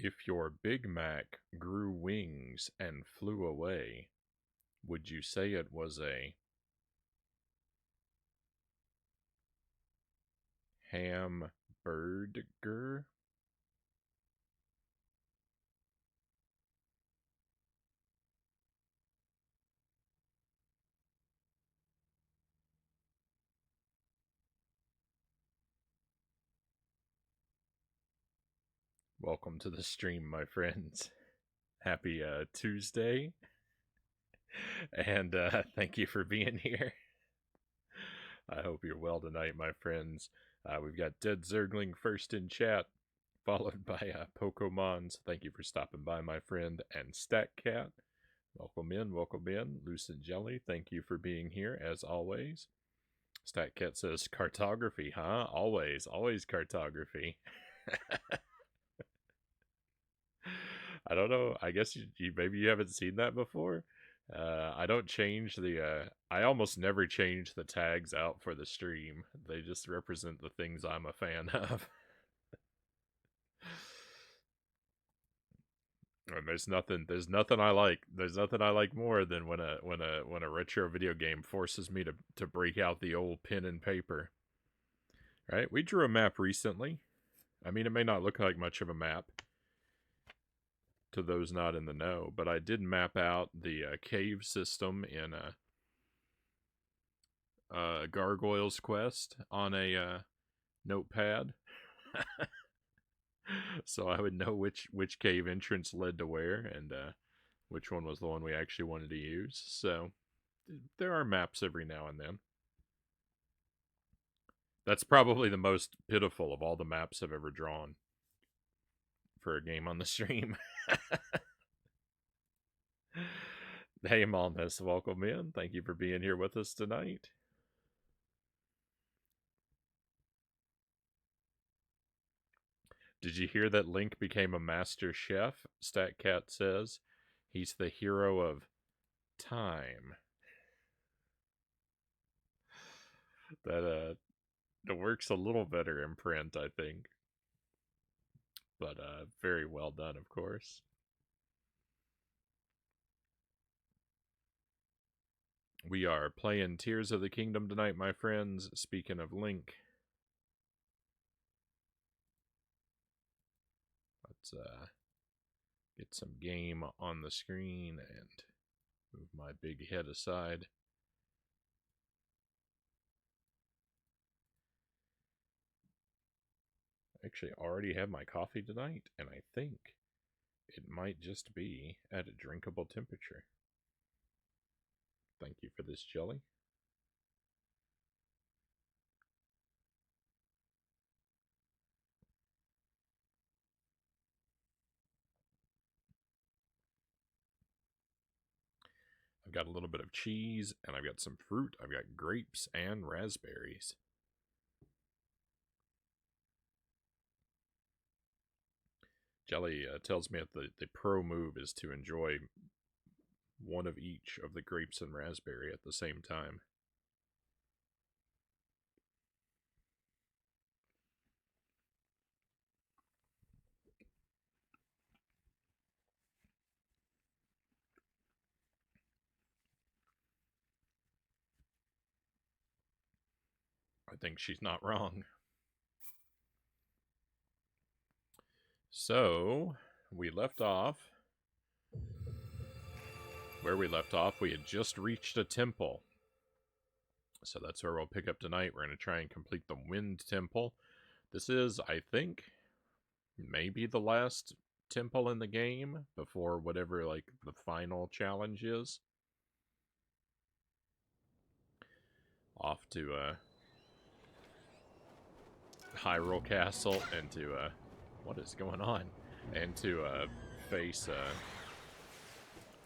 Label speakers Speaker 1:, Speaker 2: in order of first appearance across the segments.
Speaker 1: If your Big Mac grew wings and flew away, would you say it was a hamburger? Welcome to the stream, my friends. Happy Tuesday, and thank you for being here. I hope you're well tonight, my friends. We've got Dead Zergling first in chat, followed by Pokemons. Thank you for stopping by, my friend, and Statcat. Welcome in, welcome in. Lucid Jelly, thank you for being here, as always. Statcat says, cartography, huh? Always, always cartography. I don't know. I guess maybe you haven't seen that before. I don't change the. I almost never change the tags out for the stream. They just represent the things I'm a fan of. And there's nothing I like. There's nothing I like more than when a retro video game forces me to break out the old pen and paper. Right? We drew a map recently. I mean, it may not look like much of a map to those not in the know, but I did map out the cave system in Gargoyle's Quest on a notepad. So I would know which cave entrance led to where, and which one was the one we actually wanted to use. So there are maps every now and then. That's probably the most pitiful of all the maps I've ever drawn for a game on the stream. Hey, Malmus, welcome in. Thank you for being here with us tonight. Did you hear that Link became a master chef? Statcat says he's the hero of time. That it works a little better in print, I think. But very well done, of course. We are playing Tears of the Kingdom tonight, my friends. Speaking of Link, let's get some game on the screen and move my big head aside. I actually already have my coffee tonight, and I think it might just be at a drinkable temperature. Thank you for this jelly. I've got a little bit of cheese, and I've got some fruit. I've got grapes and raspberries. Jelly tells me that the pro move is to enjoy one of each of the grapes and raspberry at the same time. I think she's not wrong. So, we left off. Where we left off, we had just reached a temple. So that's where we'll pick up tonight. We're going to try and complete the Wind Temple. This is, I think, maybe the last temple in the game before whatever, like, the final challenge is. Off to, Hyrule Castle and to, what is going on? And to, face,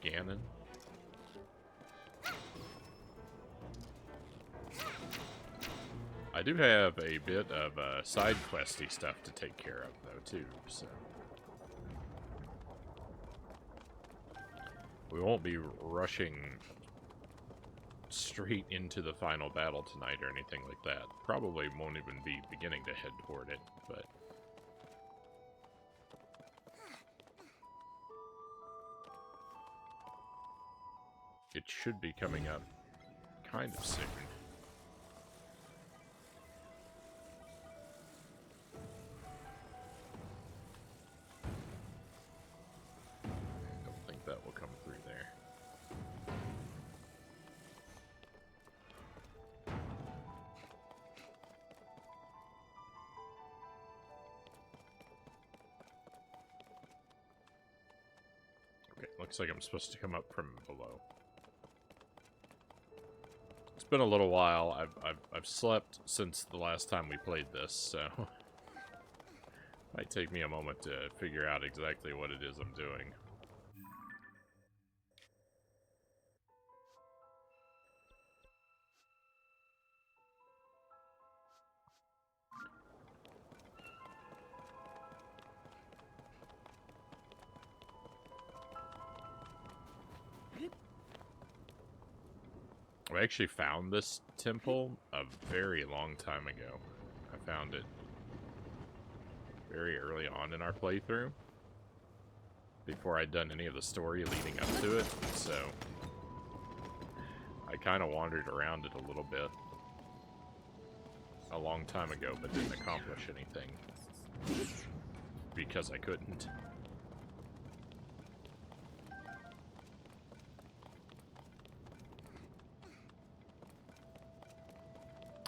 Speaker 1: Ganon. I do have a bit of side questy stuff to take care of, though, too, so. We won't be rushing straight into the final battle tonight or anything like that. Probably won't even be beginning to head toward it, but it should be coming up kind of soon. I don't think that will come through there. Okay, looks like I'm supposed to come up from below. It's been a little while. I've slept since the last time we played this, so might take me a moment to figure out exactly what it is I'm doing. I actually found this temple a very long time ago. I found it very early on in our playthrough, before I'd done any of the story leading up to it, so I kind of wandered around it a little bit a long time ago, but didn't accomplish anything because I couldn't.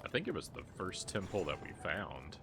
Speaker 1: I think it was the first temple that we found.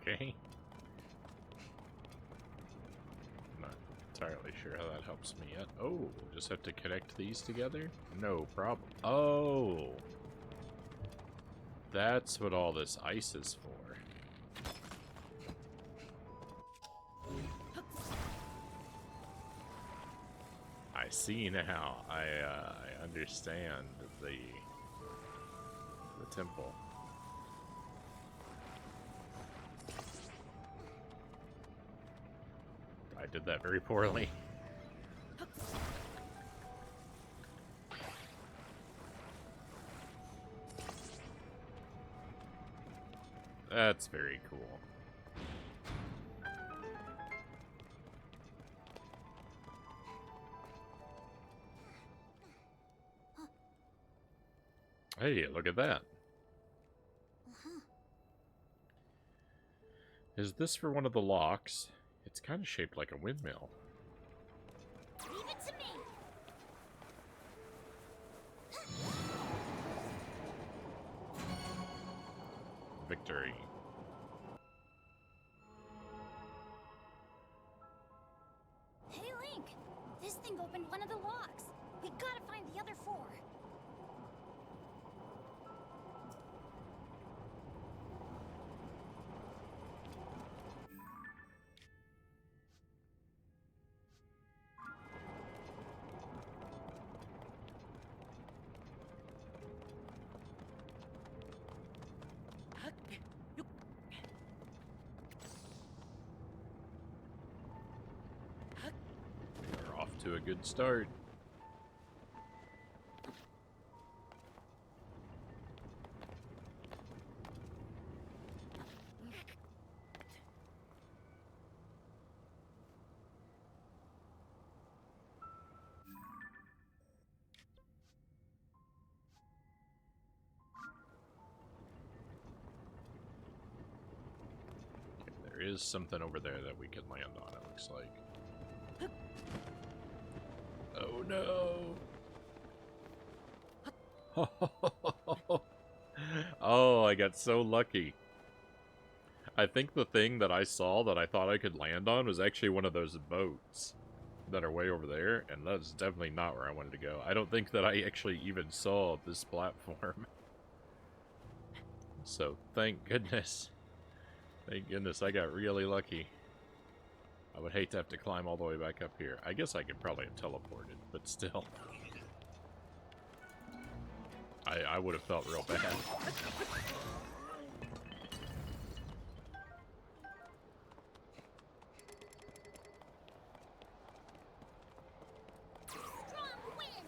Speaker 1: Okay. Not entirely sure how that helps me yet. Oh, just have to connect these together? No problem. Oh! That's what all this ice is for. I see now. I understand the temple. I did that very poorly. That's very cool. Hey, look at that. Is this for one of the locks? It's kind of shaped like a windmill.
Speaker 2: Leave it to me.
Speaker 1: Victory.
Speaker 2: Hey, Link. This thing opened one of the locks. We gotta find the other four.
Speaker 1: We're off to a good start. There is something over there that we can land on, it looks like. Oh no! Oh, I got so lucky. I think the thing that I saw that I thought I could land on was actually one of those boats that are way over there, and that's definitely not where I wanted to go. I don't think that I actually even saw this platform. So, thank goodness. Thank goodness I got really lucky. I would hate to have to climb all the way back up here. I guess I could probably have teleported, but still. I would have felt real bad.
Speaker 2: Strong wind.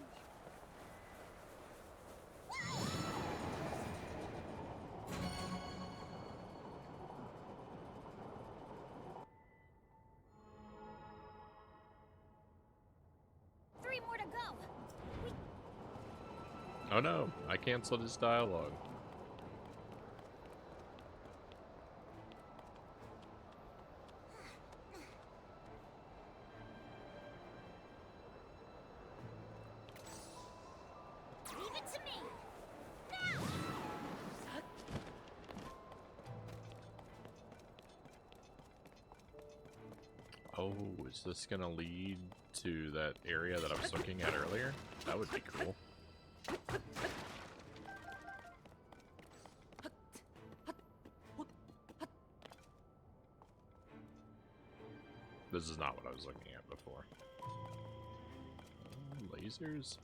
Speaker 2: 3 more to go.
Speaker 1: Oh no, I canceled his dialogue.
Speaker 2: Leave it to me. Now.
Speaker 1: Oh, is this gonna lead to that area that I was looking at earlier? That would be cool. This is not what I was looking at before. Lasers?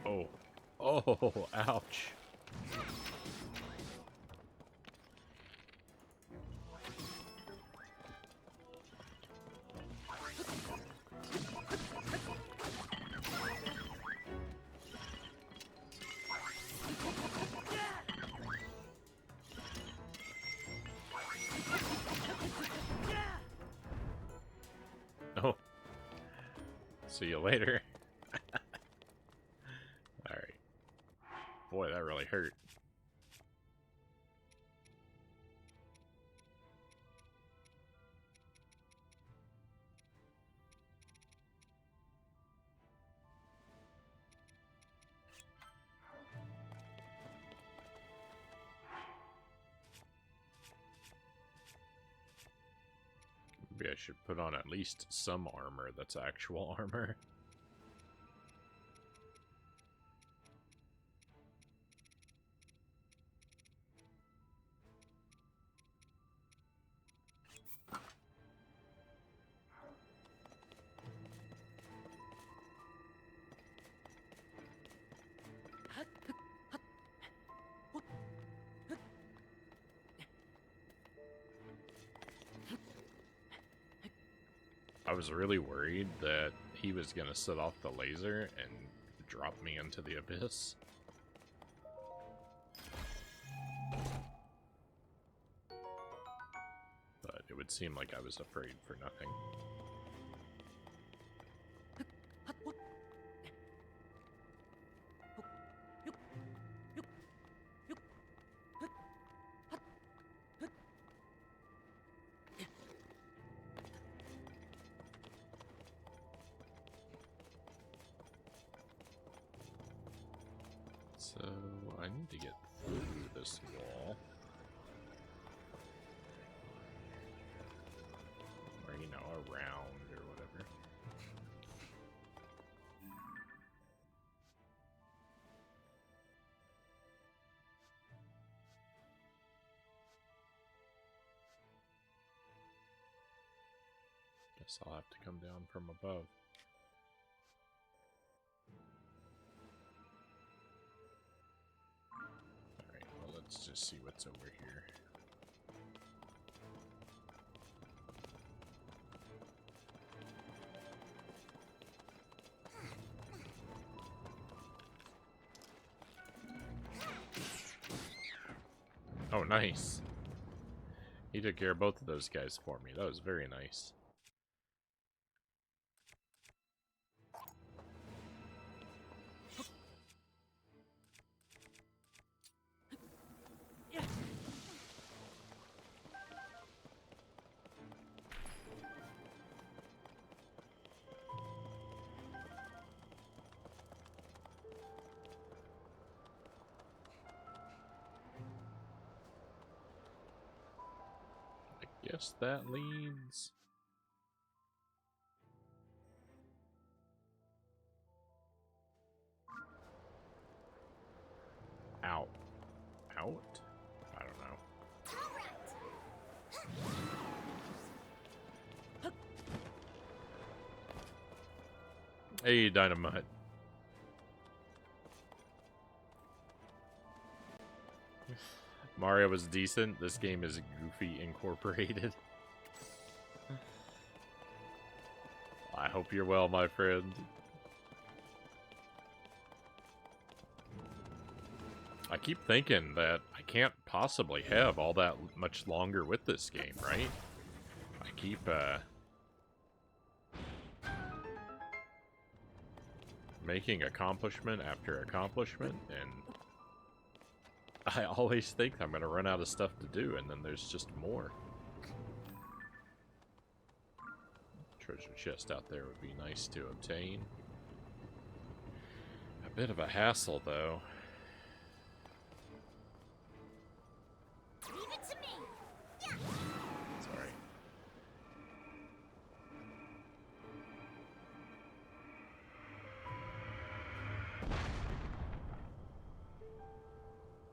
Speaker 1: Oh. Oh, ouch. Oh. See you later. Alright. Boy, that really hurt. Maybe I should put on at least some armor that's actual armor. I was really worried that he was going to set off the laser and drop me into the abyss. But it would seem like I was afraid for nothing. So, I need to get through this wall. Or, you know, around or whatever. Guess I'll have to come down from above. Alright, well, let's just see what's over here. Oh, nice. He took care of both of those guys for me. That was very nice. guess that leads... out. Out? I don't know. Hey, Dynamite. Mario was decent. This game is Goofy Incorporated. I hope you're well, my friend. I keep thinking that I can't possibly have all that much longer with this game, right? I keep, making accomplishment after accomplishment, and I always think I'm gonna run out of stuff to do, and then there's just more. Treasure chest out there would be nice to obtain. A bit of a hassle, though.
Speaker 2: Leave it to me. Yeah.
Speaker 1: Sorry.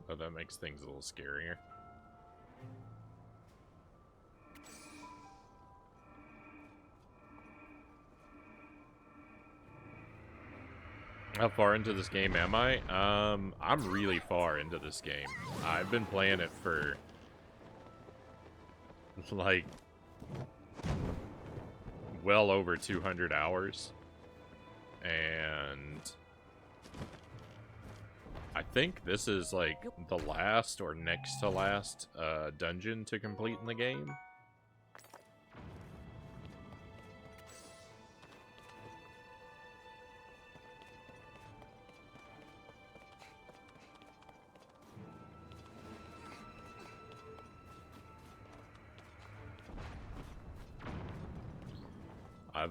Speaker 1: Oh, that makes things a little scarier. How far into this game am I? I'm really far into this game. I've been playing it for, like, well over 200 hours. And I think this is, like, the last or next to last dungeon to complete in the game.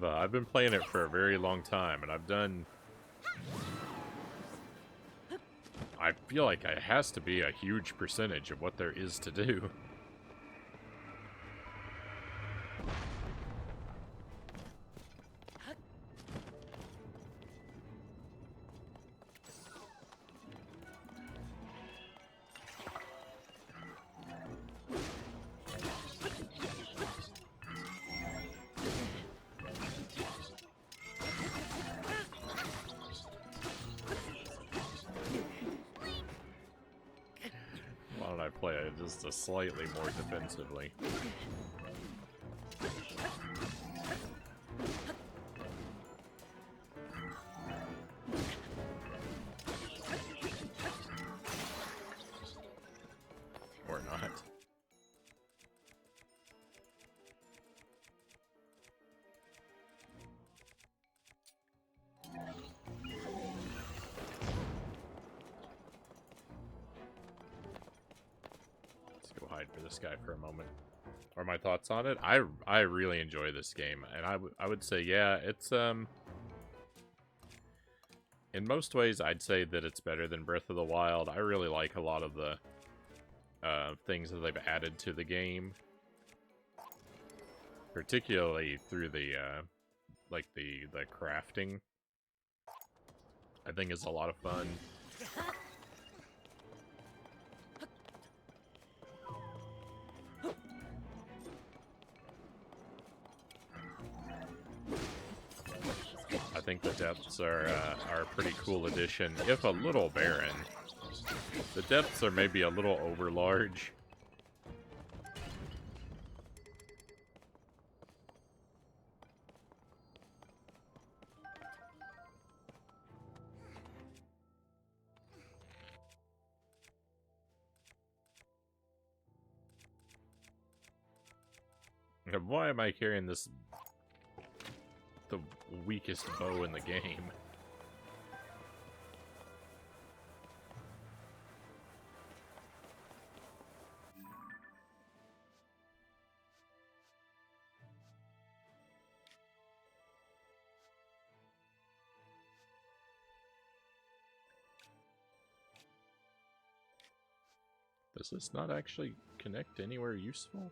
Speaker 1: I've been playing it for a very long time, and I've done... I feel like it has to be a huge percentage of what there is to do. Why don't I play it just a slightly more defensively? Or not. Let's go hide for this guy for a moment. What are my thoughts on it? I really enjoy this game, and I would say, yeah, it's in most ways I'd say that it's better than Breath of the Wild. I really like a lot of the things that they've added to the game, particularly through the like the crafting. I think is a lot of fun. I think the depths are a pretty cool addition, if a little barren. The depths are maybe a little over large. And why am I carrying this, the weakest bow in the game? Does this not actually connect anywhere useful?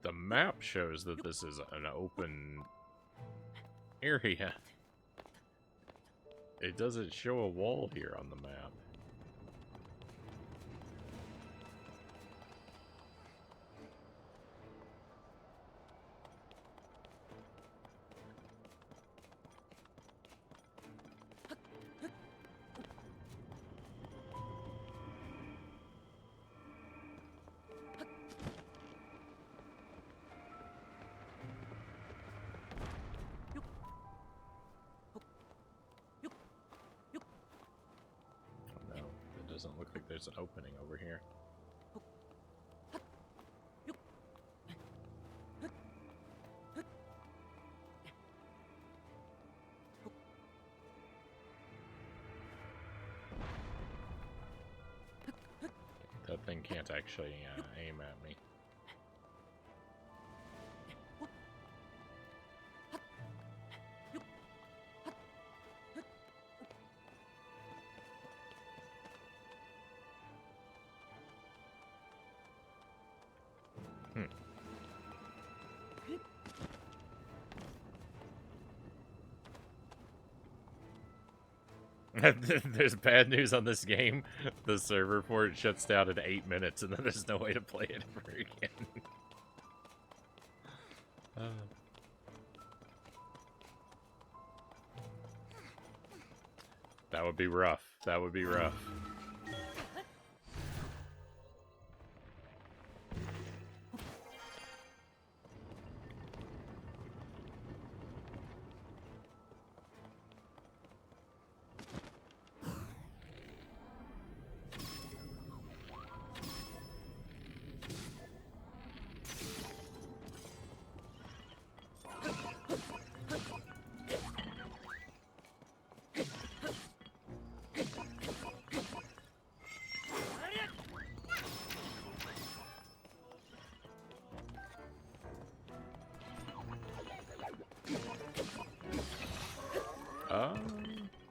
Speaker 1: The map shows that this is an open area. It doesn't show a wall here on the map. Doesn't look like there's an opening over here. That thing can't actually aim at me. There's bad news on this game. The server port shuts down in 8 minutes, and then there's no way to play it ever again. That would be rough. That would be rough.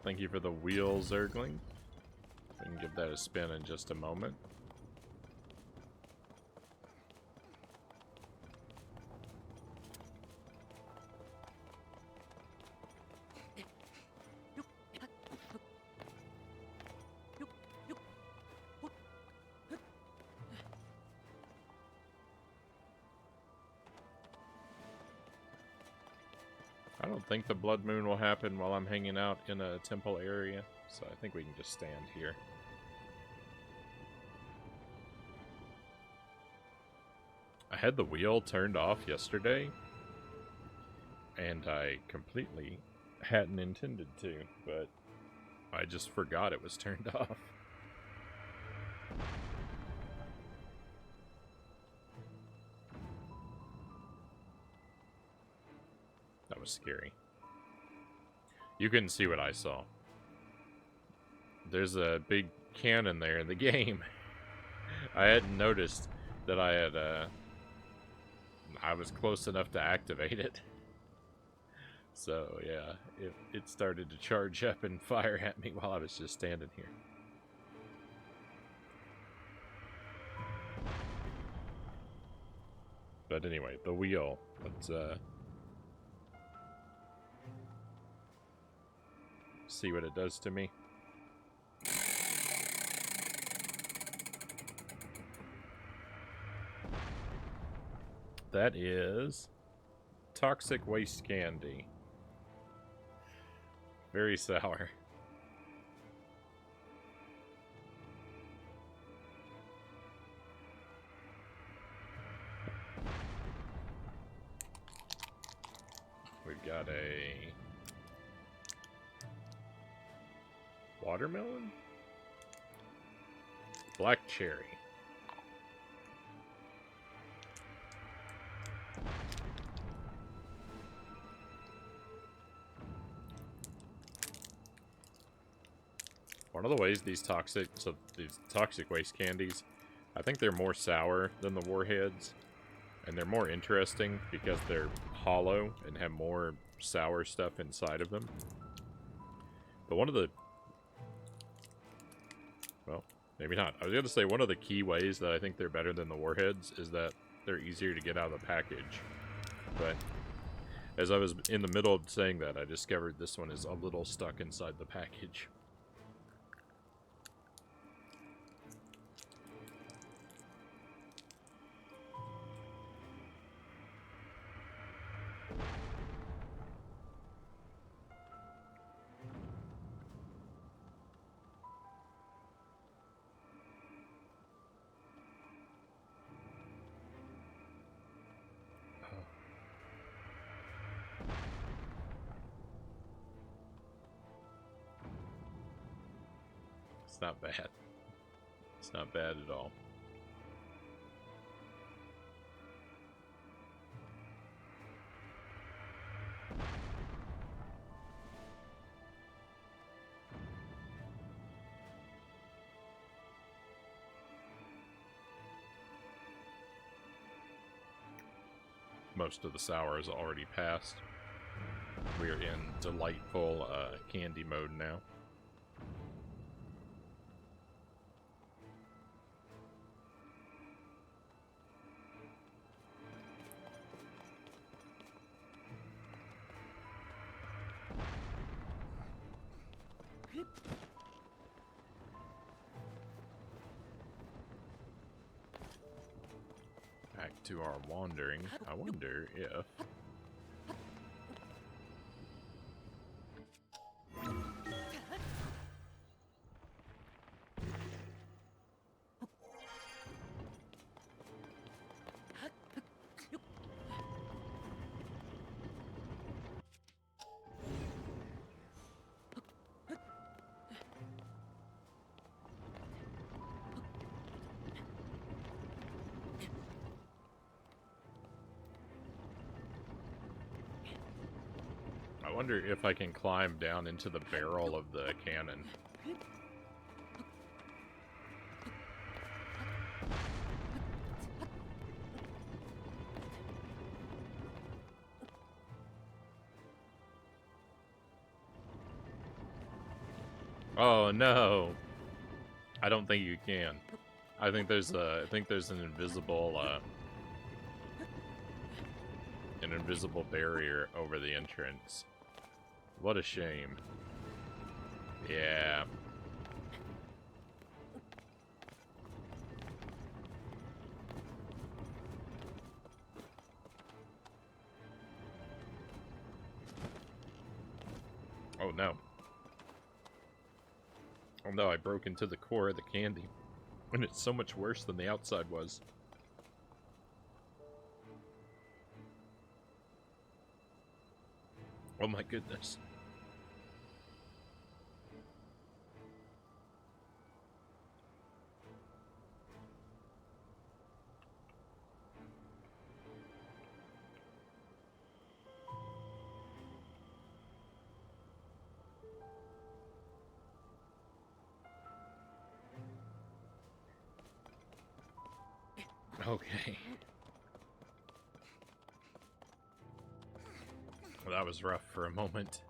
Speaker 1: Thank you for the wheel, Zergling. We can give that a spin in just a moment. I don't think the blood moon will happen while I'm hanging out in a temple area, so I think we can just stand here. I had the wheel turned off yesterday, and I completely hadn't intended to, but I just forgot it was turned off. That was scary. You couldn't see what I saw. There's a big cannon there in the game. I hadn't noticed that I was close enough to activate it. So yeah, it started to charge up and fire at me while I was just standing here. But anyway, the wheel. Let's see what it does to me. That is toxic waste candy. Very sour. We've got a watermelon? Black cherry. One of the ways these toxic waste candies, I think they're more sour than the warheads, And they're more interesting because they're hollow and have more sour stuff inside of them. But one of the... Well, maybe not. I was going to say one of the key ways that I think they're better than the warheads is that they're easier to get out of the package. But as I was in the middle of saying that, I discovered this one is a little stuck inside the package. It's not bad. It's not bad at all. Most of the sour is already passed. We're in delightful candy mode now. Back to our wandering. I wonder if... I wonder if I can climb down into the barrel of the cannon. Oh no! I don't think you can. I think there's an invisible barrier over the entrance. What a shame. Yeah. Oh no. Oh no, I broke into the core of the candy. And it's so much worse than the outside was. Oh my goodness. Okay. Well, that was rough for a moment.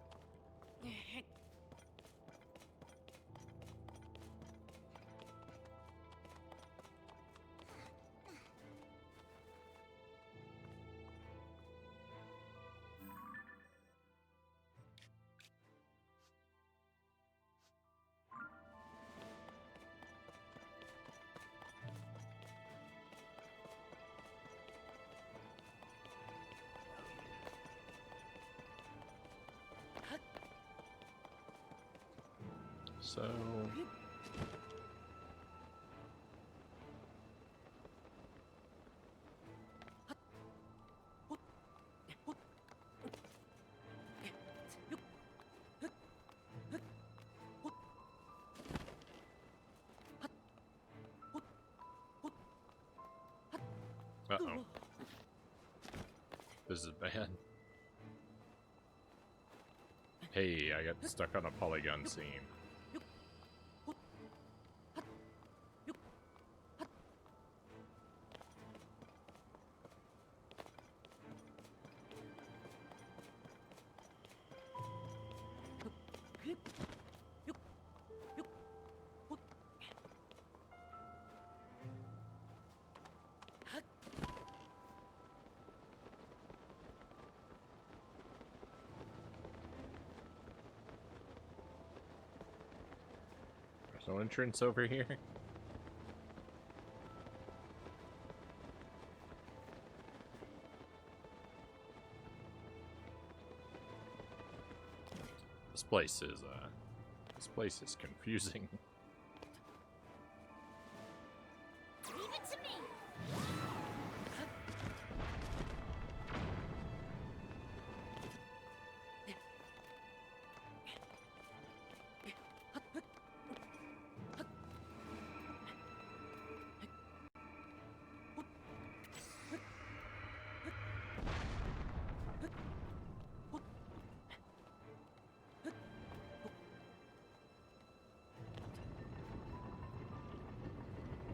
Speaker 1: So... Uh-oh. This is bad. Hey, I got stuck on a polygon seam. There's no entrance over here. This place is confusing.
Speaker 2: Leave it to me.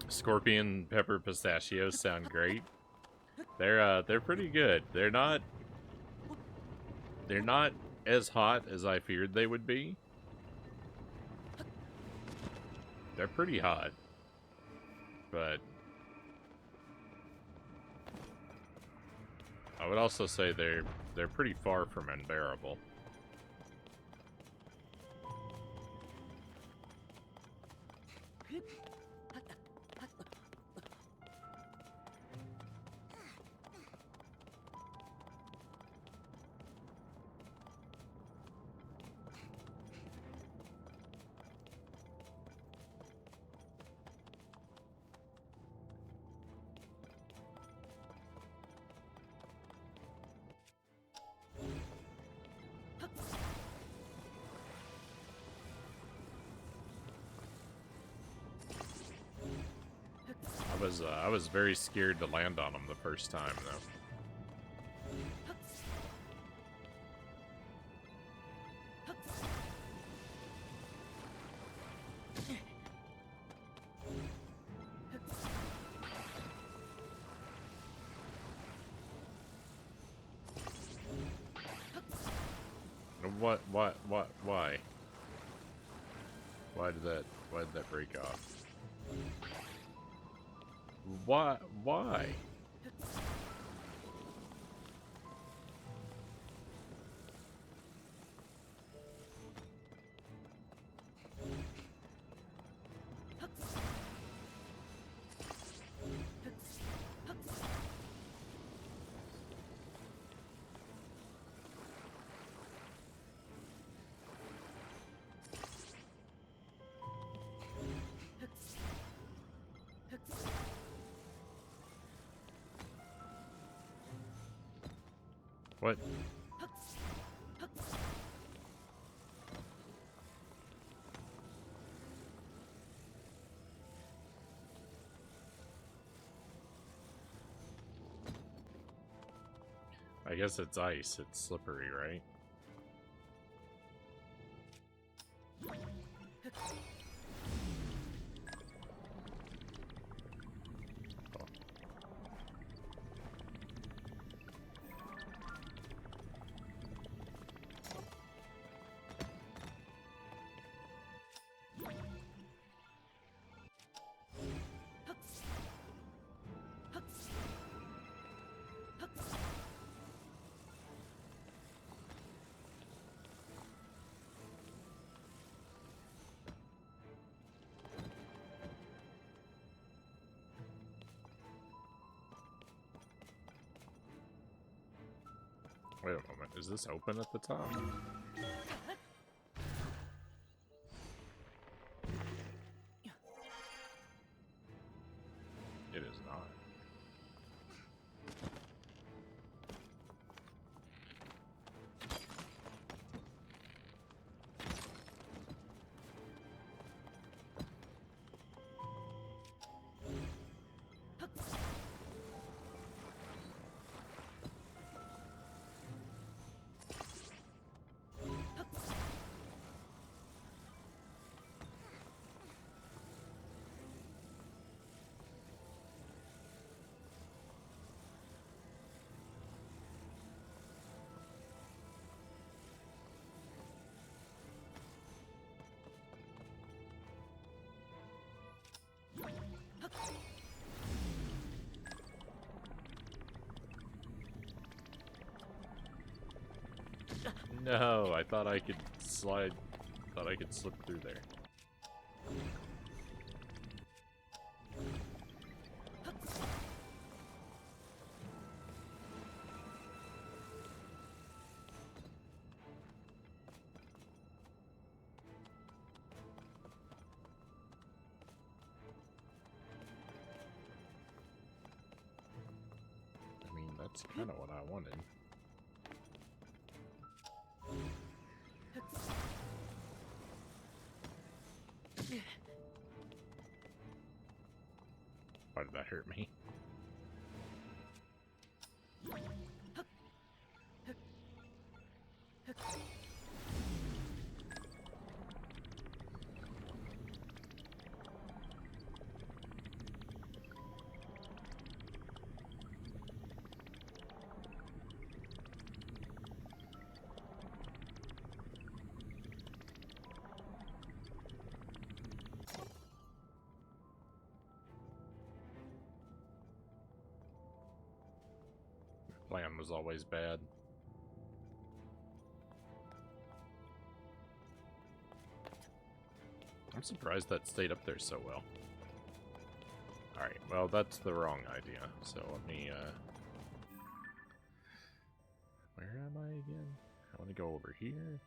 Speaker 1: Scorpion, pepper, pistachios sound great. They're pretty good. They're not as hot as I feared they would be. They're pretty hot. But I would also say they're pretty far from unbearable. I was very scared to land on them the first time, though. Why? Why did that break off? Why? What? I guess it's ice. It's slippery, right? Wait a moment, is this open at the top? It is not. No, I thought I could slide. Thought I could slip through there. I mean, that's kind of what I wanted. Why did that hurt me? Plan was always bad. I'm surprised that stayed up there so well. Alright, well, that's the wrong idea. So let me, where am I again? I want to go over here.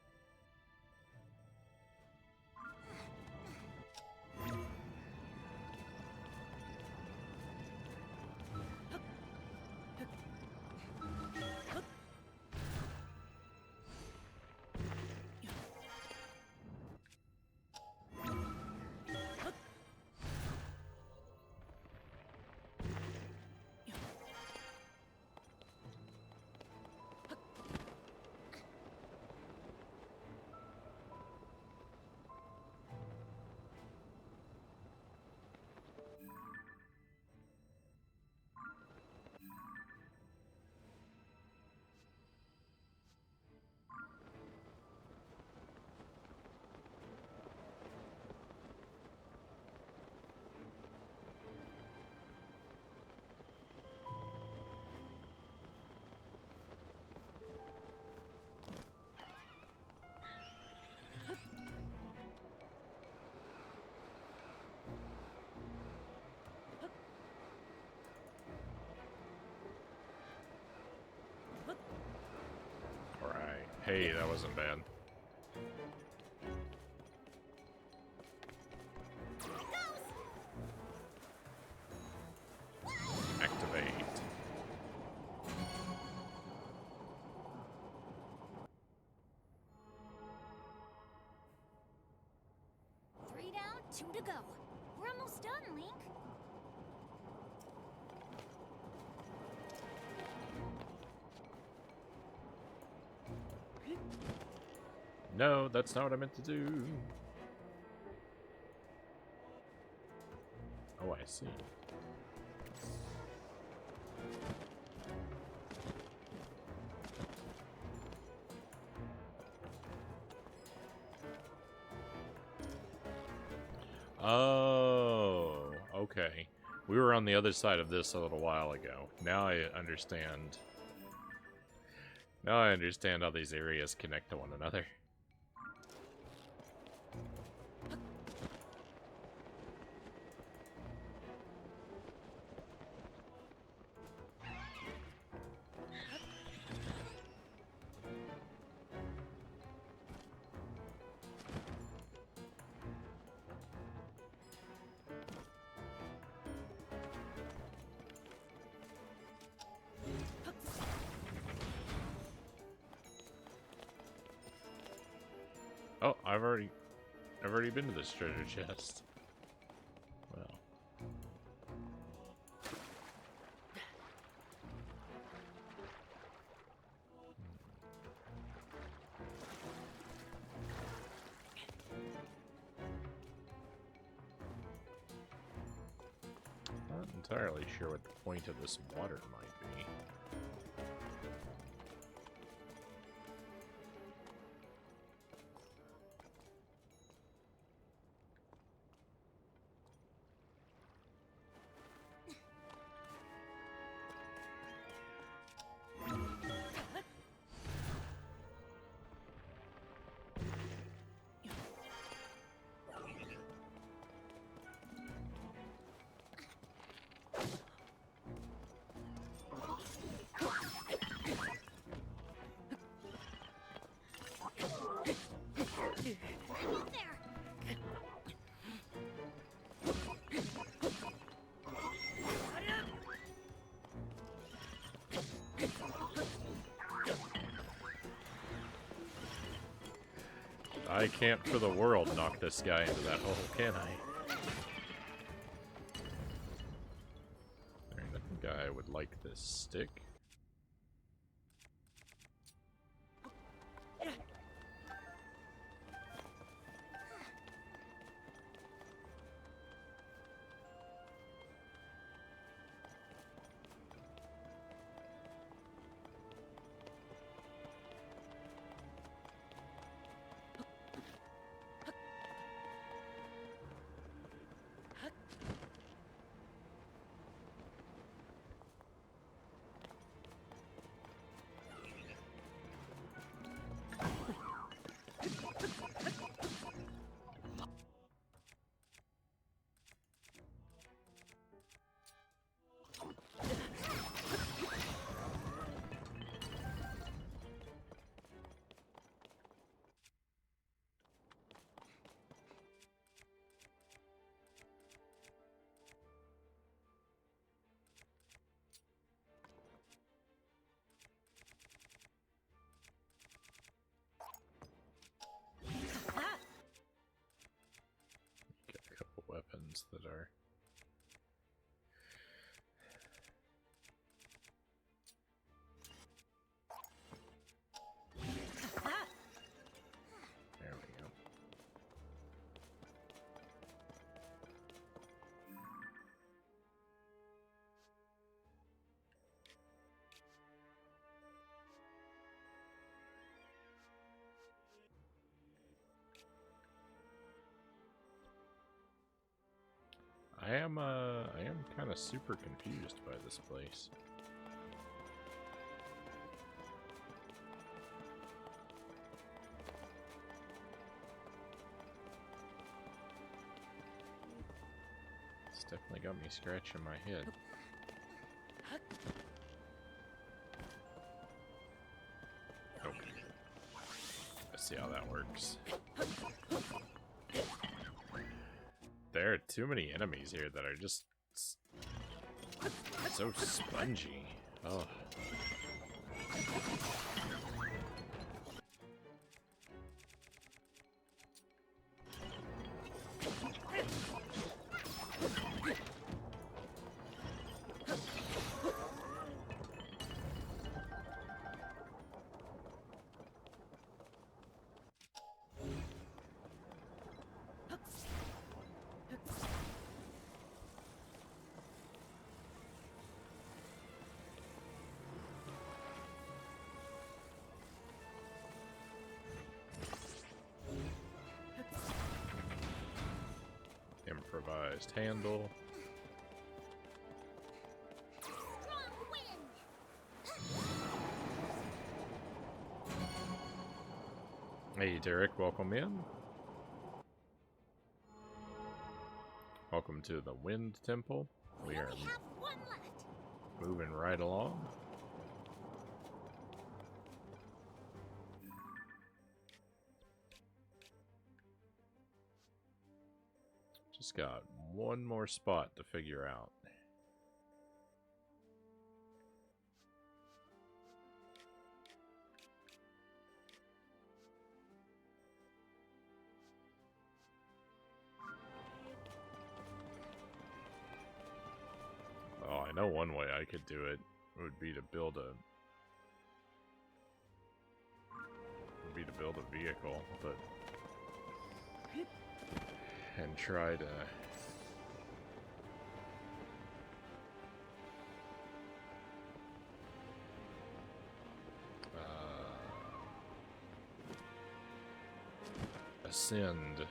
Speaker 1: Alright. Hey, that wasn't bad. Activate.
Speaker 2: Three down, two to go. We're almost done, Link.
Speaker 1: No, that's not what I meant to do. Oh, I see. Oh, okay. We were on the other side of this a little while ago. Now I understand. Now I understand how these areas connect to one another. Oh, I've already been to this treasure chest. Well. Not entirely sure what the point of this water might be. I can't for the world knock this guy into that hole, can I? Alright, I think I would like this stick. Get a couple weapons that are... There we go. I am kind of super confused by this place. It's definitely got me scratching my head. Okay. Let's see how that works. There are too many enemies here that are just so spongy. Oh. Improvised handle.
Speaker 2: Strong wind.
Speaker 1: Hey Derek, welcome in. Welcome to the Wind Temple. We are
Speaker 2: only have one left.
Speaker 1: moving right along. Just got one more spot to figure out. Oh, I know one way I could do it. Would be to build a vehicle, but and try to ascend.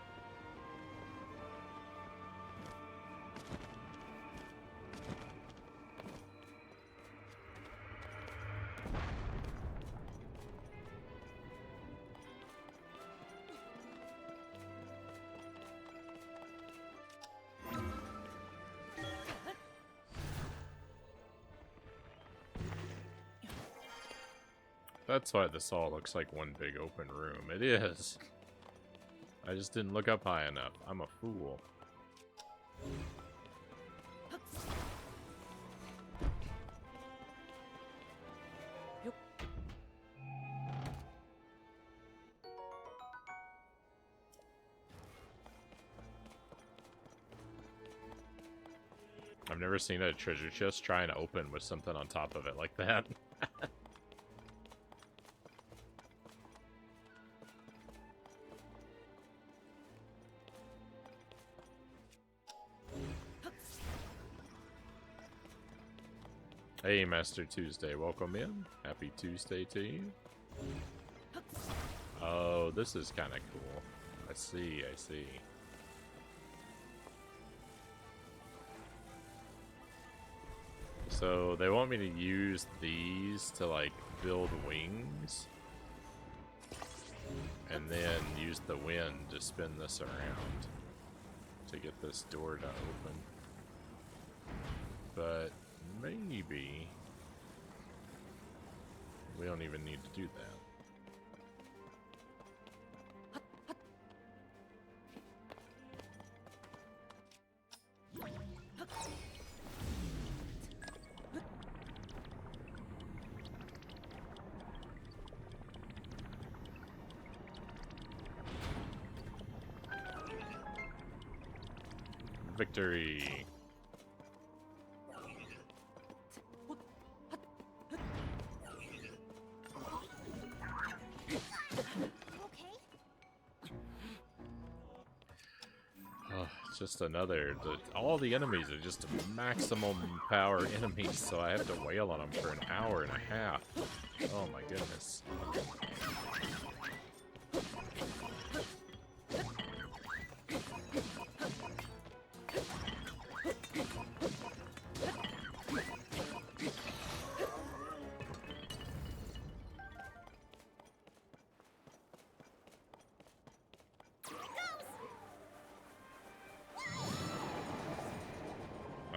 Speaker 1: That's why this all looks like one big open room. It is. I just didn't look up high enough. I'm a fool. I've never seen a treasure chest try and open with something on top of it like that. Hey, Master Tuesday, welcome in. Happy Tuesday to you. Oh, this is kind of cool. I see, I see. So they want me to use these to like build wings and then use the wind to spin this around to get this door to open. But maybe we don't even need to do that. Victory! Oh, it's just another. All the enemies are just maximum power enemies, so I have to wail on them for an hour and a half. Oh my goodness.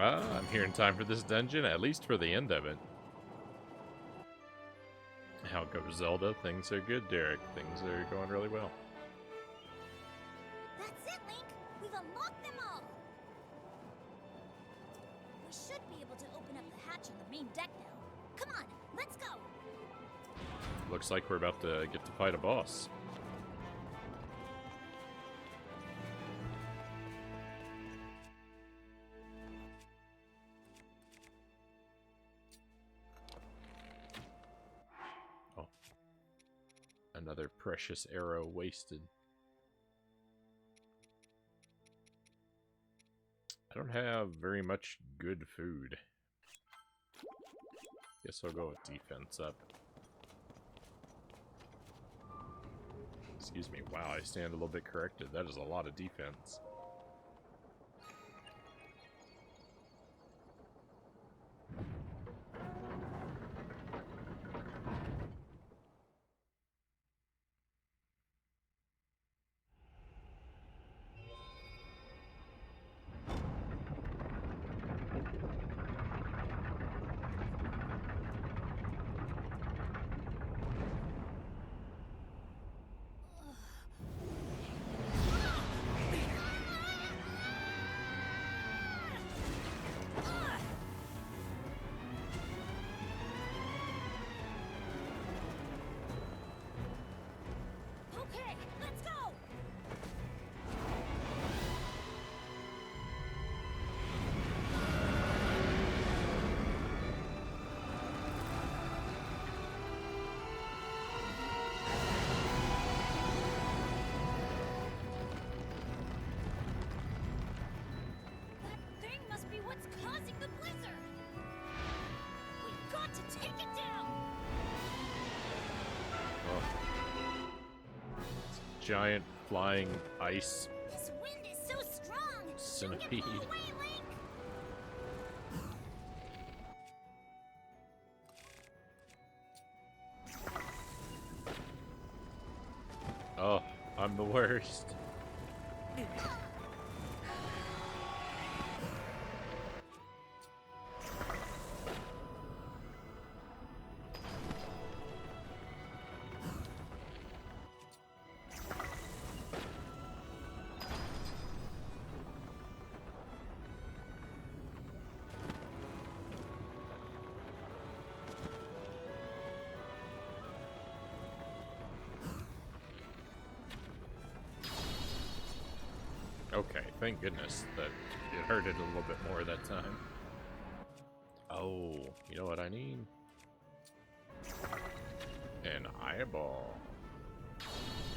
Speaker 1: I'm here in time for this dungeon, at least for the end of it. How goes Zelda? Things are good, Derek. Things are going really well.
Speaker 2: That's it, Link. We've unlocked them all. We should be able to open up the hatch on the main deck now. Come on, let's go.
Speaker 1: Looks like we're about to get to fight a boss. Another precious arrow wasted. I don't have very much good food. Guess I'll go with defense up. Excuse me. Wow, I stand a little bit corrected. That is a lot of defense.
Speaker 2: Okay, let's go. That thing must be what's causing the blizzard. We've got to take it down.
Speaker 1: Oh. Giant flying ice
Speaker 2: This wind is so strong.
Speaker 1: centipede.
Speaker 2: Get away, Link.
Speaker 1: Oh, I'm the worst. Okay, thank goodness that it hurted a little bit more that time. Oh, you know what I need? An eyeball.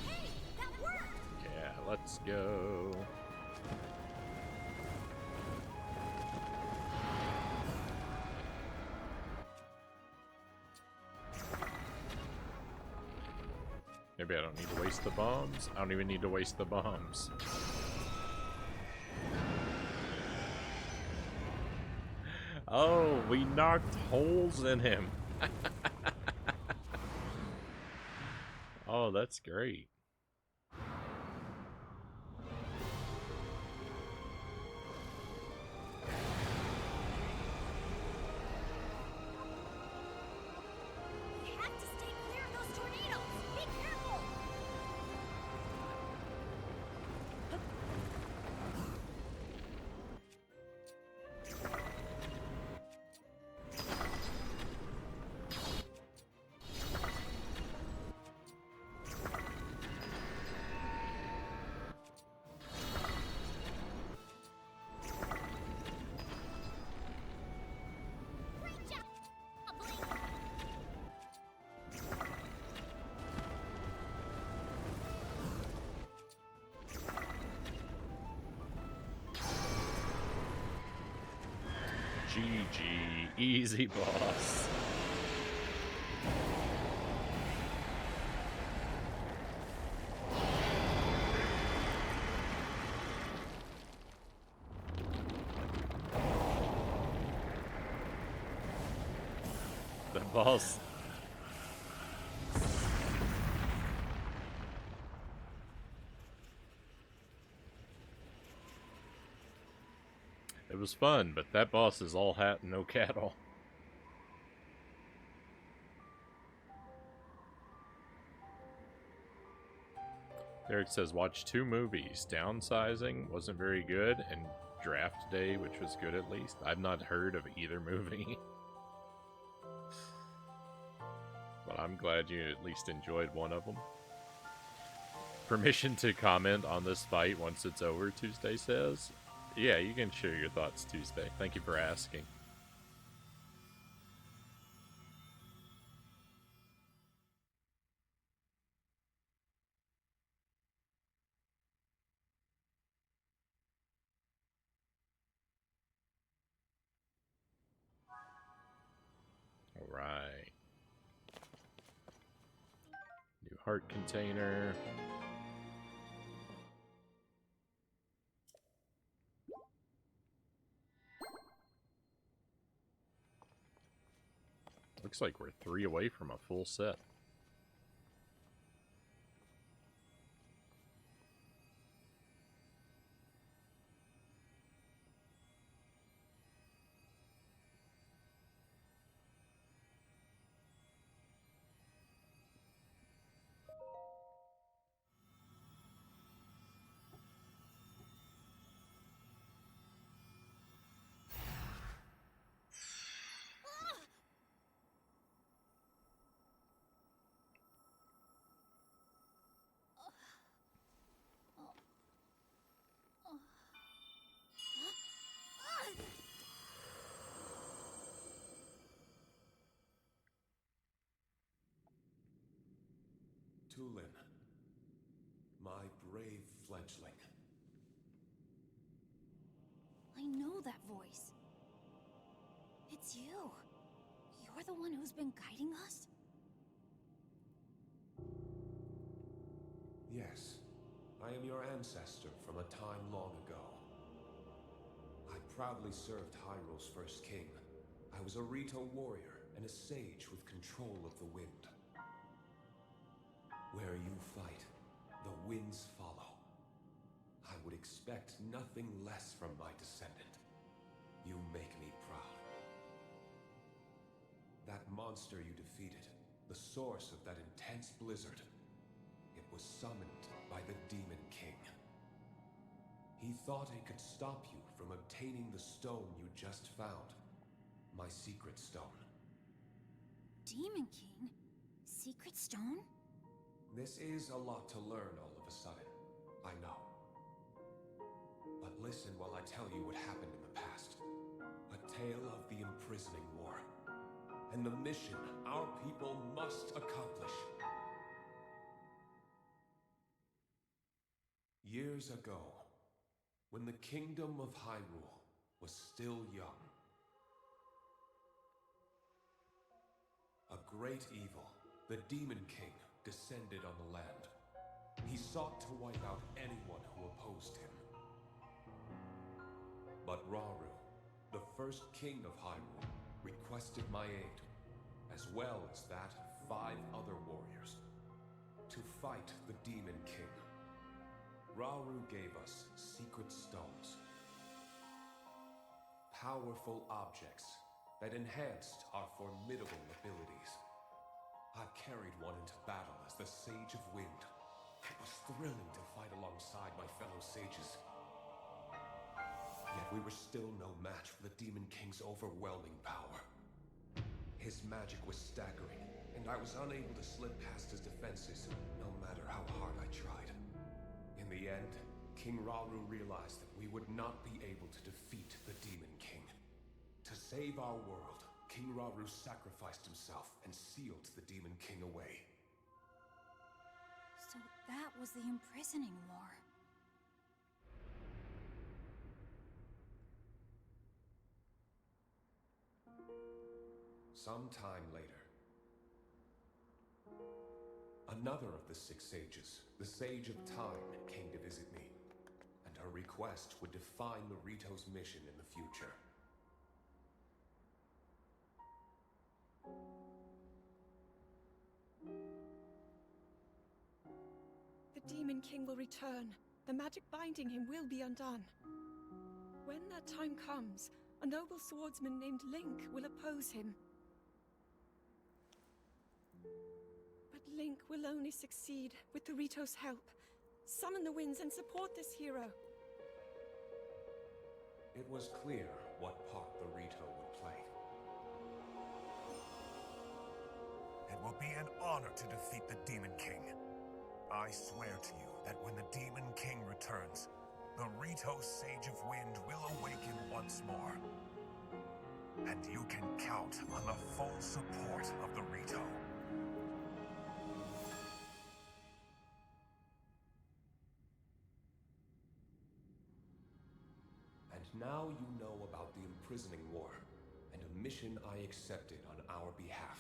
Speaker 2: Hey, that worked!
Speaker 1: Yeah, let's go. Maybe I don't need to waste the bombs. I don't even need to waste the bombs. Oh, we knocked holes in him. Oh, that's great.
Speaker 2: We have to stay clear of those tornadoes! Be careful! Great job, Blink!
Speaker 1: GG. Easy boss. The boss. It was fun, but that boss is all hat and no cattle. Derek says, watch 2 movies. Downsizing wasn't very good, and Draft Day, which was good at least. I've not heard of either movie. But I'm glad you at least enjoyed one of them. Permission to comment on this fight once it's over, Tuesday says. Yeah, you can share your thoughts, Tuesday. Thank you for asking. Alright. New heart container. Looks like we're 3 away from a full set.
Speaker 3: Tulin, my brave fledgling.
Speaker 2: I know that voice. It's you. You're the one who's been guiding us?
Speaker 3: Yes, I am your ancestor from a time long ago. I proudly served Hyrule's first king. I was a Rito warrior and a sage with control of the wind. Where you fight, the winds follow. I would expect nothing less from my descendant. You make me proud. That monster you defeated, the source of that intense blizzard, it was summoned by the Demon King. He thought it could stop you from obtaining the stone you just found. My secret stone.
Speaker 2: Demon King? Secret stone?
Speaker 3: This is a lot to learn all of a sudden, I know. But listen while I tell you what happened in the past. A tale of the imprisoning war, and the mission our people must accomplish. Years ago, when the kingdom of Hyrule was still young, a great evil, the Demon King, descended on the land. He sought to wipe out anyone who opposed him. But Rauru, the first king of Hyrule, requested my aid, as well as that of 5 other warriors, to fight the Demon King. Rauru gave us secret stones, powerful objects that enhanced our formidable abilities. I carried one into battle as the Sage of Wind. It was thrilling to fight alongside my fellow sages. Yet we were still no match for the Demon King's overwhelming power. His magic was staggering, and I was unable to slip past his defenses, no matter how hard I tried. In the end, King Rauru realized that we would not be able to defeat the Demon King. To save our world, King Rauru sacrificed himself and sealed the Demon King away.
Speaker 2: So that was the imprisoning war.
Speaker 3: Some time later, another of the 6 sages, the Sage of Time, came to visit me, and her request would define the Rito's mission in the future.
Speaker 4: The Demon King will return. The magic binding him will be undone. When that time comes, a noble swordsman named Link will oppose him. But Link will only succeed with the Rito's help. Summon the winds and support this hero.
Speaker 3: It was clear what part the Rito would play.
Speaker 5: It will be an honor to defeat the Demon King. I swear to you that when the Demon King returns, the Rito Sage of Wind will awaken once more. And you can count on the full support of the Rito.
Speaker 3: And now you know about the imprisoning war, and a mission I accepted on our behalf.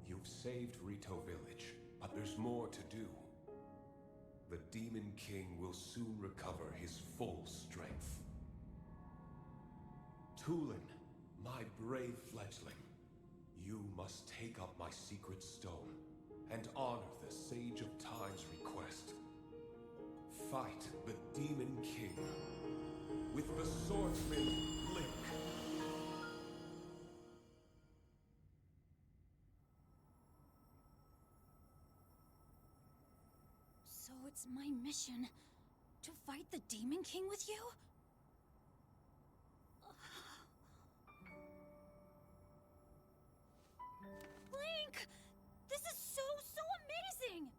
Speaker 3: You've saved Rito Village, but there's more to do. The Demon King will soon recover his full strength. Tulin, my brave fledgling, you must take up my secret stone and honor the Sage of Time's request. Fight the Demon King with the swordsman Link.
Speaker 2: So it's my mission to fight the Demon King with you? Link! This is so amazing!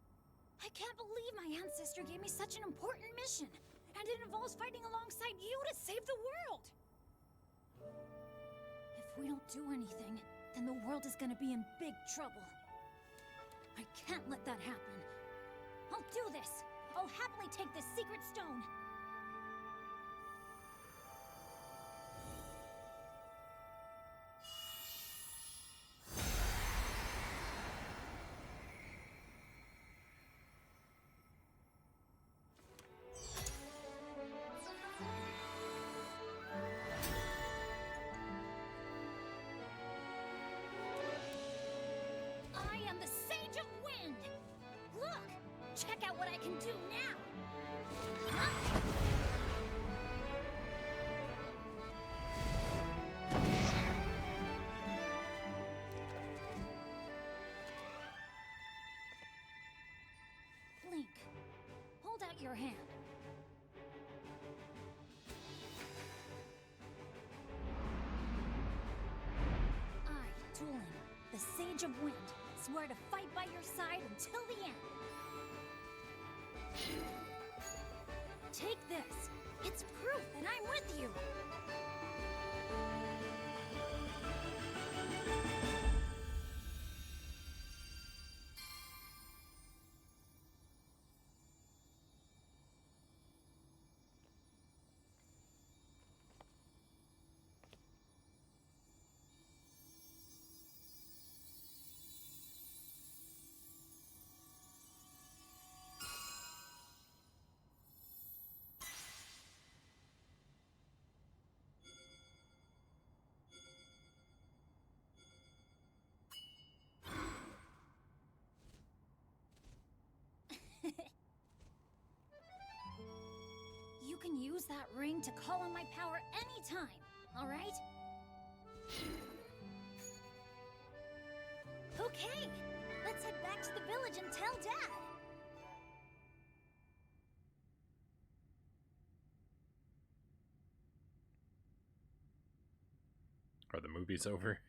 Speaker 2: I can't believe my ancestor gave me such an important mission. And it involves fighting alongside you to save the world! If we don't do anything, then the world is gonna be in big trouble. I can't let that happen. I'll do this! I'll happily take this secret stone! I am the Sage of Wind! Look! Check out what I can do now! Huh? Link, hold out your hand. I, Tulin, the Sage of Wind, swear to fight by your side until the end. Take this. It's proof that I'm with you. that ring to call on my power anytime, alright? Okay, let's head back to the village and tell Dad.
Speaker 1: Are the movies over?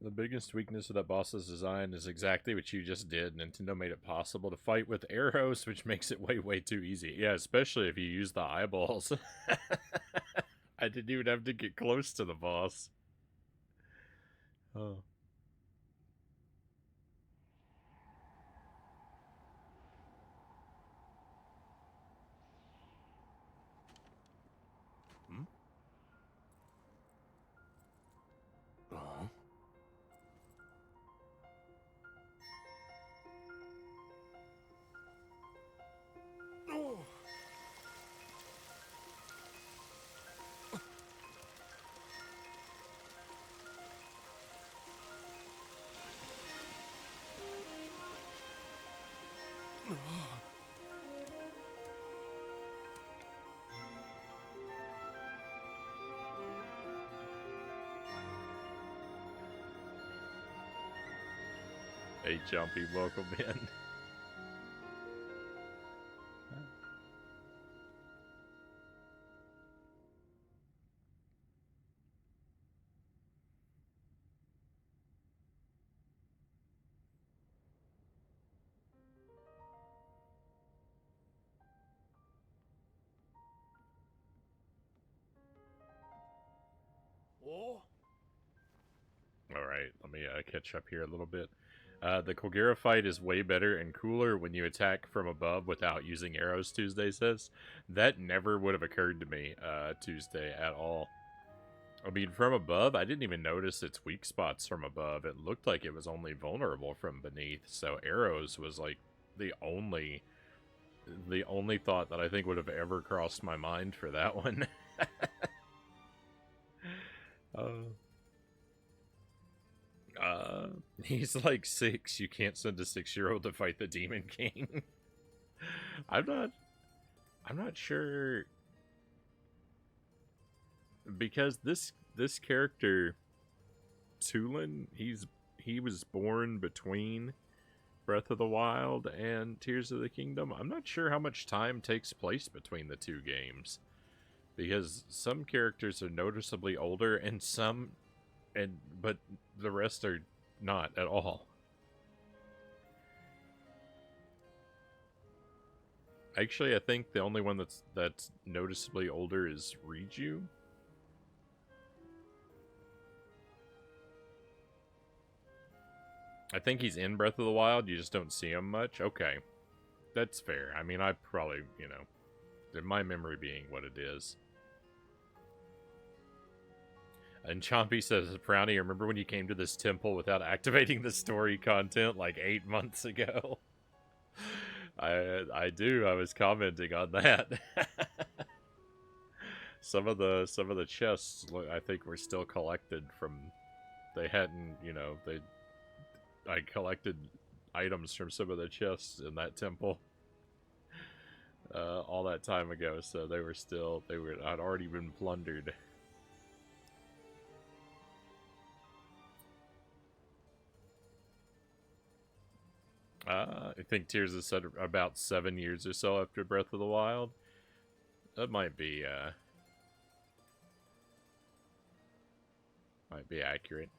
Speaker 1: The biggest weakness of that boss's design is exactly what you just did. Nintendo made it possible to fight with arrows, which makes it way too easy. Yeah, especially if you use the eyeballs. I didn't even have to get close to the boss. Oh.
Speaker 5: Hmm? Uh-huh. Oh.
Speaker 1: Hey, Jumpy, welcome in.
Speaker 5: Oh.
Speaker 1: Alright, let me catch up here a little bit. The Kogera fight is way better and cooler when you attack from above without using arrows, Tuesday says. That never would have occurred to me, Tuesday, at all. I mean, from above, I didn't even notice its weak spots from above. It looked like it was only vulnerable from beneath, so arrows was like the only thought that I think would have ever crossed my mind for that one. He's like 6. You can't send a 6-year-old to fight the Demon King. I'm not sure, because this character Tulin, he was born between Breath of the Wild and Tears of the Kingdom. I'm not sure how much time takes place between the two games, because some characters are noticeably older and but the rest are not at all. Actually, I think the only one that's noticeably older is Riju. I think he's in Breath of the Wild, you just don't see him much. Okay. That's fair. I mean, I probably, my memory being what it is. And Chompy says, Frownie, remember when you came to this temple without activating the story content like 8 months ago? I do. I was commenting on that. Some of the chests, I think, were still collected from. They hadn't, I collected items from some of the chests in that temple all that time ago, so I'd already been plundered. I think Tears has said about 7 years or so after Breath of the Wild. That might be accurate.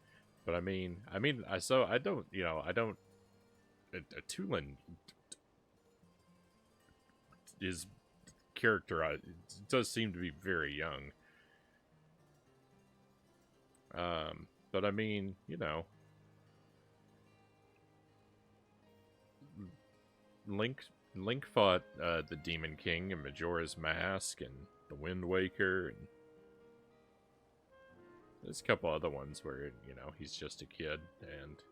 Speaker 1: But I mean, Tulin is characterized, it does seem to be very young. But I mean, Link fought the Demon King and Majora's Mask and the Wind Waker, and there's a couple other ones where he's just a kid and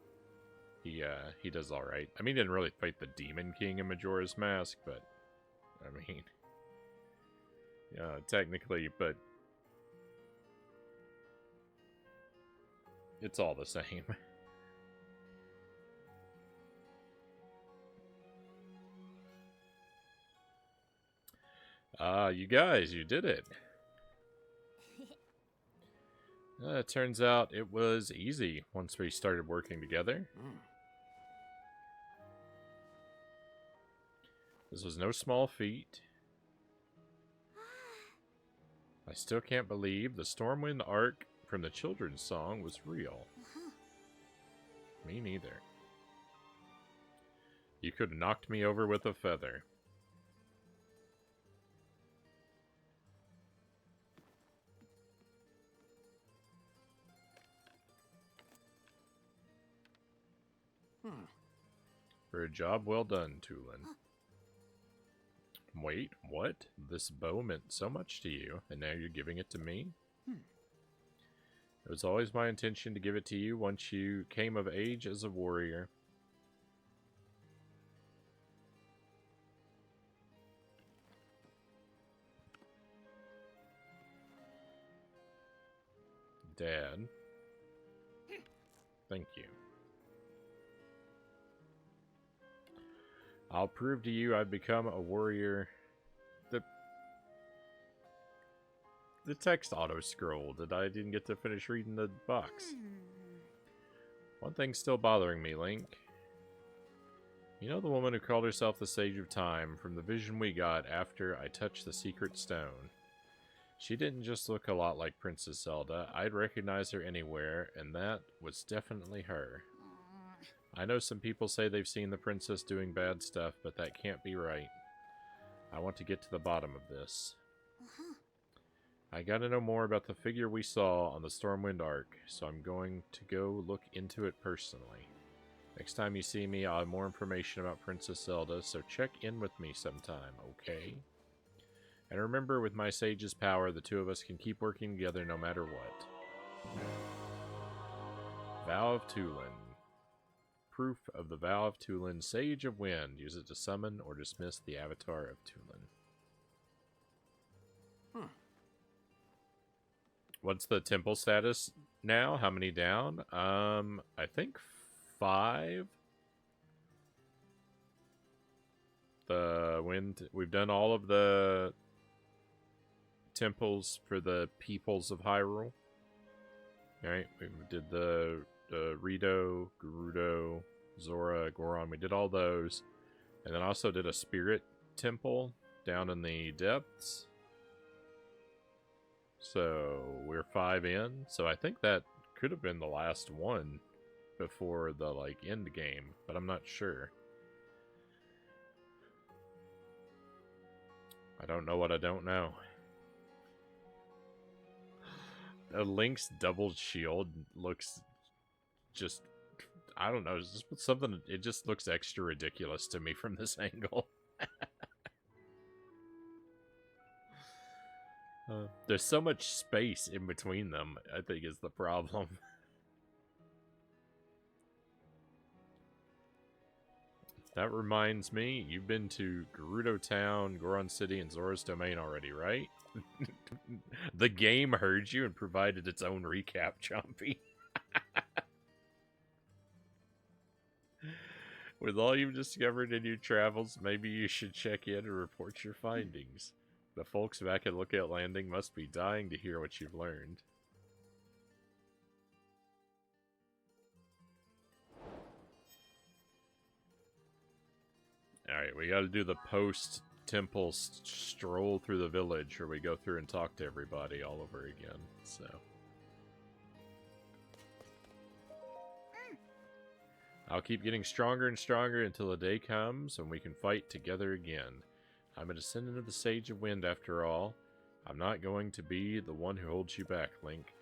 Speaker 1: he does all right. I mean, he didn't really fight the Demon King in Majora's Mask, but I mean, technically, but it's all the same. You guys, you did it. It turns out it was easy once we started working together. This was no small feat. I still can't believe the Stormwind arc from the children's song was real. Me neither. You could have knocked me over with a feather. For a job well done, Tulin. Wait, what? This bow meant so much to you, and now you're giving it to me? It was always my intention to give it to you once you came of age as a warrior. Dad. Thank you. I'll prove to you I've become a warrior. The text auto-scrolled, and I didn't get to finish reading the box. One thing's still bothering me, Link. You know the woman who called herself the Sage of Time from the vision we got after I touched the secret stone? She didn't just look a lot like Princess Zelda. I'd recognize her anywhere, and that was definitely her. I know some people say they've seen the princess doing bad stuff, but that can't be right. I want to get to the bottom of this. I gotta know more about the figure we saw on the Stormwind arc, so I'm going to go look into it personally. Next time you see me, I'll have more information about Princess Zelda, so check in with me sometime, okay? And remember, with my Sage's power, the two of us can keep working together no matter what. Vow of Tulin. Proof of the Vow of Tulin, Sage of Wind. Use it to summon or dismiss the avatar of Tulin. What's the temple status now? How many down? I think 5. The wind. We've done all of the temples for the peoples of Hyrule. Alright, we did the Rito, Gerudo, Zora, Goron. We did all those. And then also did a spirit temple down in the depths. So we're 5 in. So I think that could have been the last one before the end game, but I'm not sure. I don't know what I don't know. A Link's double shield looks just, I don't know, it's just something, it just looks extra ridiculous to me from this angle. There's so much space in between them, I think is the problem. That reminds me, you've been to Gerudo Town, Goron City, and Zora's Domain already, right? The game heard you and provided its own recap, Chompy. With all you've discovered in your travels, maybe you should check in and report your findings. The folks back at Lookout Landing must be dying to hear what you've learned. Alright, we gotta do the post-temple stroll through the village, where we go through and talk to everybody all over again, so... I'll keep getting stronger and stronger until the day comes when we can fight together again. I'm a descendant of the Sage of Wind after all. I'm not going to be the one who holds you back, Link.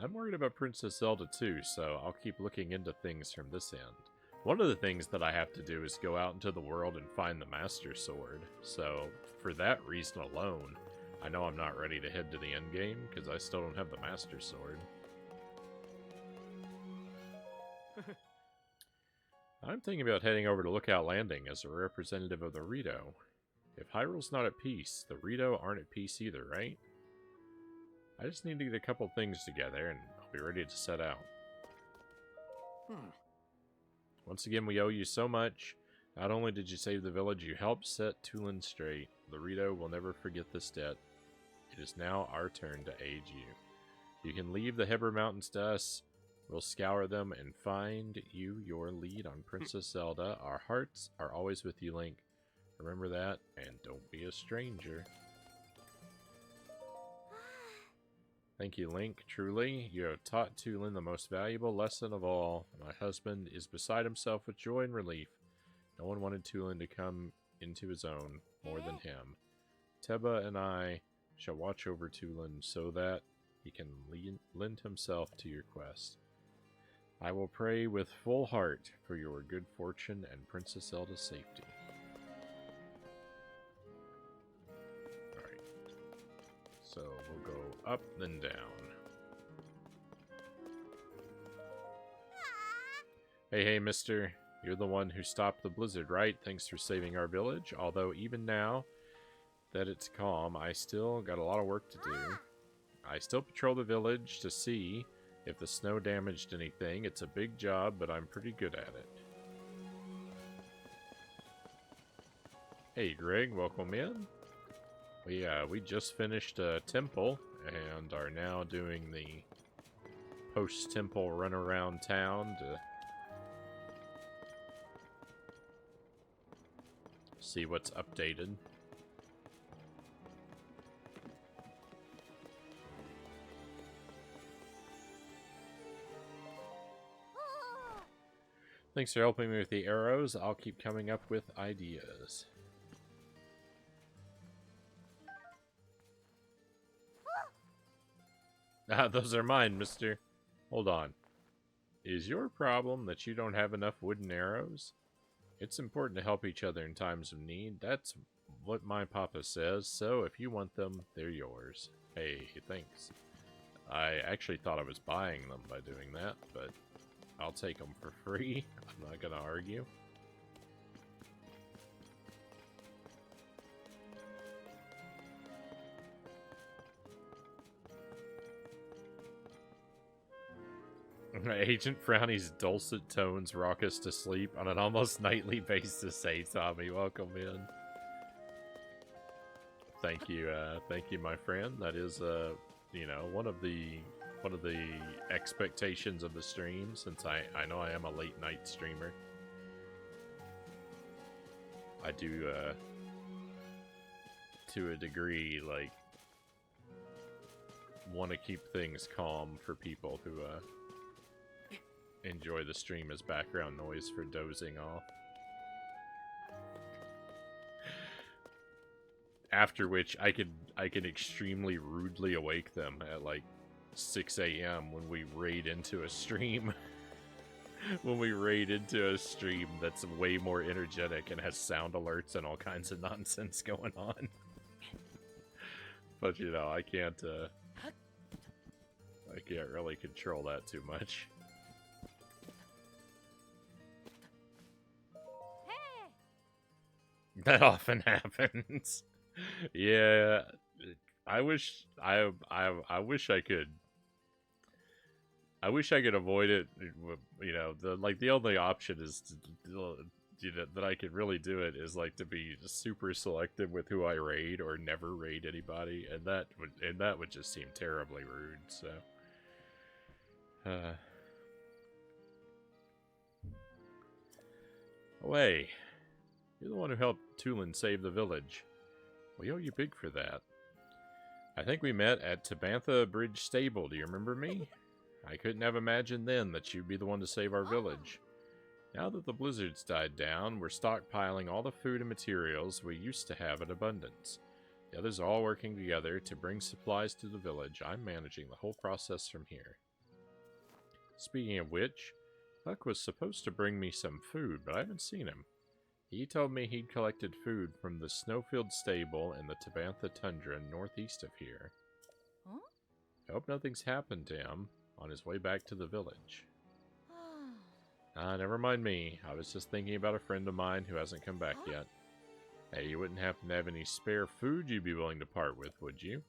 Speaker 1: I'm worried about Princess Zelda too, so I'll keep looking into things from this end. One of the things that I have to do is go out into the world and find the Master Sword, so for that reason alone, I know I'm not ready to head to the endgame, because I still don't have the Master Sword. I'm thinking about heading over to Lookout Landing as a representative of the Rito. If Hyrule's not at peace, the Rito aren't at peace either, right? I just need to get a couple things together, and I'll be ready to set out. Once again, we owe you so much. Not only did you save the village, you helped set Tulin straight. Laredo will never forget this debt. It is now our turn to aid you. You can leave the Heber Mountains to us. We'll scour them and find you your lead on Princess Zelda. Our hearts are always with you, Link. Remember that, and don't be a stranger. Thank you, Link. Truly, you have taught Tulin the most valuable lesson of all. My husband is beside himself with joy and relief. No one wanted Tulin to come into his own more than him. Teba and I shall watch over Tulin so that he can lend himself to your quest. I will pray with full heart for your good fortune and Princess Zelda's safety. Alright. So we'll go up then down. Hey, mister. You're the one who stopped the blizzard, right? Thanks for saving our village. Although even now that it's calm, I still got a lot of work to do. I still patrol the village to see if the snow damaged anything. It's a big job, but I'm pretty good at it. Hey, Greg, welcome in. We just finished a temple and are now doing the post-temple run around town to see what's updated. Thanks for helping me with the arrows. I'll keep coming up with ideas. Ah, those are mine, mister. Hold on. Is your problem that you don't have enough wooden arrows? It's important to help each other in times of need. That's what my papa says, so if you want them, they're yours. Hey, thanks. I actually thought I was buying them by doing that, but I'll take them for free. I'm not gonna argue. Agent Frownie's dulcet tones rock us to sleep on an almost nightly basis. Hey, Tommy, welcome in. Thank you, my friend. That is, you know, one of the expectations of the stream, since I know I am a late night streamer. I do, to a degree, like, want to keep things calm for people who, enjoy the stream as background noise for dozing off. After which, I can extremely rudely awake them at like 6 a.m. when we raid into a stream. When we raid into a stream that's way more energetic and has sound alerts and all kinds of nonsense going on. But you know, I can't really control that too much. That often happens. Yeah, I wish I could. I wish I could avoid it. You know, the only option is to, you know, that I could really do it is like to be super selective with who I raid or never raid anybody, and that would just seem terribly rude. So, away. You're the one who helped Tulin save the village. We owe you big for that. I think we met at Tabantha Bridge Stable. Do you remember me? I couldn't have imagined then that you'd be the one to save our village. Now that the blizzard's died down, we're stockpiling all the food and materials we used to have in abundance. The others are all working together to bring supplies to the village. I'm managing the whole process from here. Speaking of which, Huck was supposed to bring me some food, but I haven't seen him. He told me he'd collected food from the Snowfield stable in the Tabantha Tundra northeast of here.
Speaker 2: Huh?
Speaker 1: I hope nothing's happened to him on his way back to the village. Never mind me. I was just thinking about a friend of mine who hasn't come back yet. Hey, you wouldn't happen to have any spare food you'd be willing to part with, would you?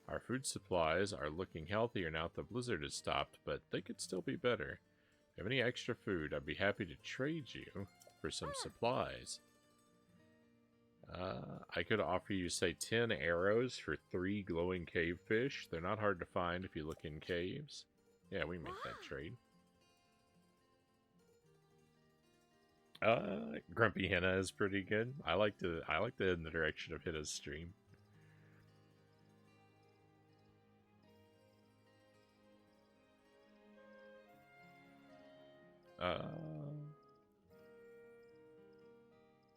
Speaker 1: Our food supplies are looking healthier now that the blizzard has stopped, but they could still be better. Have any extra food? I'd be happy to trade you for some supplies. I could offer you, say, 10 arrows for 3 glowing cave fish. They're not hard to find if you look in caves. Yeah, we can make that trade. Grumpy Henna is pretty good. I like to head in the direction of Henna's stream.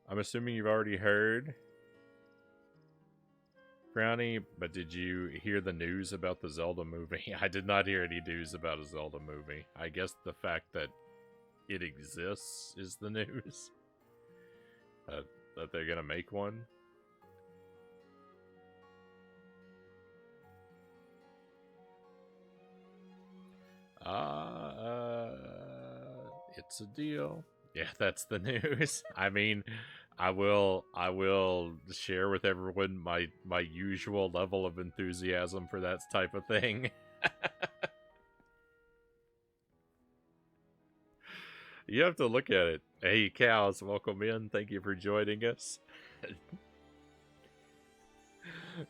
Speaker 1: I'm assuming you've already heard, Frownie, but did you hear the news about the Zelda movie? I did not hear any news about a Zelda movie. I guess the fact that it exists is the news. That they're gonna make one. It's a deal. Yeah, that's the news. I mean, I will share with everyone my usual level of enthusiasm for that type of thing. You have to look at it. Hey, cows, welcome in. Thank you for joining us.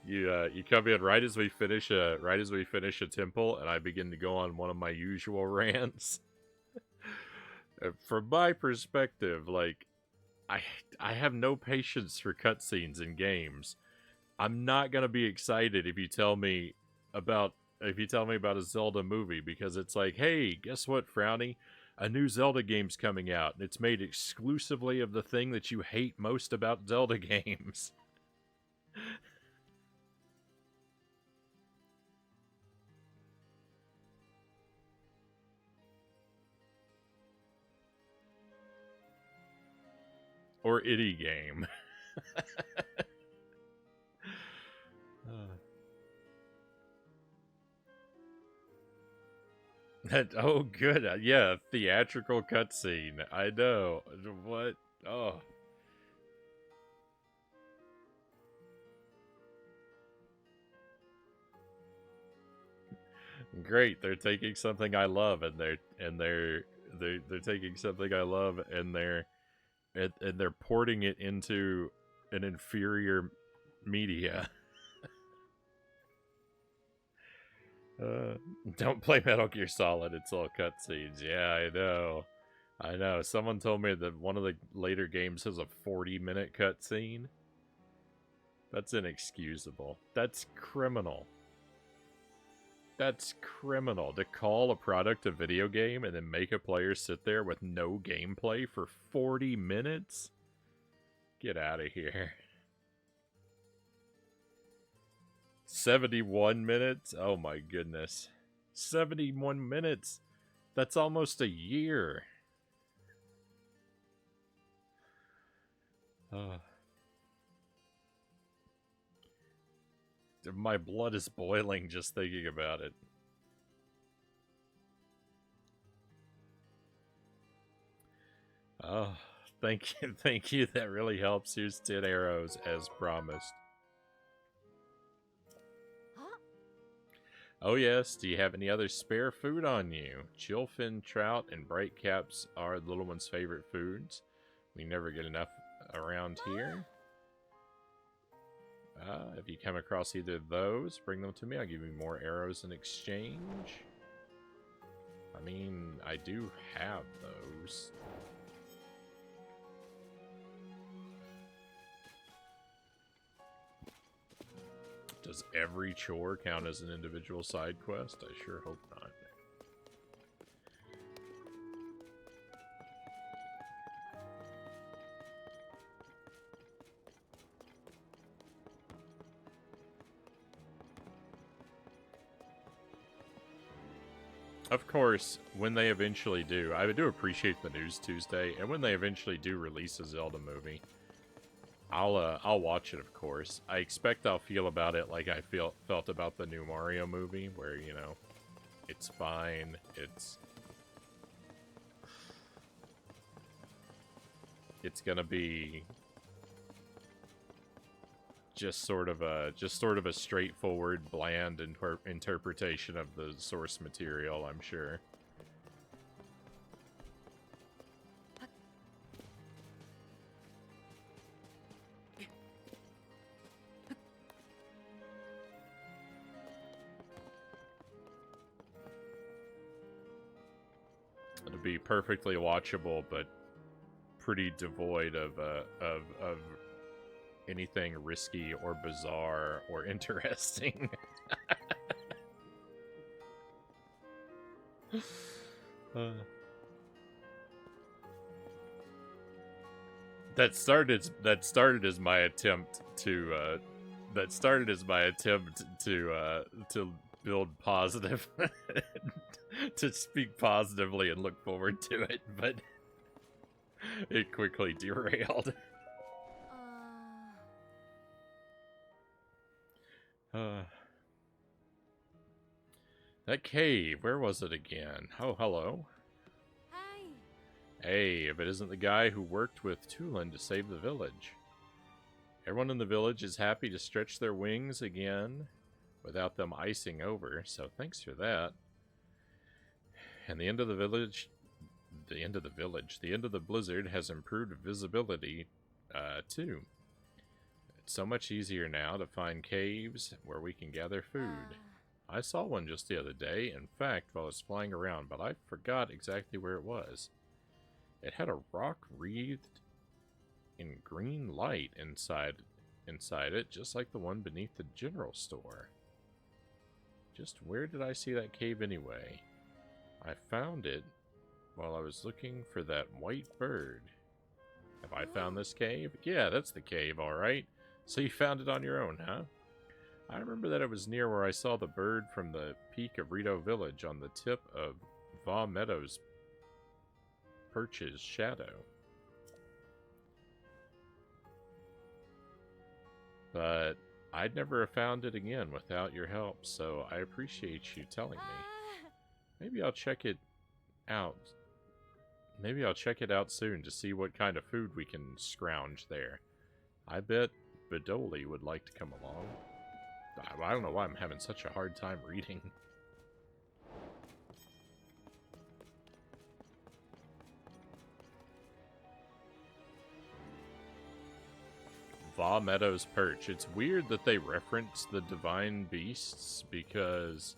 Speaker 1: You come in right as we finish a temple, and I begin to go on one of my usual rants. From my perspective, like, I have no patience for cutscenes in games. I'm not gonna be excited if you tell me about a Zelda movie, because it's like, hey, guess what, Frownie? A new Zelda game's coming out, and it's made exclusively of the thing that you hate most about Zelda games. Or any game. Oh, good. Yeah, theatrical cutscene. I know. What? Oh. Great. They're taking something I love, and they're taking something I love, and they're porting it into an inferior media. Don't play Metal Gear Solid, it's all cutscenes. Yeah, I know. I know. Someone told me that one of the later games has a 40-minute cutscene. That's inexcusable. That's criminal. That's criminal. To call a product a video game and then make a player sit there with no gameplay for 40 minutes? Get out of here. 71 minutes? Oh my goodness. 71 minutes? That's almost a year. My blood is boiling just thinking about it. Oh, thank you, thank you. That really helps. Here's 10 arrows as promised. Oh yes, do you have any other spare food on you? Chillfin, trout, and bright caps are the little one's favorite foods. We never get enough around here. If you come across either of those, bring them to me. I'll give you more arrows in exchange. I mean, I do have those. Does every chore count as an individual side quest? I sure hope not. Of course, when they eventually do, I do appreciate the News Tuesday, and when they eventually do release a Zelda movie, I'll watch it, of course. I expect I'll feel about it like I felt about the new Mario movie, where, you know, it's fine, it's gonna be just sort of a straightforward, bland interpretation of the source material, I'm sure. be perfectly watchable, but pretty devoid of anything risky or bizarre or interesting. That started as my attempt to build positive to speak positively and look forward to it, but it quickly derailed. That cave, where was it again? Oh, hello.
Speaker 2: Hi.
Speaker 1: Hey, if it isn't the guy who worked with Tulin to save the village. Everyone in the village is happy to stretch their wings again without them icing over, so thanks for that. And the end of the blizzard has improved visibility, too. It's so much easier now to find caves where we can gather food. I saw one just the other day, in fact, while I was flying around, but I forgot exactly where it was. It had a rock wreathed in green light inside it, just like the one beneath the general store. Just where did I see that cave anyway? I found it while I was looking for that white bird. Have I found this cave? Yeah, that's the cave, alright. So you found it on your own, huh? I remember that it was near where I saw the bird from the peak of Rito Village on the tip of Va Meadows' perch's shadow. But I'd never have found it again without your help, so I appreciate you telling me. Maybe I'll check it out. Maybe I'll check it out soon to see what kind of food we can scrounge there. I bet Bedoli would like to come along. I don't know why I'm having such a hard time reading. Va Meadows Perch. It's weird that they reference the divine beasts because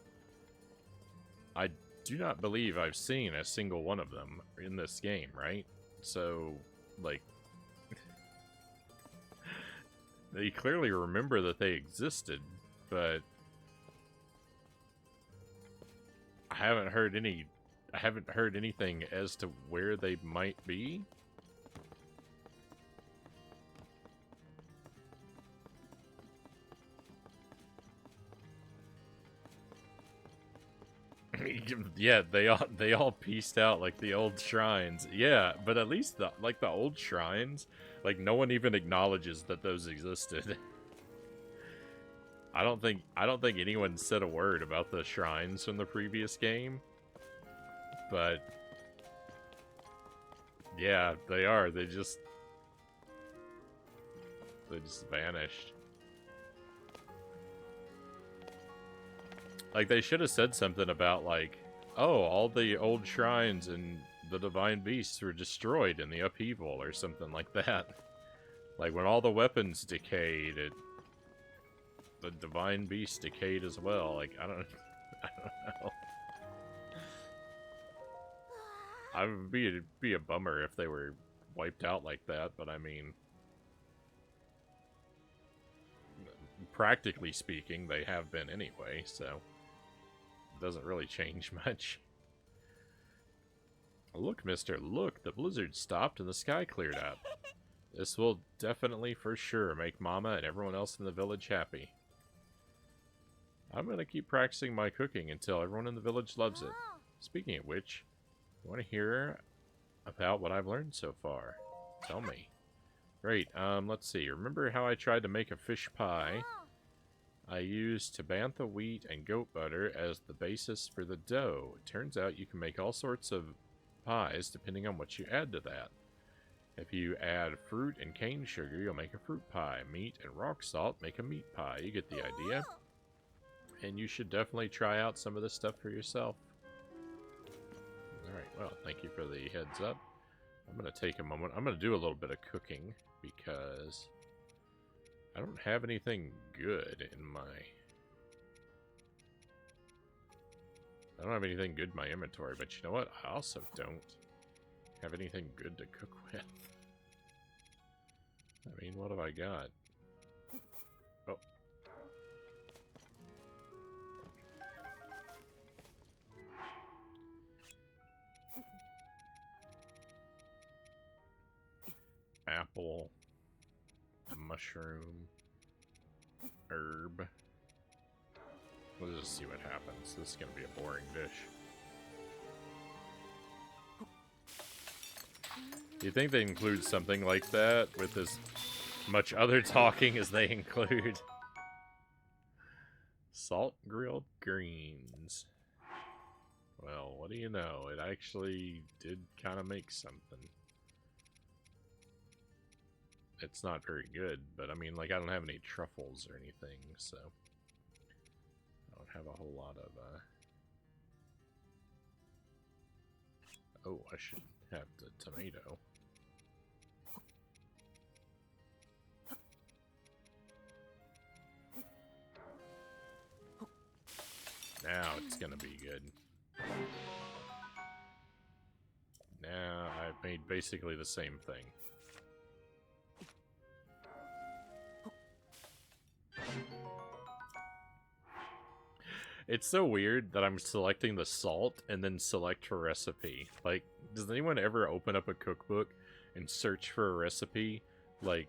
Speaker 1: I do not believe I've seen a single one of them in this game, right? So, like, they clearly remember that they existed, but I haven't heard anything as to where they might be. Yeah, they all pieced out like the old shrines. Yeah, but at least the old shrines, like no one even acknowledges that those existed. I don't think anyone said a word about the shrines from the previous game. But yeah, they are. They just vanished. Like, they should have said something about, like, oh, all the old shrines and the divine beasts were destroyed in the upheaval or something like that. Like, when all the weapons decayed, the divine beast decayed as well. Like, I don't know. I would be a bummer if they were wiped out like that, but I mean, practically speaking, they have been anyway, so it doesn't really change much. Look, mister, look, the blizzard stopped and the sky cleared up. This will definitely, for sure, make Mama and everyone else in the village happy. I'm gonna keep practicing my cooking until everyone in the village loves it. Speaking of which, you want to hear about what I've learned so far? Tell me. Great, let's see. Remember how I tried to make a fish pie? I used tabantha wheat and goat butter as the basis for the dough. It turns out you can make all sorts of pies depending on what you add to that. If you add fruit and cane sugar, you'll make a fruit pie. Meat and rock salt make a meat pie. You get the idea. And you should definitely try out some of this stuff for yourself. Alright, well, thank you for the heads up. I'm going to take a moment. I'm going to do a little bit of cooking because I don't have anything good in my I don't have anything good in my inventory, but you know what? I also don't have anything good to cook with. I mean, what have I got? Oh. Apple. Mushroom. Herb. Let's just see what happens. This is going to be a boring dish. Do you think they include something like that with as much other talking as they include? Salt grilled greens. Well, what do you know? It actually did kind of make something. It's not very good, but I mean, like, I don't have any truffles or anything, so I don't have a whole lot of, Oh, I should have the tomato. Now it's gonna be good. Now I've made basically the same thing. It's so weird that I'm selecting the salt and then select for recipe. Like, does anyone ever open up a cookbook and search for a recipe? Like,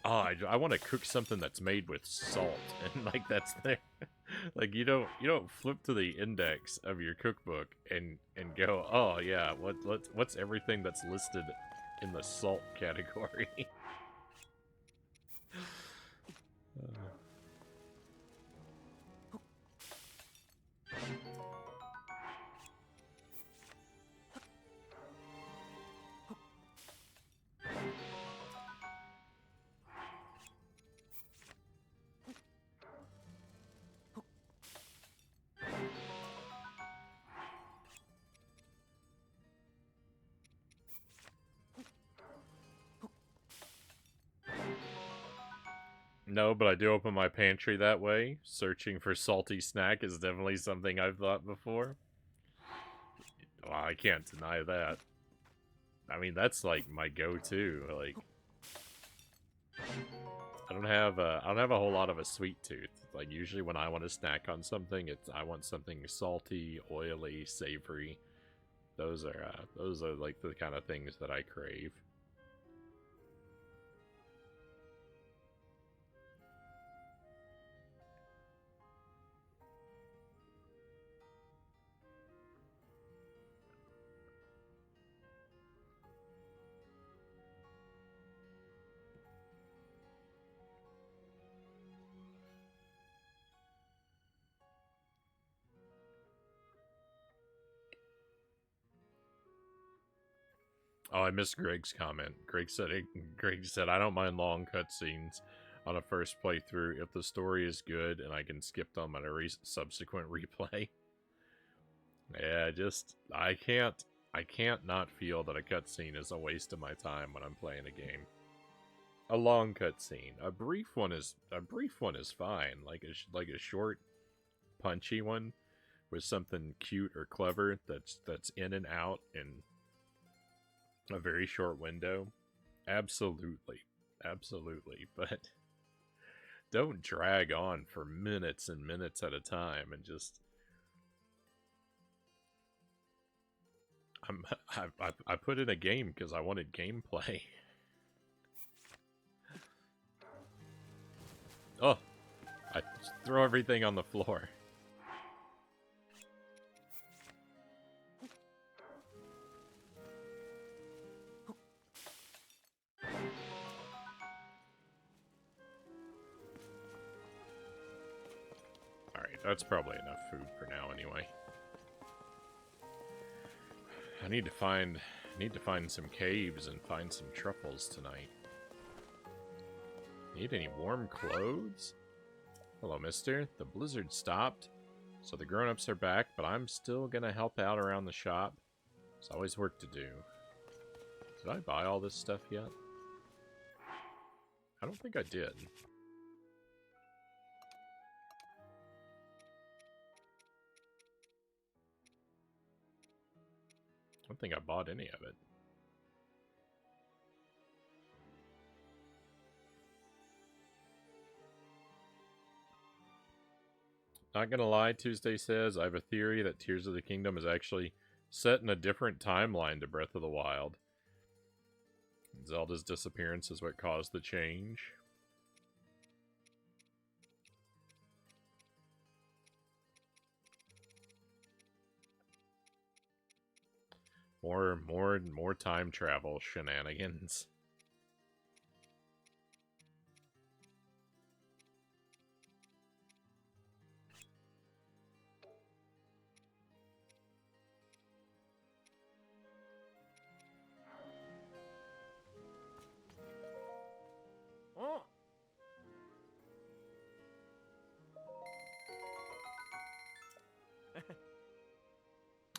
Speaker 1: oh, I want to cook something that's made with salt, and like that's there. Like you don't flip to the index of your cookbook and go, oh yeah, what's everything that's listed in the salt category? No, but I do open my pantry that way. Searching for salty snack is definitely something I've thought before. Well, I can't deny that. I mean, that's like my go-to. Like, I don't have a whole lot of a sweet tooth. Like usually when I want to snack on something, I want something salty, oily, savory. Those are like the kind of things that I crave. Oh, I missed Greg's comment. Greg said, I don't mind long cutscenes on a first playthrough if the story is good and I can skip them on a subsequent replay. Yeah, I can't not feel that a cutscene is a waste of my time when I'm playing a game. A long cutscene, a brief one is fine. Like a short, punchy one with something cute or clever that's in and out in a very short window. Absolutely. But don't drag on for minutes and minutes at a time and just... I put in a game because I wanted gameplay. Oh, I throw everything on the floor. Alright, that's probably enough food for now anyway. I need to find some caves and find some truffles tonight. Need any warm clothes? Hello, mister. The blizzard stopped, so the grown-ups are back, but I'm still gonna help out around the shop. There's always work to do. Did I buy all this stuff yet? I don't think I did. I don't think I bought any of it. Not gonna lie, Tuesday says, I have a theory that Tears of the Kingdom is actually set in a different timeline to Breath of the Wild. Zelda's disappearance is what caused the change. More time travel shenanigans.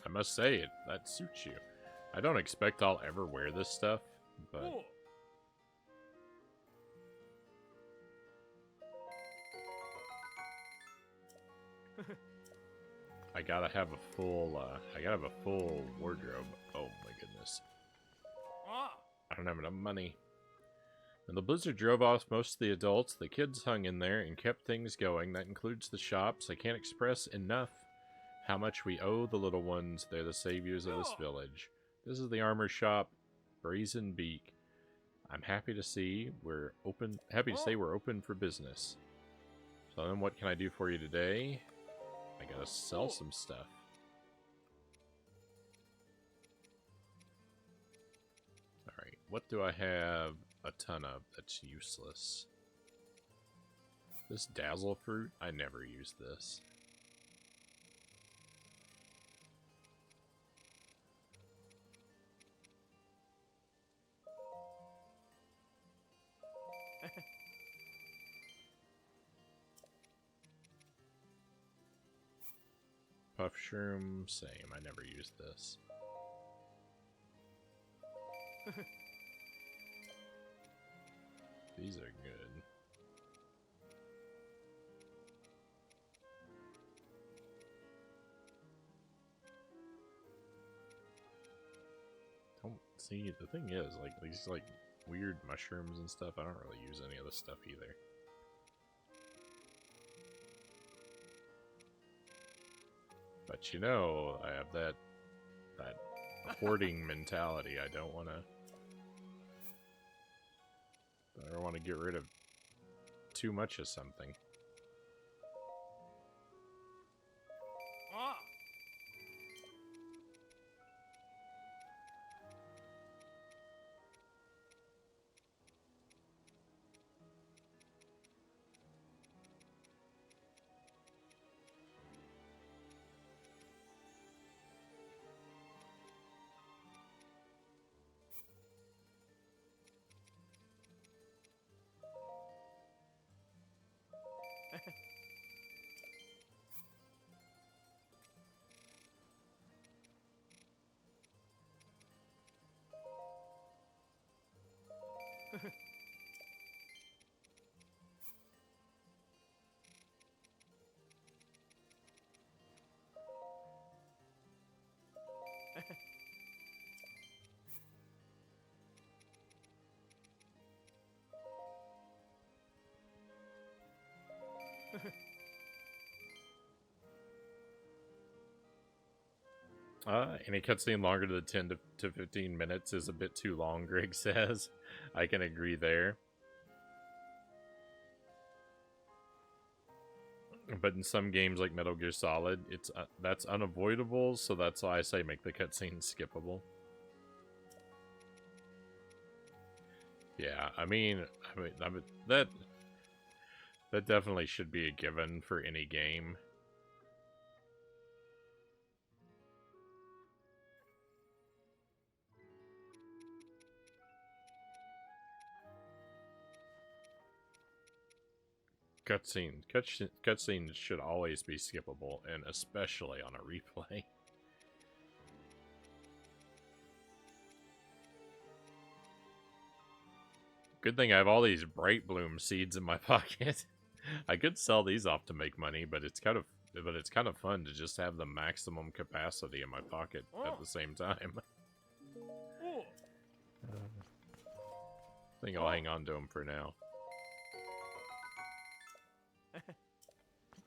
Speaker 1: I must say, that suits you. I don't expect I'll ever wear this stuff, but... I gotta have a full wardrobe. Oh my goodness. I don't have enough money. When the blizzard drove off most of the adults, the kids hung in there and kept things going. That includes the shops. I can't express enough how much we owe the little ones. They're the saviors of this village. This is the armor shop, Brazen Beak. I'm happy to say we're open for business. So then what can I do for you today? I gotta sell some stuff. Alright, what do I have a ton of that's useless? This dazzle fruit? I never use this. Puff shroom, same. I never use this. These are good. Don't see, the thing is, like, these, like, weird mushrooms and stuff, I don't really use any of this stuff either. But you know, I have that hoarding mentality. I don't want to get rid of too much of something. Any cutscene longer than 10 to 15 minutes is a bit too long, Greg says. I can agree there. But in some games like Metal Gear Solid, that's unavoidable, so that's why I say make the cutscene skippable. Yeah, I mean that definitely should be a given for any game. Cutscenes should always be skippable, and especially on a replay. Good thing I have all these bright bloom seeds in my pocket. I could sell these off to make money, but it's kind of fun to just have the maximum capacity in my pocket at the same time. I think I'll hang on to them for now.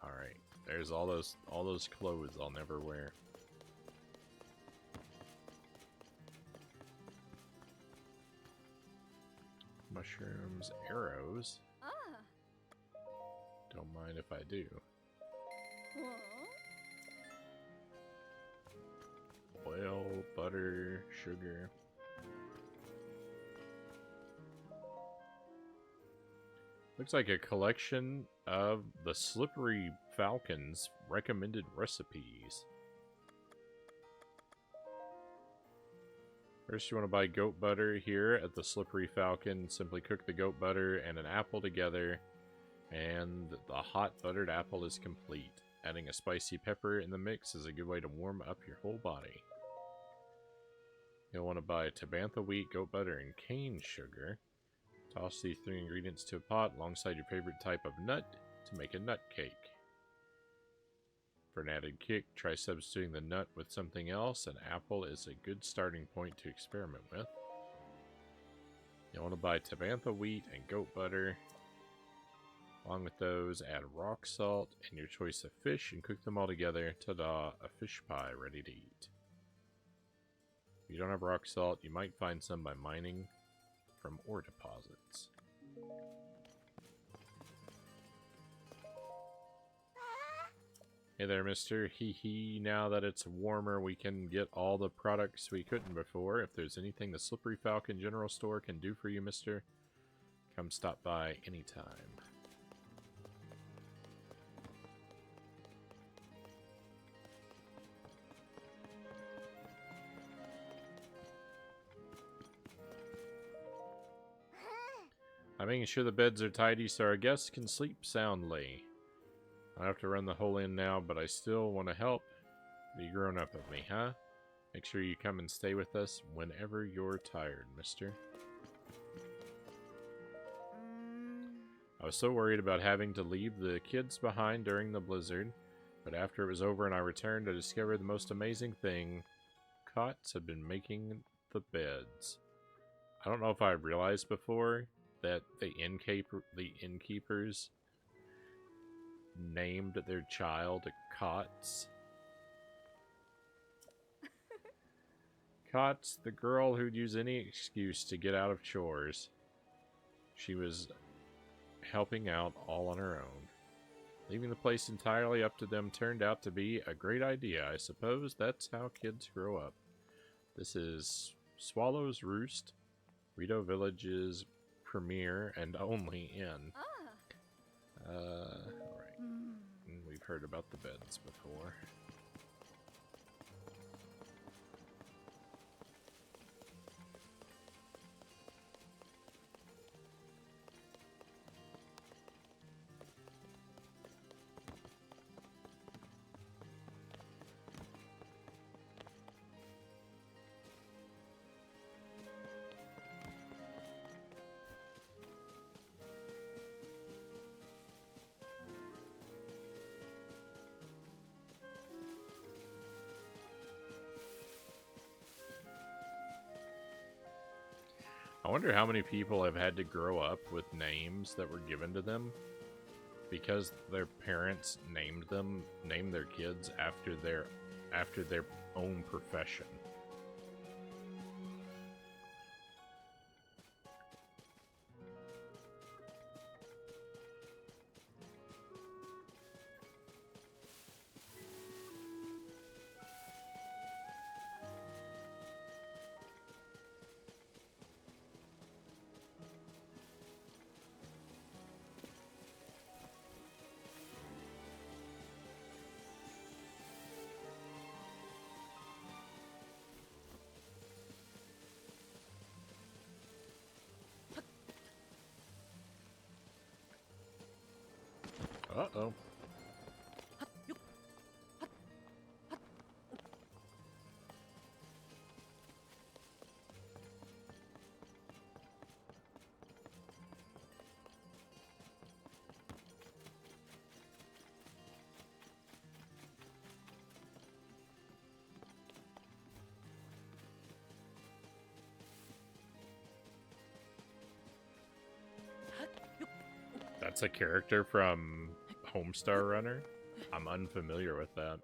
Speaker 1: Alright, there's all those clothes I'll never wear. Mushrooms, arrows. Don't mind if I do. Oil, butter, sugar. Looks like a collection of the Slippery Falcon's recommended recipes. First, you want to buy goat butter here at the Slippery Falcon. Simply cook the goat butter and an apple together, and the hot buttered apple is complete. Adding a spicy pepper in the mix is a good way to warm up your whole body. You'll want to buy Tabantha wheat, goat butter, and cane sugar. Toss these 3 ingredients to a pot alongside your favorite type of nut to make a nut cake. For an added kick, try substituting the nut with something else. An apple is a good starting point to experiment with. You'll want to buy Tabantha wheat and goat butter. Along with those, add rock salt and your choice of fish and cook them all together. Ta-da, a fish pie ready to eat. If you don't have rock salt, you might find some by mining from ore deposits. Hey there, mister. Hee hee. Now that it's warmer, we can get all the products we couldn't before. If there's anything the Slippery Falcon General Store can do for you, mister, come stop by anytime. I'm making sure the beds are tidy so our guests can sleep soundly. I have to run the whole inn now, but I still want to help. Be grown up with me, huh? Make sure you come and stay with us whenever you're tired, mister. I was so worried about having to leave the kids behind during the blizzard, but after it was over and I returned, I discovered the most amazing thing. Cots have been making the beds. I don't know if I realized before that the innkeepers named their child Cots. Cots, the girl who'd use any excuse to get out of chores. She was helping out all on her own. Leaving the place entirely up to them turned out to be a great idea. I suppose that's how kids grow up. This is Swallow's Roost, Rito Village's premier and only inn. Alright. We've heard about the beds before. I wonder how many people have had to grow up with names that were given to them because their parents named their kids after their own profession. Uh-oh. That's a character from Homestar Runner? I'm unfamiliar with that.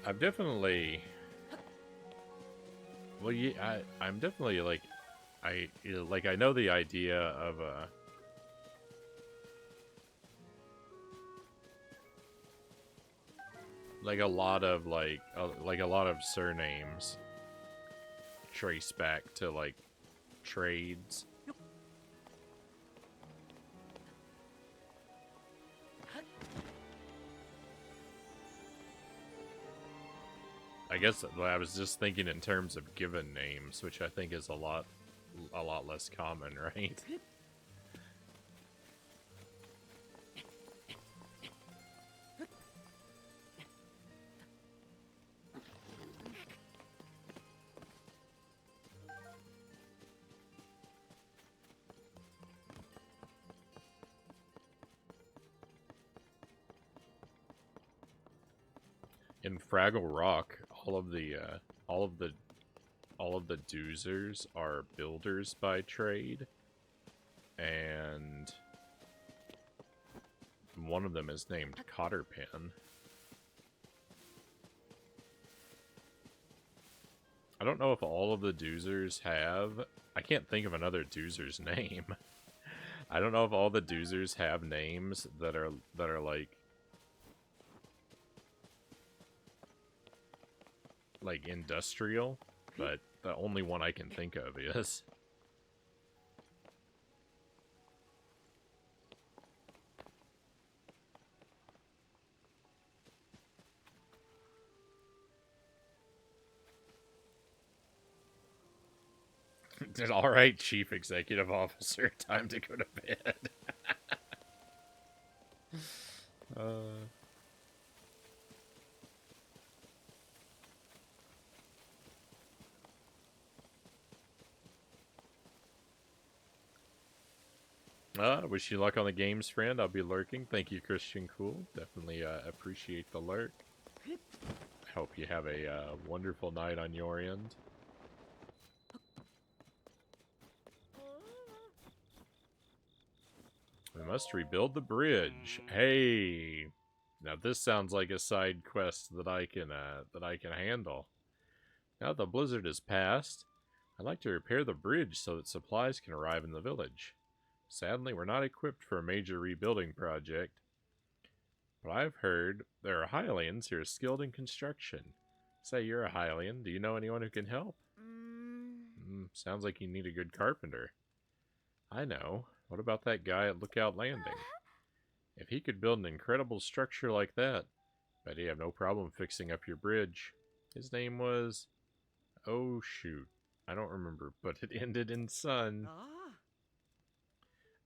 Speaker 1: I've definitely... Well, yeah, I'm definitely, like... I know the idea of, like a lot of, like a lot of surnames trace back to, like, trades. I guess I was just thinking in terms of given names, which I think is a lot less common, right? In Fraggle Rock, all of the doozers are builders by trade, and one of them is named Cotterpin. I don't know if all of the doozers have... I can't think of another doozer's name. I don't know if all the doozers have names that are like industrial, but the only one I can think of is. All right, Chief Executive Officer, time to go to bed. Wish you luck on the games, friend. I'll be lurking. Thank you, Christian Cool. Definitely appreciate the lurk. I hope you have a wonderful night on your end. We must rebuild the bridge. Hey, now this sounds like a side quest that I can handle. Now that the blizzard has passed, I'd like to repair the bridge so that supplies can arrive in the village. Sadly, we're not equipped for a major rebuilding project, but I've heard there are Hylians who are skilled in construction. Say you're a Hylian. Do you know anyone who can help? Sounds like you need a good carpenter. I know. What about that guy at Lookout Landing? If he could build an incredible structure like that, bet he'd have no problem fixing up your bridge. His name was... Oh, shoot. I don't remember, but it ended in Sun.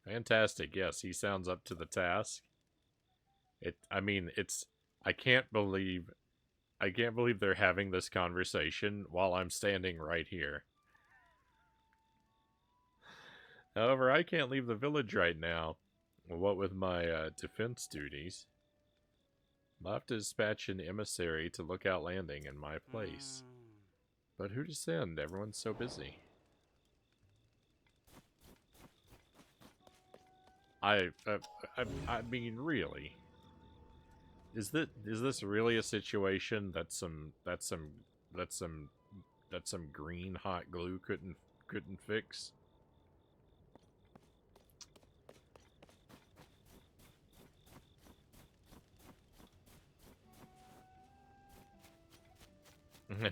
Speaker 1: Fantastic. Yes, he sounds up to the task. I can't believe they're having this conversation while I'm standing right here. However, I can't leave the village right now. What with my defense duties. I'll have to dispatch an emissary to Lookout Landing in my place. But who to send? Everyone's so busy. I mean, really? Is this really a situation that some green hot glue couldn't fix?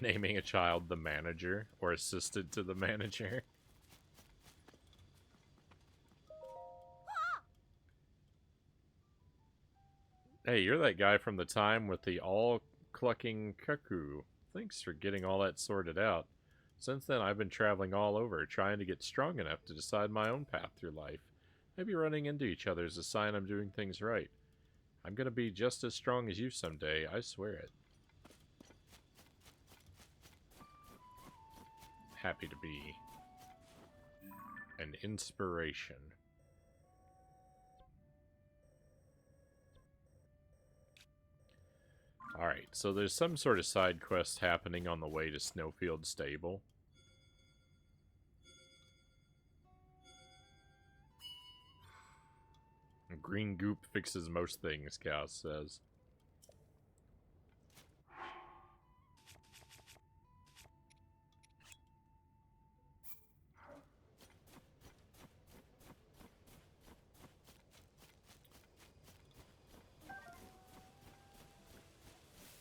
Speaker 1: Naming a child the manager or assistant to the manager. Hey, you're that guy from the time with the all-clucking cuckoo. Thanks for getting all that sorted out. Since then, I've been traveling all over, trying to get strong enough to decide my own path through life. Maybe running into each other is a sign I'm doing things right. I'm gonna be just as strong as you someday, I swear it. Happy to be. An inspiration. Alright, so there's some sort of side quest happening on the way to Snowfield Stable. Green goop fixes most things, Chaos says.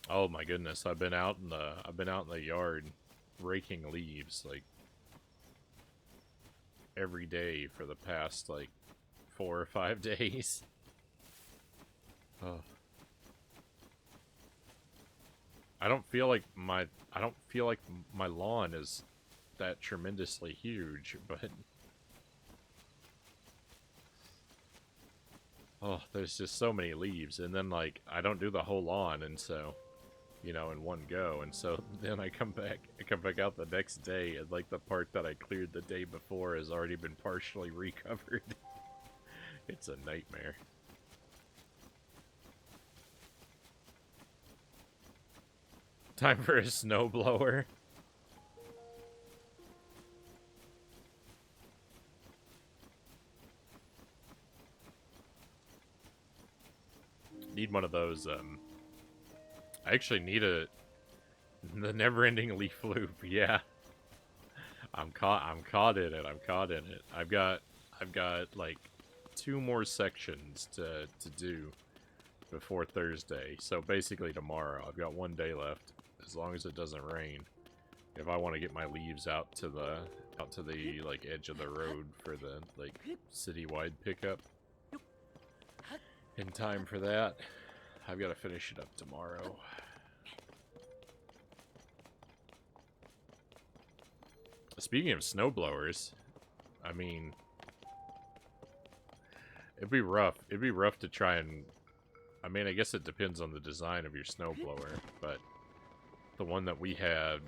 Speaker 1: Oh my goodness, I've been out in the yard raking leaves like every day for the past like 4 or 5 days. Oh. I don't feel like my lawn is that tremendously huge, but oh, there's just so many leaves, and then like I don't do the whole lawn, and so in one go, and so then I come back out the next day, and like the part that I cleared the day before has already been partially recovered. It's a nightmare. Time for a snowblower. Need one of those, I actually need the never-ending leaf loop, yeah. I'm caught in it, I've got like 2 more sections to do before Thursday. So basically tomorrow. I've got 1 day left, as long as it doesn't rain. If I want to get my leaves out to the like edge of the road for the like citywide pickup in time for that, I've got to finish it up tomorrow. Speaking of snowblowers, I mean, it'd be rough. It'd be rough to try and, I mean, I guess it depends on the design of your snowblower, but the one that we have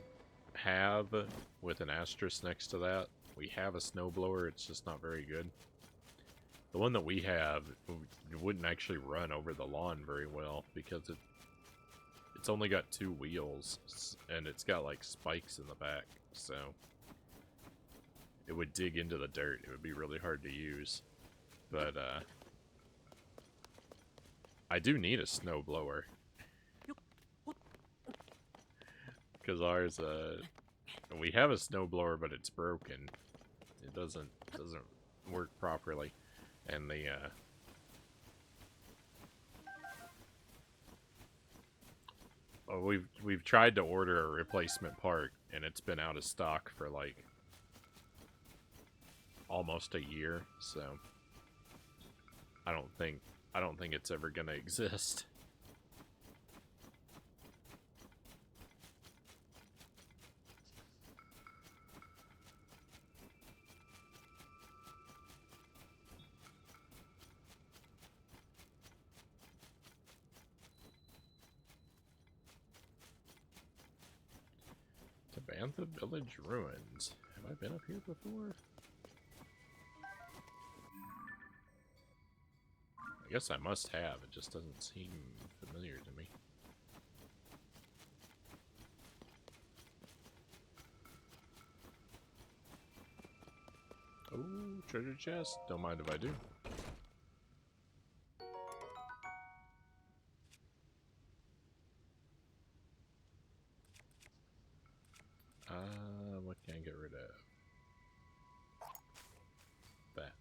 Speaker 1: with an asterisk next to that, we have a snowblower, it's just not very good. The one that we have wouldn't actually run over the lawn very well because it's only got 2 wheels and it's got like spikes in the back, so it would dig into the dirt. It would be really hard to use. But I do need a snowblower because ours we have a snowblower, but it's broken. It doesn't work properly. And the we've tried to order a replacement part, and it's been out of stock for like almost a year. So I don't think it's ever gonna exist. Bantha Village Ruins. Have I been up here before? I guess I must have. It just doesn't seem familiar to me. Oh, treasure chest. Don't mind if I do. What can I get rid of? That.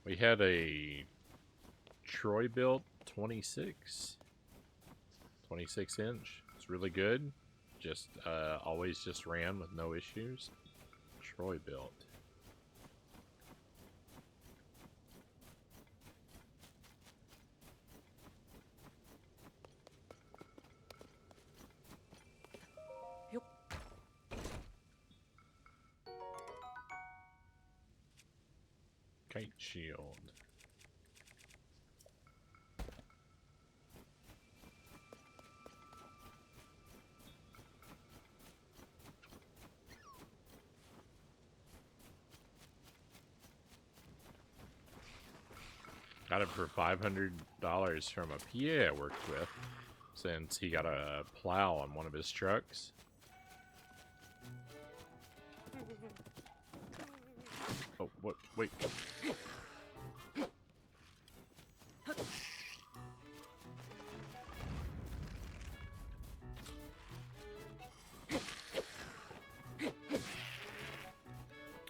Speaker 1: We had a Troy built 26 inch. It's really good. Just always just ran with no issues. Troy built. Kite shield. got it for $500 from a PA I worked with, since he got a plow on one of his trucks. Oh, what? Wait.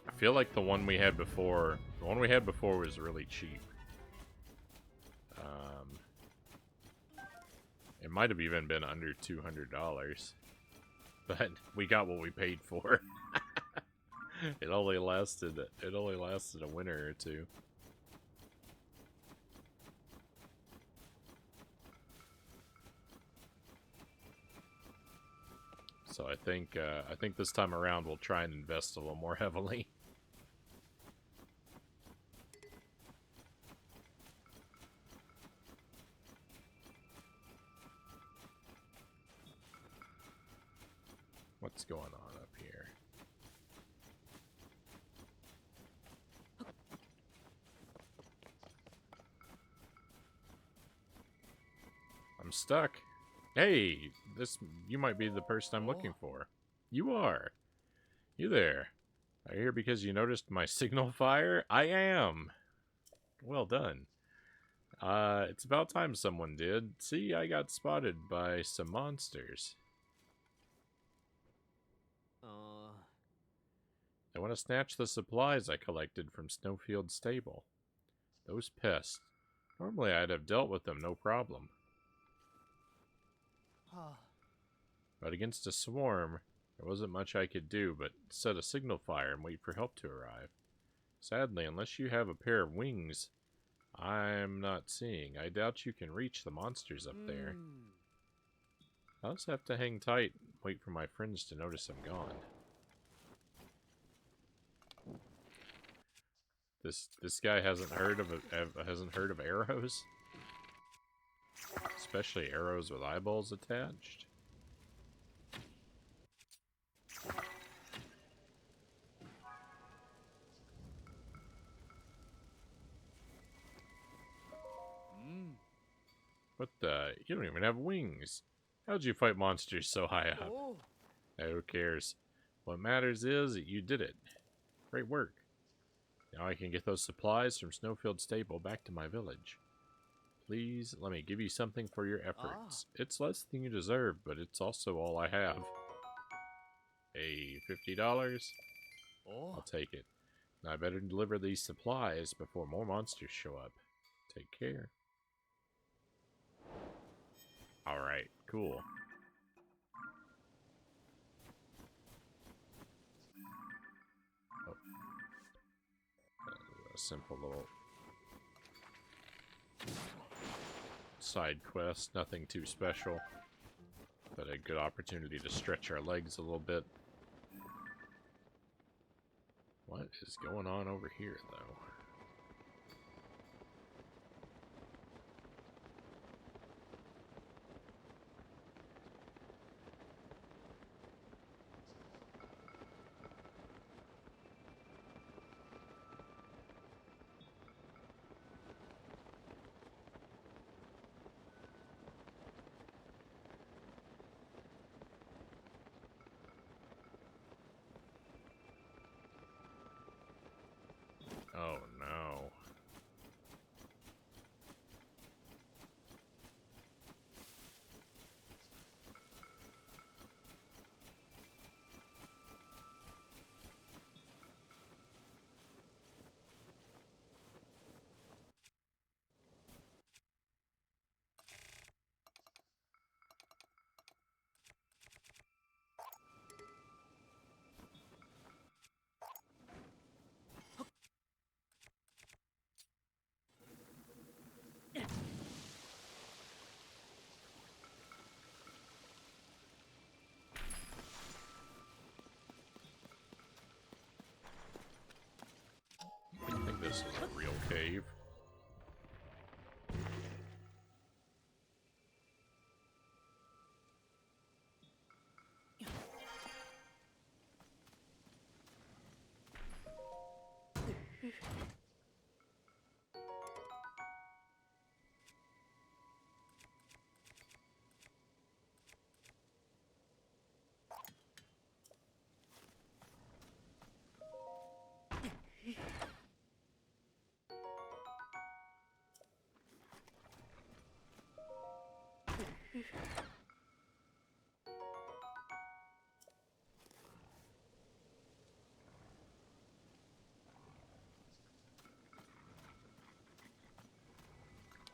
Speaker 1: I feel like the one we had before was really cheap. It might have even been under $200, but we got what we paid for. It only lasted a winter or two. So I think this time around we'll try and invest a little more heavily. What's going on up here? I'm stuck. Hey, you might be the person I'm looking for. You are. You there. Are you here because you noticed my signal fire? I am. Well done. It's about time someone did. See, I got spotted by some monsters. They want to snatch the supplies I collected from Snowfield Stable. Those pests. Normally I'd have dealt with them, no problem. But against a swarm, there wasn't much I could do but set a signal fire and wait for help to arrive. Sadly, unless you have a pair of wings I'm not seeing, I doubt you can reach the monsters up there. I'll just have to hang tight and wait for my friends to notice I'm gone. This guy hasn't heard of arrows? Especially arrows with eyeballs attached. What the? You don't even have wings. How'd you fight monsters so high up? Who cares? What matters is that you did it. Great work. Now I can get those supplies from Snowfield Stable back to my village. Please, let me give you something for your efforts. It's less than you deserve, but it's also all I have. Hey, $50? I'll take it. Now I better deliver these supplies before more monsters show up. Take care. Alright, cool. Oh. A simple little side quest, nothing too special, but a good opportunity to stretch our legs a little bit. What is going on over here, though? Oh no. I think this is a real cave.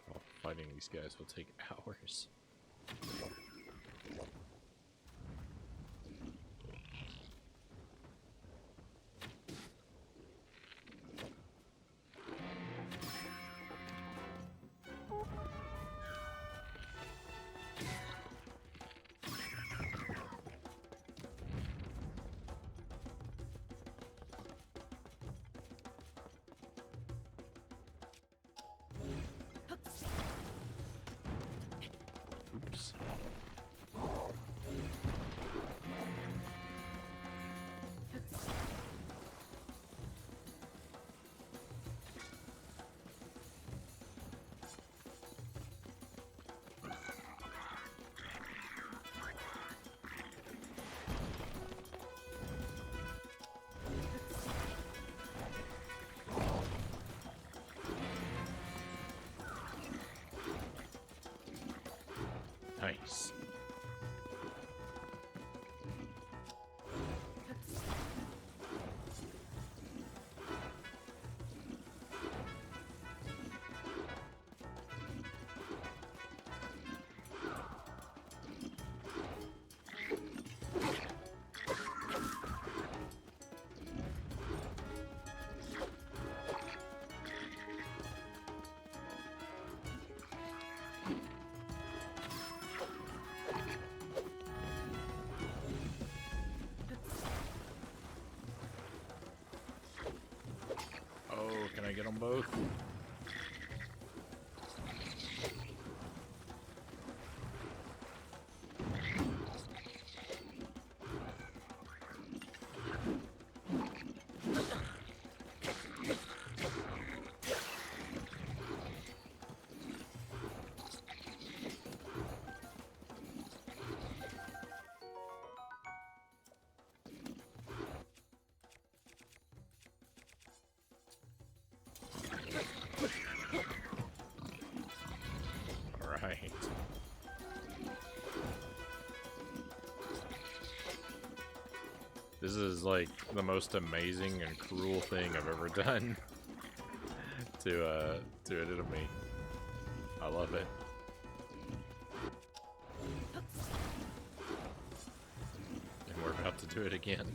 Speaker 1: Oh, fighting these guys will take hours. Oops. Nice. Oh, can I get them both? Alright. This is like the most amazing and cruel thing I've ever done to an enemy. I love it. And we're about to do it again.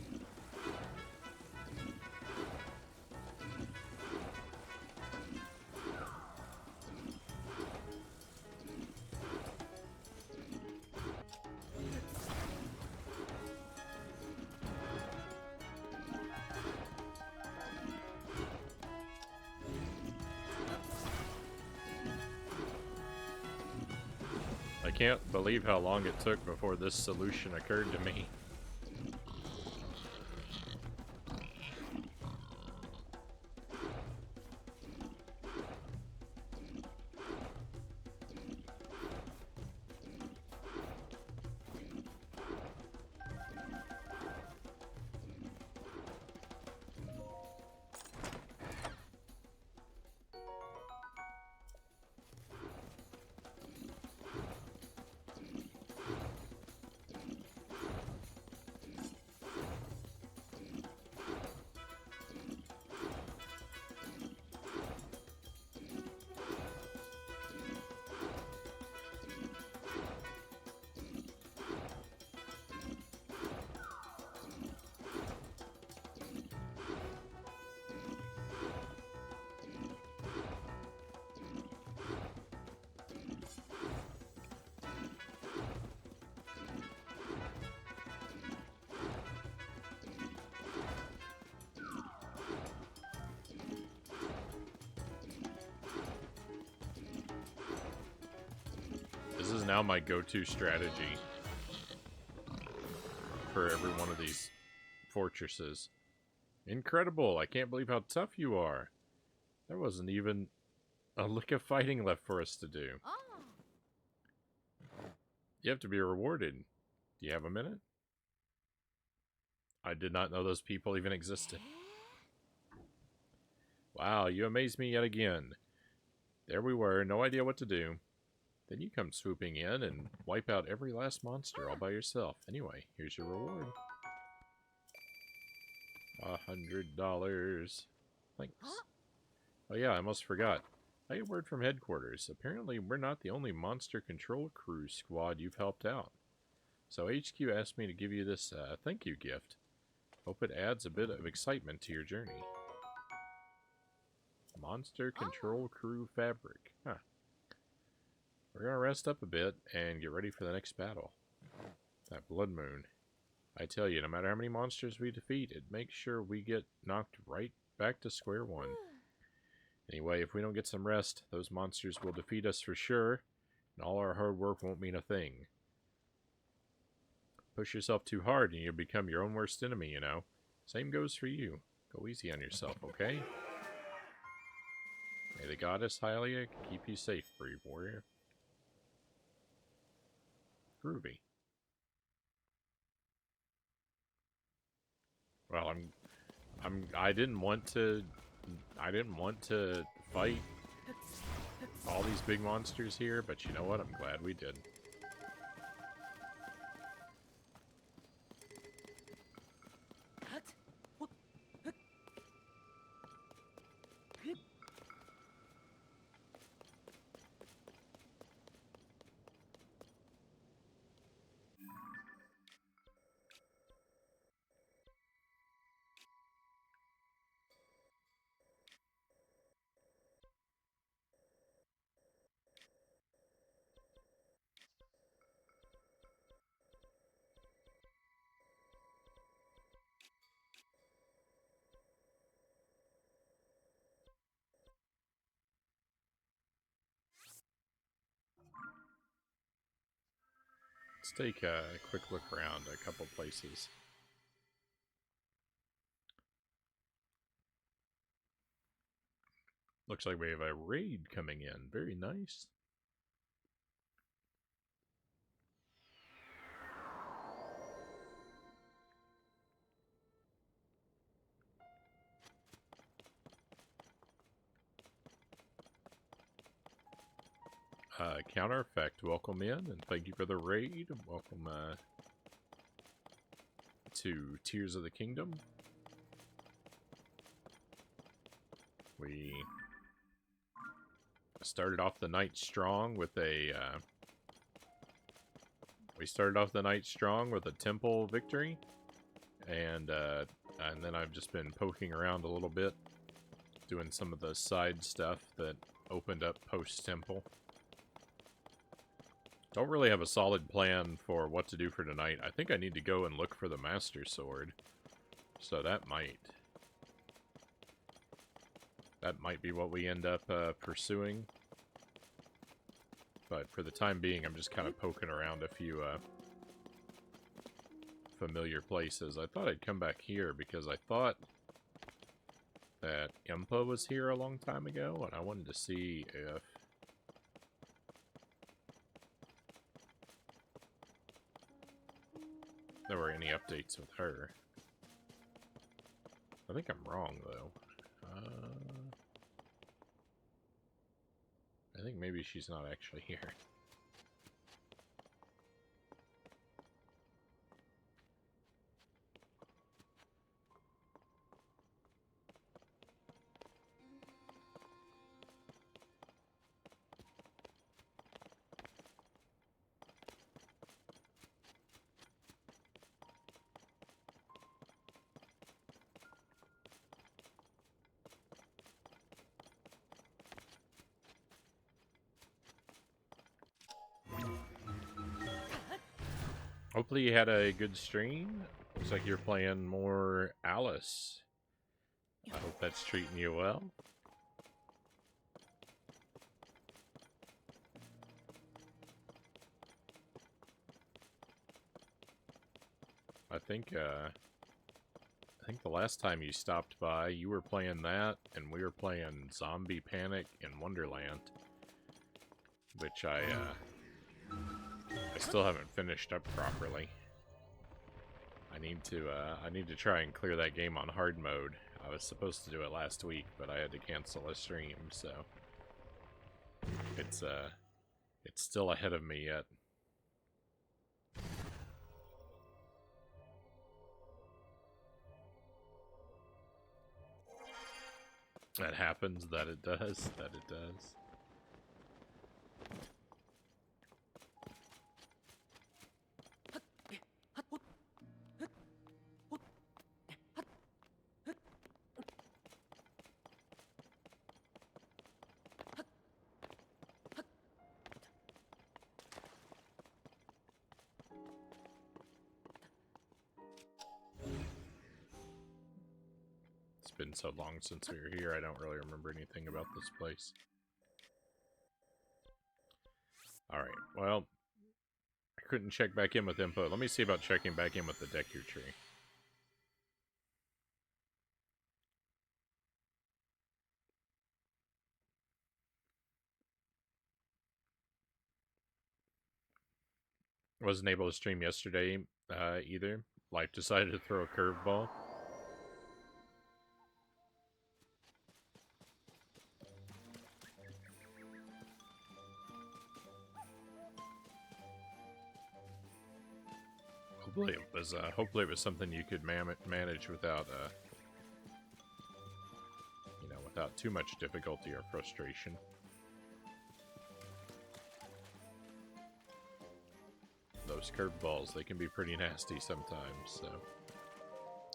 Speaker 1: I can't believe how long it took before this solution occurred to me. This is now my go-to strategy for every one of these fortresses. Incredible! I can't believe how tough you are. There wasn't even a lick of fighting left for us to do.
Speaker 2: Oh.
Speaker 1: You have to be rewarded. Do you have a minute? I did not know those people even existed. Wow, you amaze me yet again. There we were, no idea what to do. then you come swooping in and wipe out every last monster all by yourself. Anyway, here's your reward. $100. Thanks. Oh yeah, I almost forgot. I get word from headquarters. Apparently, we're not the only monster control crew squad you've helped out. So HQ asked me to give you this thank you gift. Hope it adds a bit of excitement to your journey. Monster control crew fabric. Huh. We're gonna rest up a bit and get ready for the next battle. That blood moon. I tell you, no matter how many monsters we defeat, it makes sure we get knocked right back to square one. Anyway, if we don't get some rest, those monsters will defeat us for sure, and all our hard work won't mean a thing. Push yourself too hard and you'll become your own worst enemy, you know. Same goes for you. Go easy on yourself, okay? May the goddess Hylia keep you safe, brave warrior. Groovy. Well, I didn't want to fight all these big monsters here, but you know what? I'm glad we did. Let's take a quick look around a couple places. Looks like we have a raid coming in. Very nice. Counter Effect, welcome in, and thank you for the raid. Welcome to Tears of the Kingdom. We started off the night strong with a temple victory, and then I've just been poking around a little bit, doing some of the side stuff that opened up post temple. Don't really have a solid plan for what to do for tonight. I think I need to go and look for the Master Sword. So that might be what we end up pursuing. But for the time being, I'm just kind of poking around a few familiar places. I thought I'd come back here because I thought that Impa was here a long time ago, and I wanted to see if there were any updates with her. I think I'm wrong, though. I think maybe she's not actually here. Hopefully you had a good stream. Looks like you're playing more Alice. I hope that's treating you well. I think the last time you stopped by, you were playing that, and we were playing Zombie Panic in Wonderland, which I still haven't finished up properly. I need to try and clear that game on hard mode. I was supposed to do it last week, but I had to cancel a stream, so it's It's still ahead of me yet. That happens, that it does, that it does. It's been so long since we were here, I don't really remember anything about this place. Alright, well, I couldn't check back in with input. Let me see about checking back in with the Deku tree. Wasn't able to stream yesterday either. Life decided to throw a curveball. Hopefully it was something you could manage without you know, without too much difficulty or frustration. Those curveballs, they can be pretty nasty sometimes, so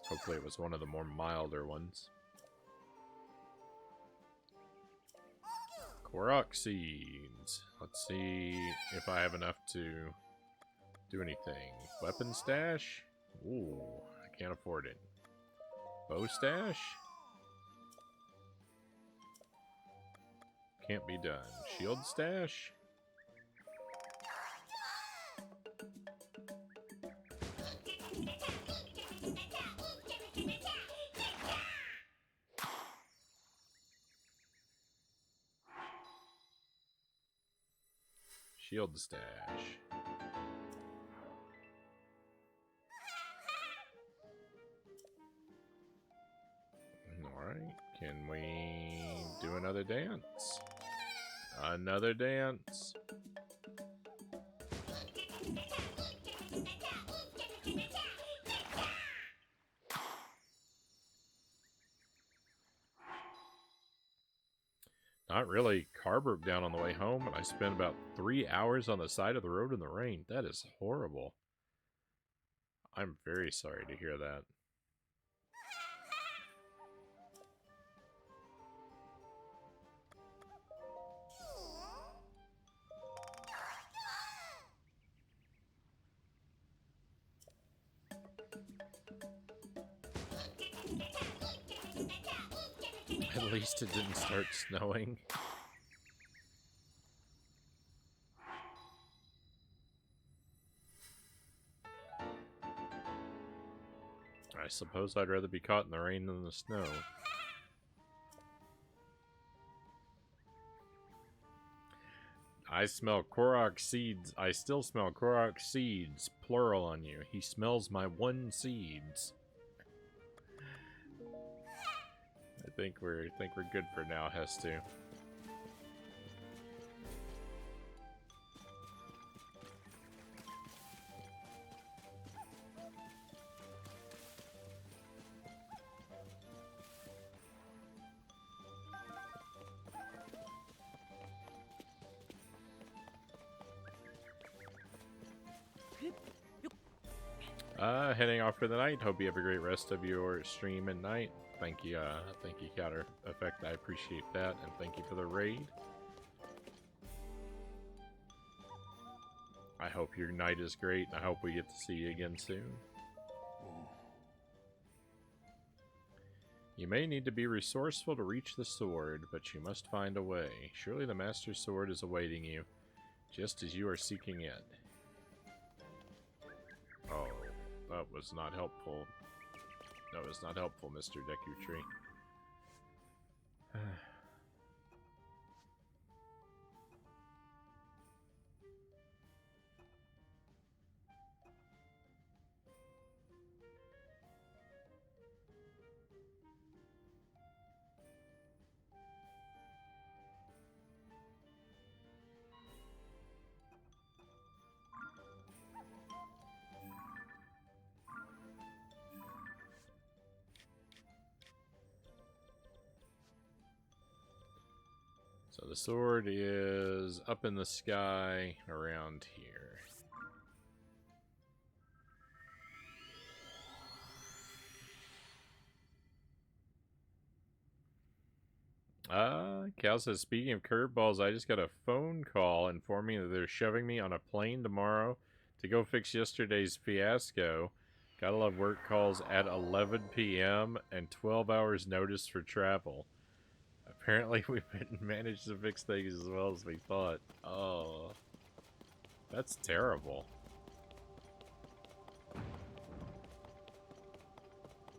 Speaker 1: hopefully it was one of the more milder ones. Korok seeds. Let's see if I have enough to do anything. Weapon stash? Ooh, I can't afford it. Bow stash? Can't be done. Shield stash? Shield stash. Alright, can we do another dance? Another dance. Not really. Car broke down on the way home, and I spent about 3 hours on the side of the road in the rain. That is horrible. I'm very sorry to hear that. At least it didn't start snowing. I suppose I'd rather be caught in the rain than the snow. I smell Korok seeds. I still smell Korok seeds, plural, on you. He smells my one seeds. I think we're good for now, Hestu. Heading off for the night. Hope you have a great rest of your stream and night. Thank you, Counter Effect. I appreciate that, and thank you for the raid. I hope your night is great, and I hope we get to see you again soon. You may need to be resourceful to reach the sword, but you must find a way. Surely the Master Sword is awaiting you, just as you are seeking it. Oh, that was not helpful. That was not helpful, Mr. Deku Tree. So the sword is up in the sky around here. Cal says, speaking of curveballs, I just got a phone call informing that they're shoving me on a plane tomorrow to go fix yesterday's fiasco. Gotta love work calls at 11 p.m. and 12 hours notice for travel. Apparently we didn't manage to fix things as well as we thought. Oh, that's terrible.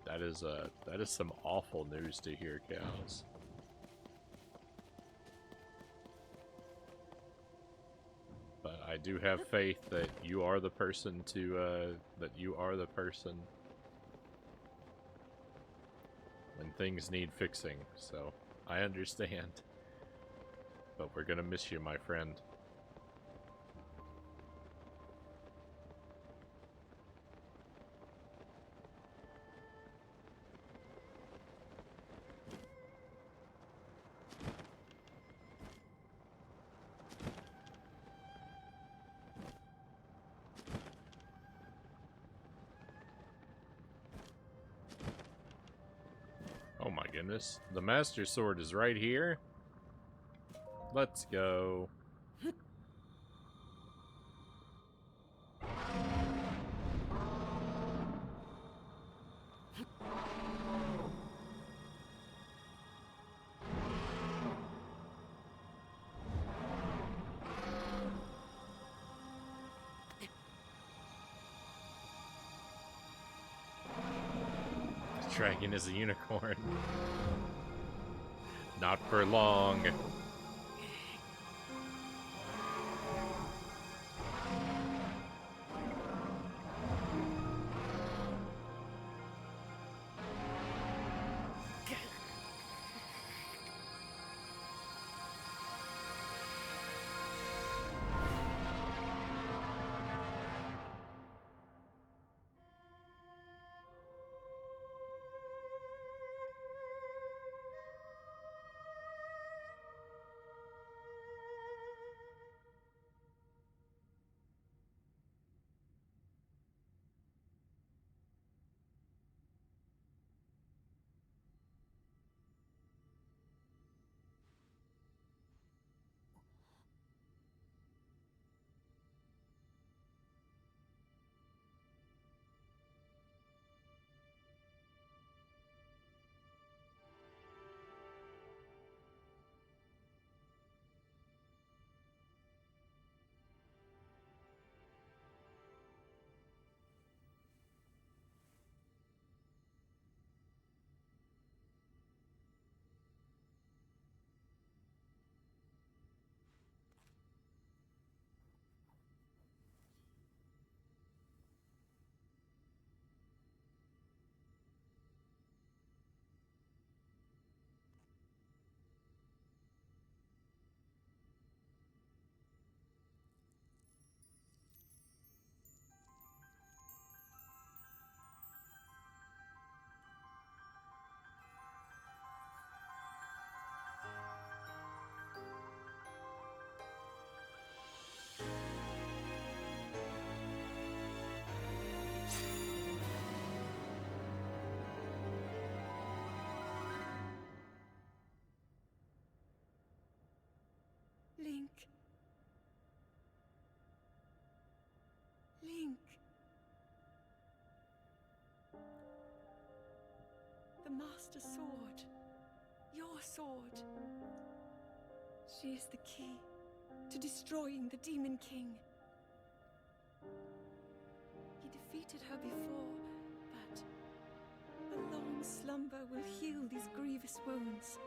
Speaker 1: That is some awful news to hear, Cows. But I do have faith that you are the person when things need fixing. So I understand. But we're gonna miss you, my friend. Oh my goodness. The Master Sword is right here. Let's go. The dragon is a unicorn. Not for long.
Speaker 4: Link. Link. The Master Sword. Your sword. She is the key to destroying the Demon King. He defeated her before, but a long slumber will heal these grievous wounds.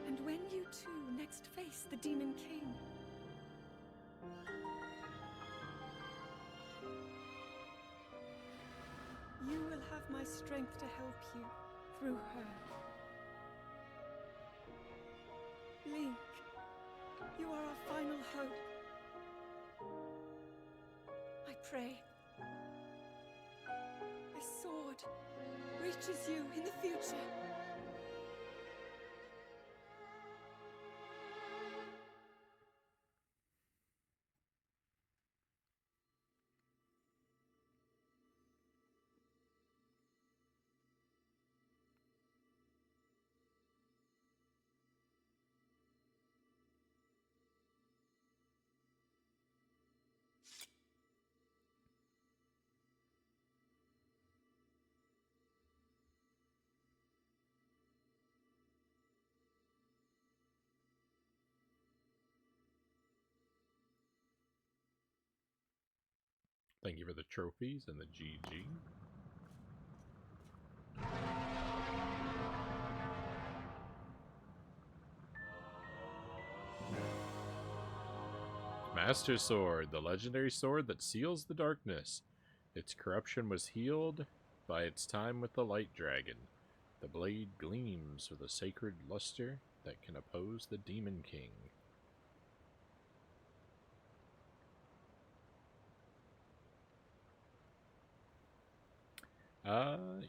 Speaker 4: And when you two next face the Demon King, you will have my strength to help you through her. Link, you are our final hope. I pray this sword reaches you in the future.
Speaker 1: Thank you for the trophies and the GG. Master Sword, the legendary sword that seals the darkness. Its corruption was healed by its time with the Light Dragon. The blade gleams with a sacred luster that can oppose the Demon King.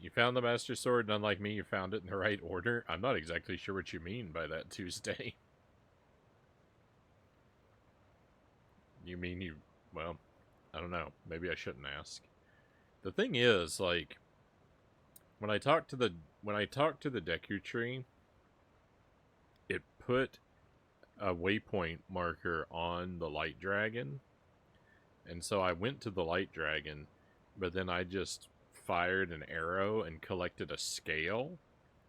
Speaker 1: You found the Master Sword, and unlike me, you found it in the right order. I'm not exactly sure what you mean by that, Tuesday. You mean you... well, I don't know. Maybe I shouldn't ask. The thing is, like, when I talked to the Deku Tree, it put a waypoint marker on the Light Dragon, and so I went to the Light Dragon, but then I just fired an arrow and collected a scale,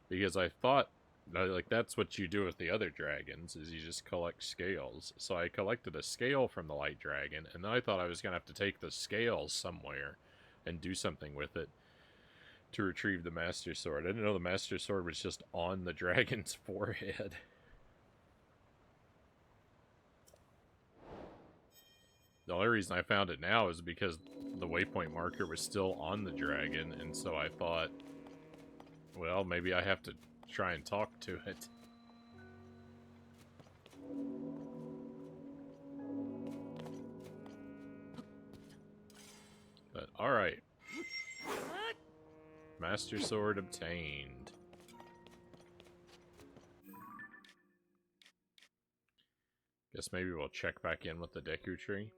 Speaker 1: because I thought, like, that's what you do with the other dragons, is you just collect scales. So I collected a scale from the Light Dragon, and then I thought I was going to have to take the scales somewhere and do something with it to retrieve the Master Sword. I didn't know the Master Sword was just on the dragon's forehead. The only reason I found it now is because the waypoint marker was still on the dragon, and so I thought, well, maybe I have to try and talk to it. But, alright. Master Sword obtained. Guess maybe we'll check back in with the Deku Tree.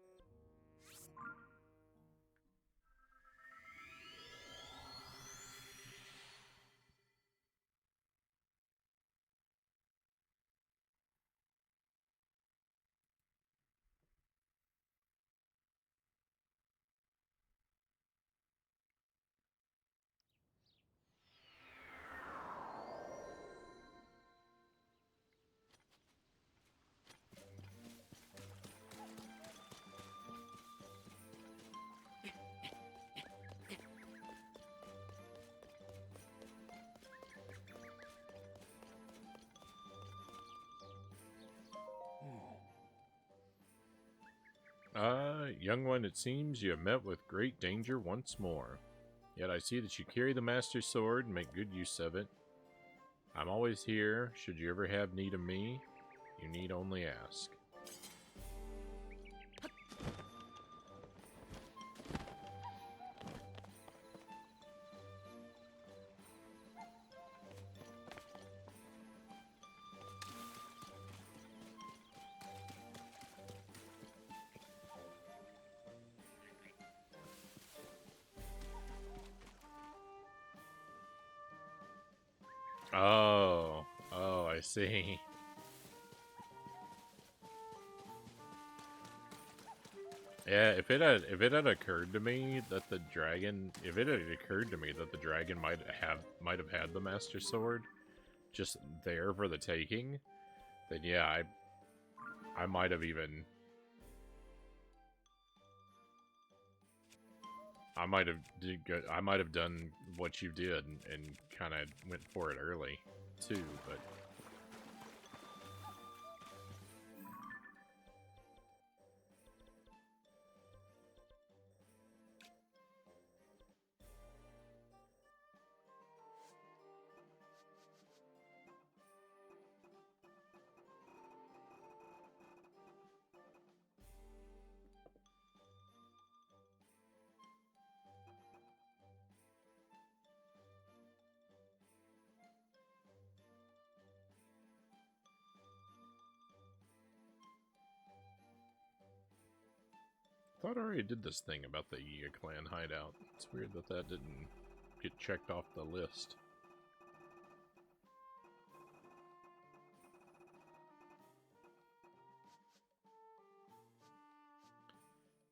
Speaker 1: Young one, it seems you have met with great danger once more. Yet I see that you carry the Master Sword and make good use of it. I'm always here. Should you ever have need of me, you need only ask. Oh, I see. Yeah, if it had occurred to me that the dragon, might have had the Master Sword just there for the taking, then yeah, I might have even, I might have done what you did and kind of went for it early too, but. I thought I already did this thing about the Yiga clan hideout. It's weird that that didn't get checked off the list.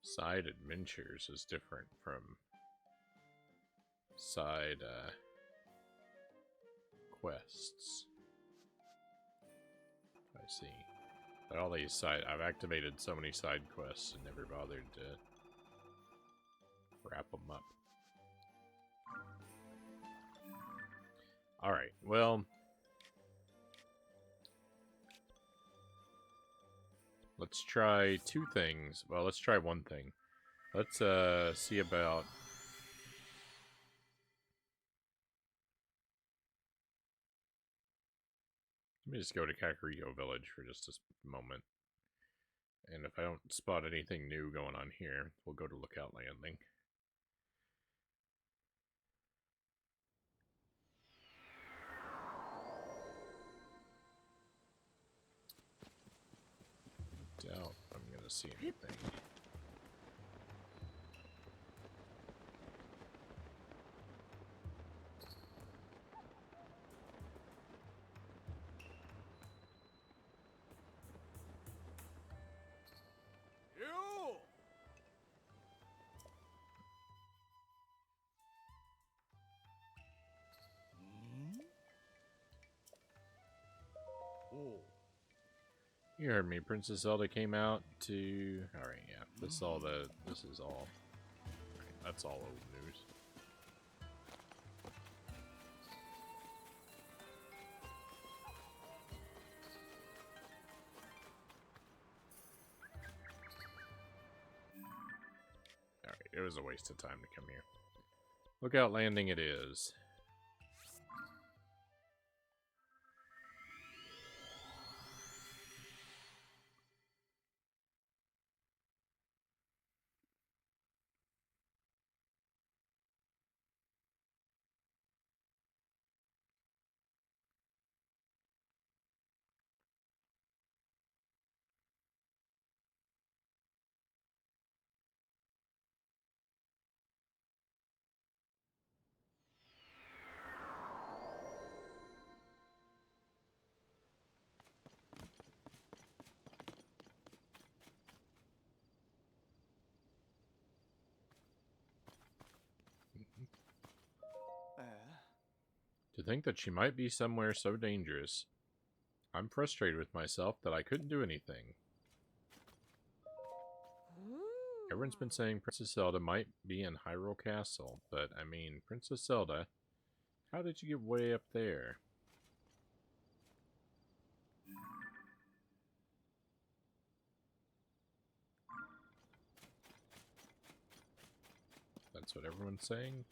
Speaker 1: Side adventures is different from side quests. I see. But all these I've activated so many side quests and never bothered to wrap them up. Alright, well... let's try two things. Well, let's try one thing. Let's see about... let me just go to Kakariko Village for just a moment. And if I don't spot anything new going on here, we'll go to Lookout Landing. Doubt I'm gonna see anything. You heard me. Princess Zelda came out to... alright, yeah. This is all... right, that's all old news. Alright, it was a waste of time to come here. Lookout Landing it is. To think that she might be somewhere so dangerous. I'm frustrated with myself that I couldn't do anything. Everyone's been saying Princess Zelda might be in Hyrule Castle, but I mean, Princess Zelda, how did you get way up there? That's what everyone's saying?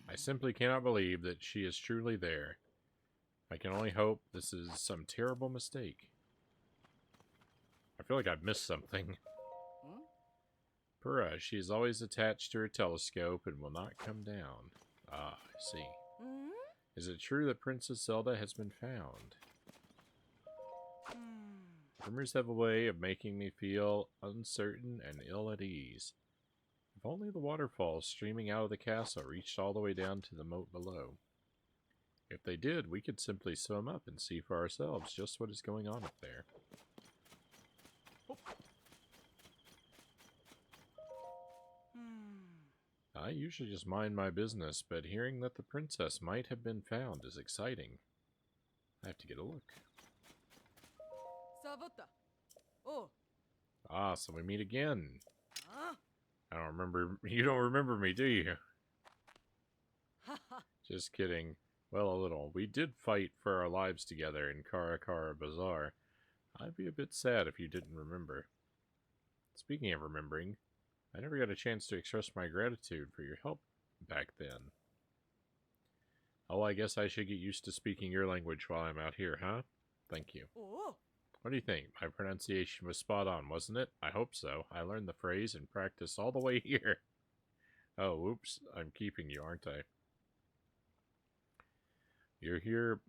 Speaker 1: I simply cannot believe that she is truly there. I can only hope this is some terrible mistake. I feel like I've missed something. Purah, she is always attached to her telescope and will not come down. Ah, I see. Is it true that Princess Zelda has been found? Rumors have a way of making me feel uncertain and ill at ease. If only the waterfalls streaming out of the castle reached all the way down to the moat below. If they did, we could simply swim up and see for ourselves just what is going on up there. I usually just mind my business, but hearing that the princess might have been found is exciting. I have to get a look. Ah, so we meet again. I don't remember. You don't remember me, do you? Just kidding. Well, a little. We did fight for our lives together in Karakara Bazaar. I'd be a bit sad if you didn't remember. Speaking of remembering, I never got a chance to express my gratitude for your help back then. Oh, I guess I should get used to speaking your language while I'm out here, huh? Thank you. What do you think? My pronunciation was spot on, wasn't it? I hope so. I learned the phrase and practiced all the way here. Oh, oops. I'm keeping you, aren't I? You're here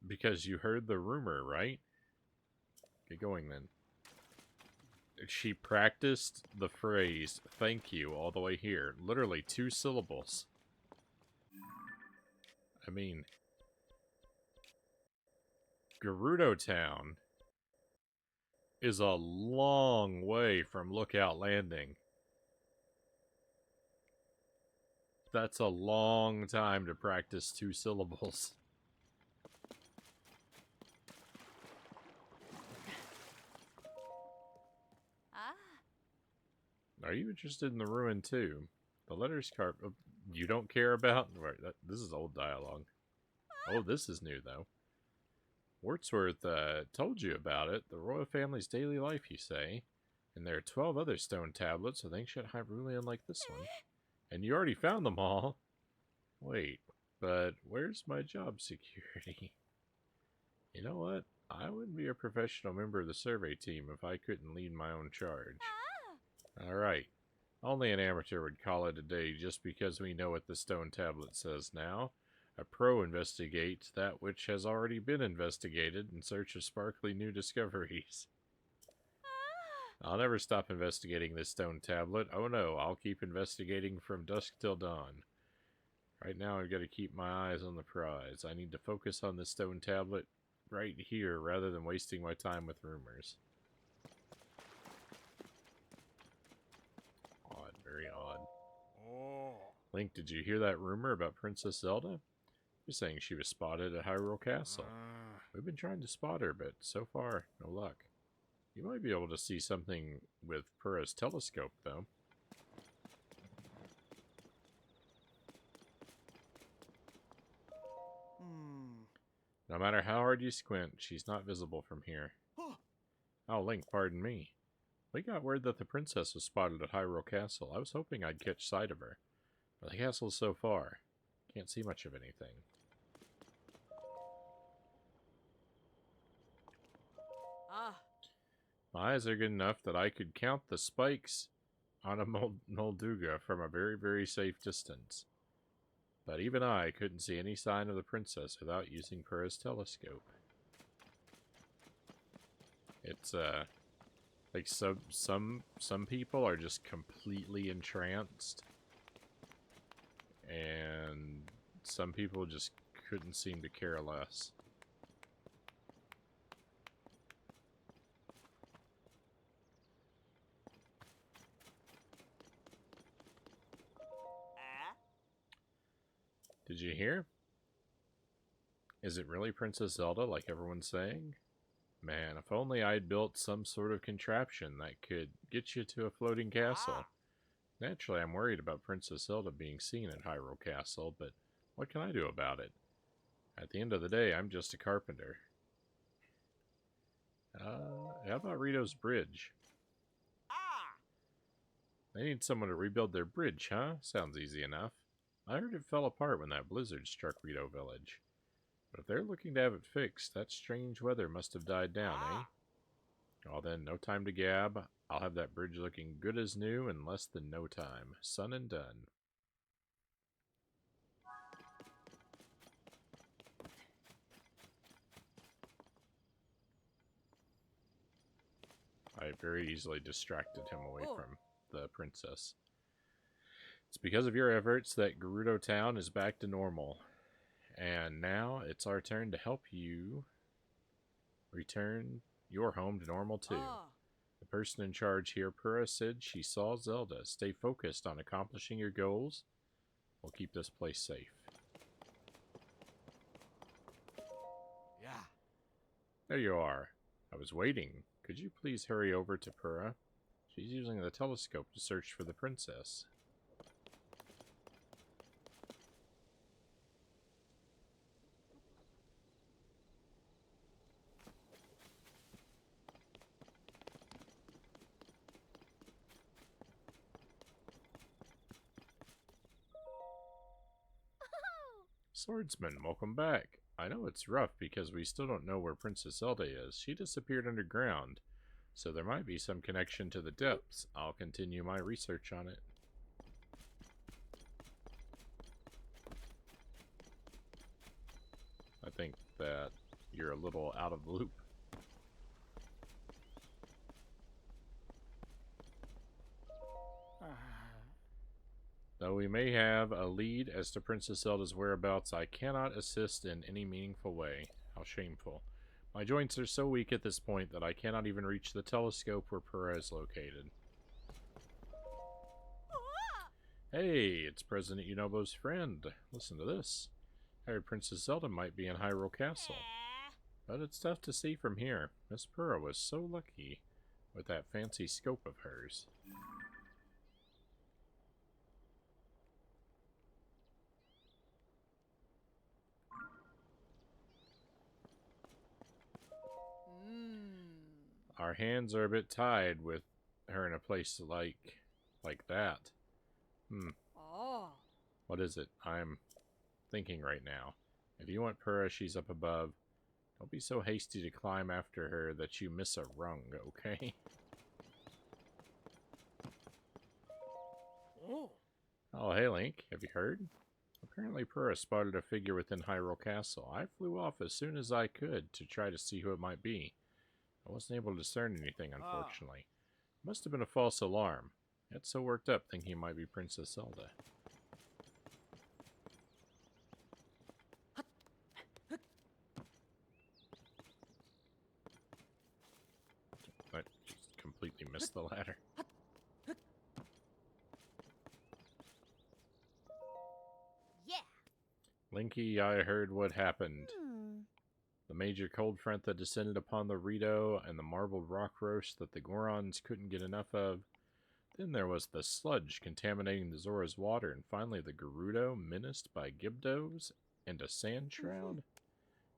Speaker 1: because you heard the rumor, right? Get going, then. She practiced the phrase, thank you, all the way here. Literally 2 syllables. I mean, Gerudo Town is a long way from Lookout Landing. That's a long time to practice 2 syllables. Are you interested in the ruin too? The letters carved. You don't care about? Right, this is old dialogue. Oh, this is new though. Wordsworth told you about it. The royal family's daily life, you say. And there are 12 other stone tablets of ancient Hyrulean like this one. And you already found them all. Wait, but where's my job security? You know what? I wouldn't be a professional member of the survey team if I couldn't lead my own charge. Alright. Only an amateur would call it a day just because we know what the stone tablet says now. A pro investigates that which has already been investigated in search of sparkly new discoveries. I'll never stop investigating this stone tablet. Oh no, I'll keep investigating from dusk till dawn. Right now I've got to keep my eyes on the prize. I need to focus on this stone tablet right here rather than wasting my time with rumors. Odd, very odd. Link, did you hear that rumor about Princess Zelda? You're saying she was spotted at Hyrule Castle. We've been trying to spot her, but so far, no luck. You might be able to see something with Purah's telescope, though. No matter how hard you squint, she's not visible from here. Oh, Link, pardon me. We got word that the princess was spotted at Hyrule Castle. I was hoping I'd catch sight of her. But the castle's so far. Can't see much of anything. My eyes are good enough that I could count the spikes on a Molduga from a very, very safe distance. But even I couldn't see any sign of the princess without using Purah's telescope. It's, like some people are just completely entranced. And some people just couldn't seem to care less. Did you hear? Is it really Princess Zelda like everyone's saying? Man, if only I'd built some sort of contraption that could get you to a floating castle. Naturally, I'm worried about Princess Zelda being seen at Hyrule Castle, but what can I do about it? At the end of the day, I'm just a carpenter. How about Rito's bridge? They need someone to rebuild their bridge, huh? Sounds easy enough. I heard it fell apart when that blizzard struck Rito Village. But if they're looking to have it fixed, that strange weather must have died down, eh? Well then, no time to gab. I'll have that bridge looking good as new in less than no time. Son and done. I very easily distracted him away from the princess. It's because of your efforts that Gerudo Town is back to normal. And now it's our turn to help you return your home to normal too. The person in charge here, Purah, said she saw Zelda. Stay focused on accomplishing your goals. We'll keep this place safe.
Speaker 5: Yeah.
Speaker 1: There you are. I was waiting. Could you please hurry over to Purah? She's using the telescope to search for the princess. Swordsman, welcome back. I know it's rough because we still don't know where Princess Zelda is. She disappeared underground, so there might be some connection to the depths. I'll continue my research on it. I think that you're a little out of the loop. Though we may have a lead as to Princess Zelda's whereabouts, I cannot assist in any meaningful way. How shameful. My joints are so weak at this point that I cannot even reach the telescope where Purah is located. Hey, it's President Yunobo's friend. Listen to this. I heard Princess Zelda might be in Hyrule Castle. But it's tough to see from here. Miss Purah was so lucky with that fancy scope of hers. our hands are a bit tied with her in a place like that.
Speaker 2: Oh.
Speaker 1: What is it? I'm thinking right now. If you want Purah, she's up above. Don't be so hasty to climb after her that you miss a rung, okay? Oh, hey Link, have you heard? Apparently Purah spotted a figure within Hyrule Castle. I flew off as soon as I could to try to see who it might be. I wasn't able to discern anything, unfortunately. It must have been a false alarm. I got so worked up thinking it might be Princess Zelda. I just completely missed the ladder.
Speaker 2: Yeah.
Speaker 1: Linky, I heard what happened. The major cold front that descended upon the Rito and the marbled rock roast that the Gorons couldn't get enough of. Then there was the sludge contaminating the Zora's water, and finally the Gerudo menaced by Gibdos and a sand shroud.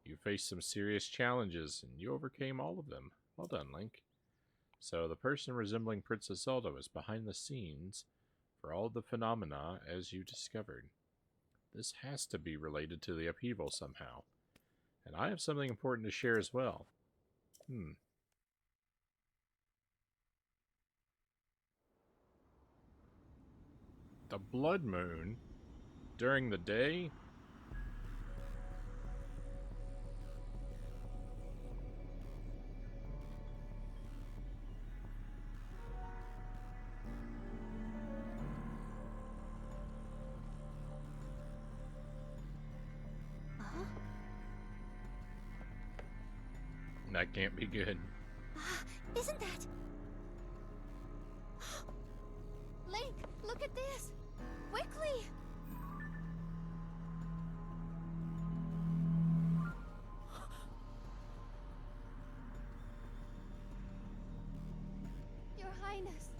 Speaker 1: You faced some serious challenges, and you overcame all of them. Well done, Link. So the person resembling Princess Zelda was behind the scenes for all the phenomena as you discovered. This has to be related to the upheaval somehow. And I have something important to share as well. The blood moon? During the day? That can't be good.
Speaker 2: Isn't that... Link, look at this! Quickly! Your Highness.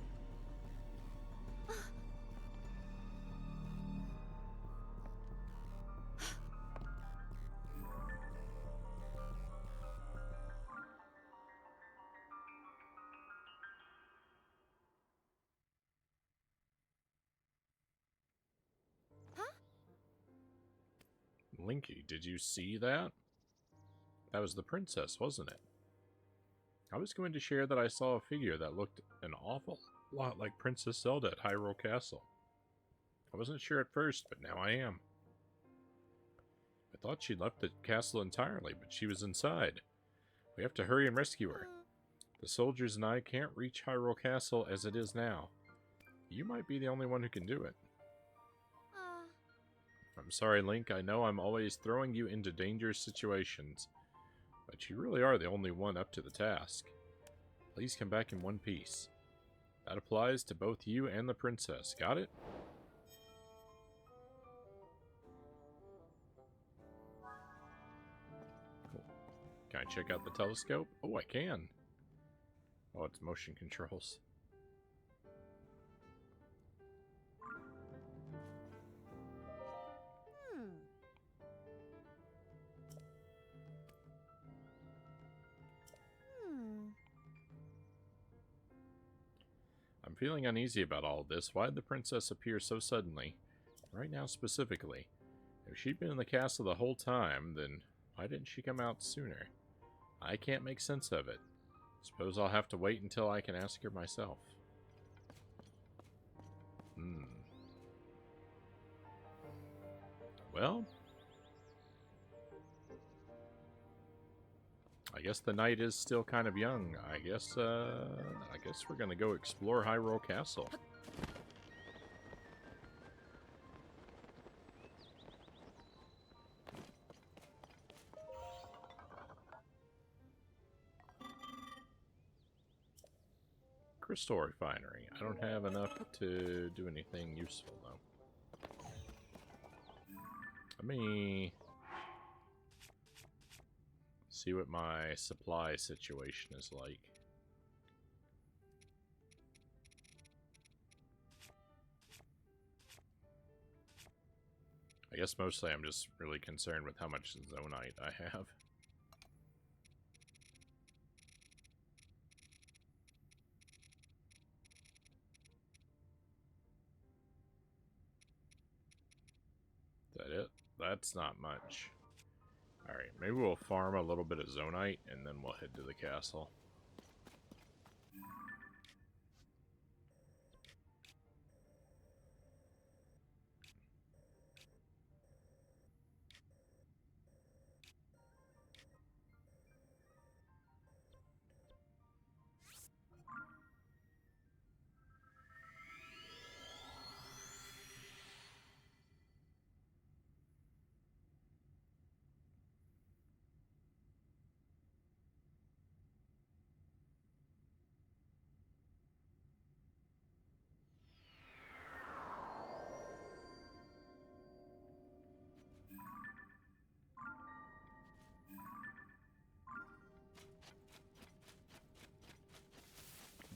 Speaker 1: Linky, did you see that? That was the princess, wasn't it? I was going to share that I saw a figure that looked an awful lot like Princess Zelda at Hyrule Castle. I wasn't sure at first, but now I am. I thought she'd left the castle entirely, but she was inside. We have to hurry and rescue her. The soldiers and I can't reach Hyrule Castle as it is now. You might be the only one who can do it. I'm sorry, Link. I know I'm always throwing you into dangerous situations, but you really are the only one up to the task. Please come back in one piece. That applies to both you and the princess. Got it? Cool. Can I check out the telescope? Oh, I can. Oh, it's motion controls. I'm feeling uneasy about all of this. Why did the princess appear so suddenly? Right now specifically. If she'd been in the castle the whole time, then why didn't she come out sooner? I can't make sense of it. Suppose I'll have to wait until I can ask her myself. Well, I guess the night is still kind of young. I guess we're gonna go explore Hyrule Castle. Crystal refinery. I don't have enough to do anything useful though. Let me see what my supply situation is like. I guess mostly I'm just really concerned with how much zonite I have. that's not much. Alright, maybe we'll farm a little bit of Zonite, and then we'll head to the castle.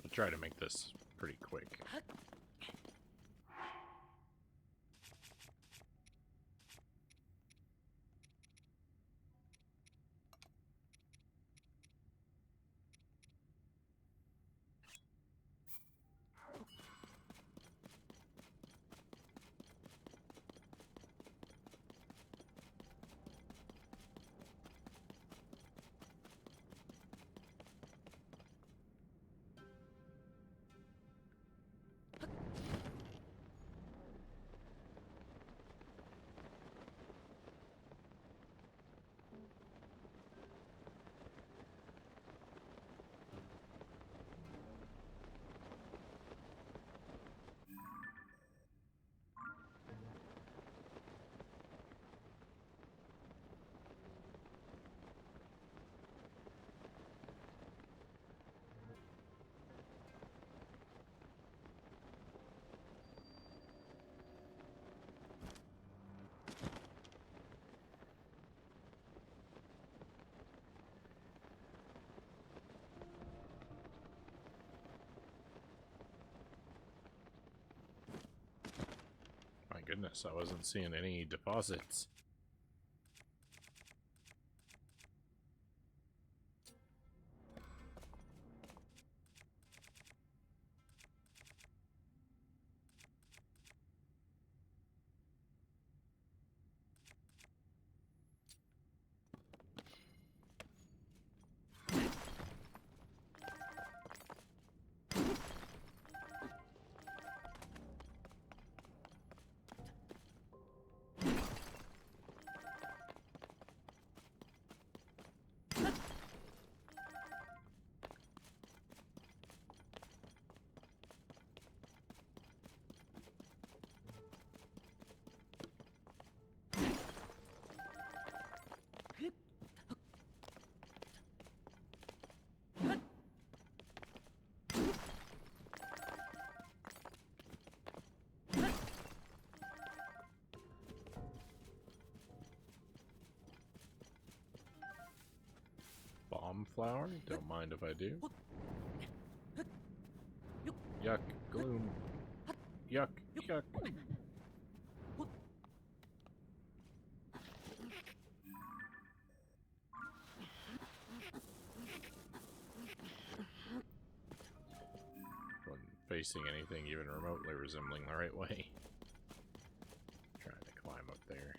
Speaker 1: We'll try to make this pretty quick. My goodness, I wasn't seeing any deposits. Bomb flower? Don't mind if I do. Yuck, gloom. Yuck, yuck. Wasn't facing anything even remotely resembling the right way. Trying to climb up there.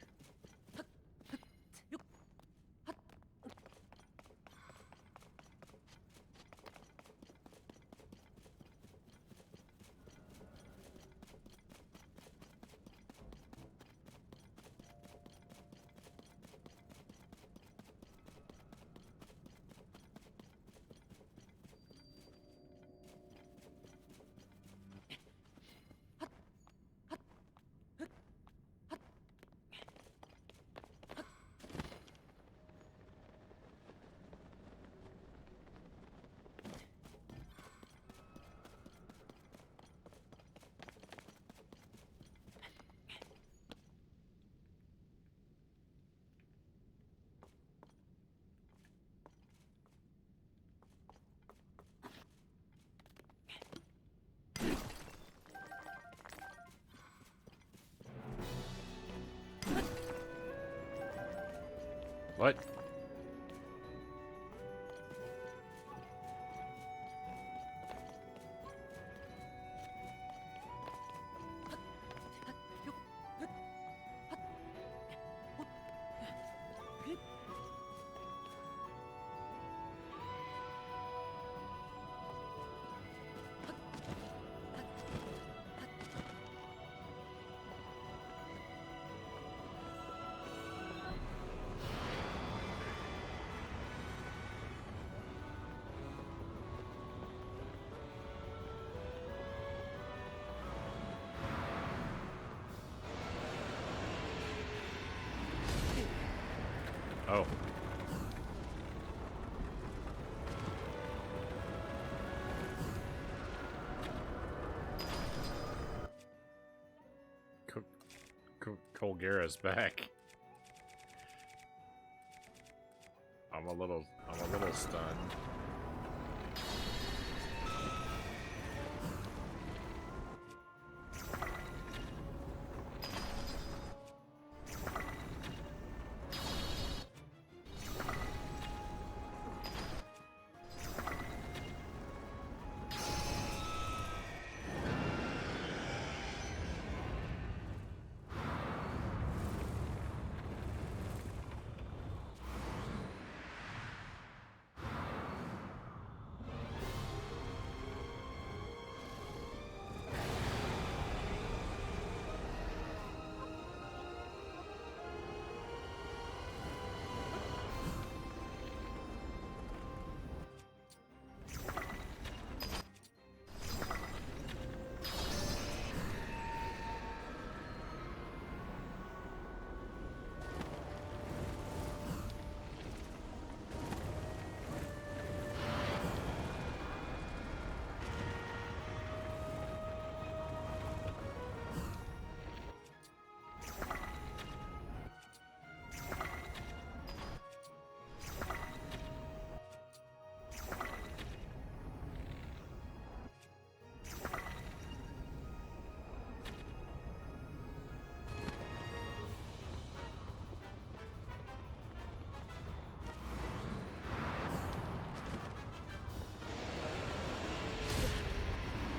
Speaker 1: What? Oh. Colgera's back. I'm a little stunned.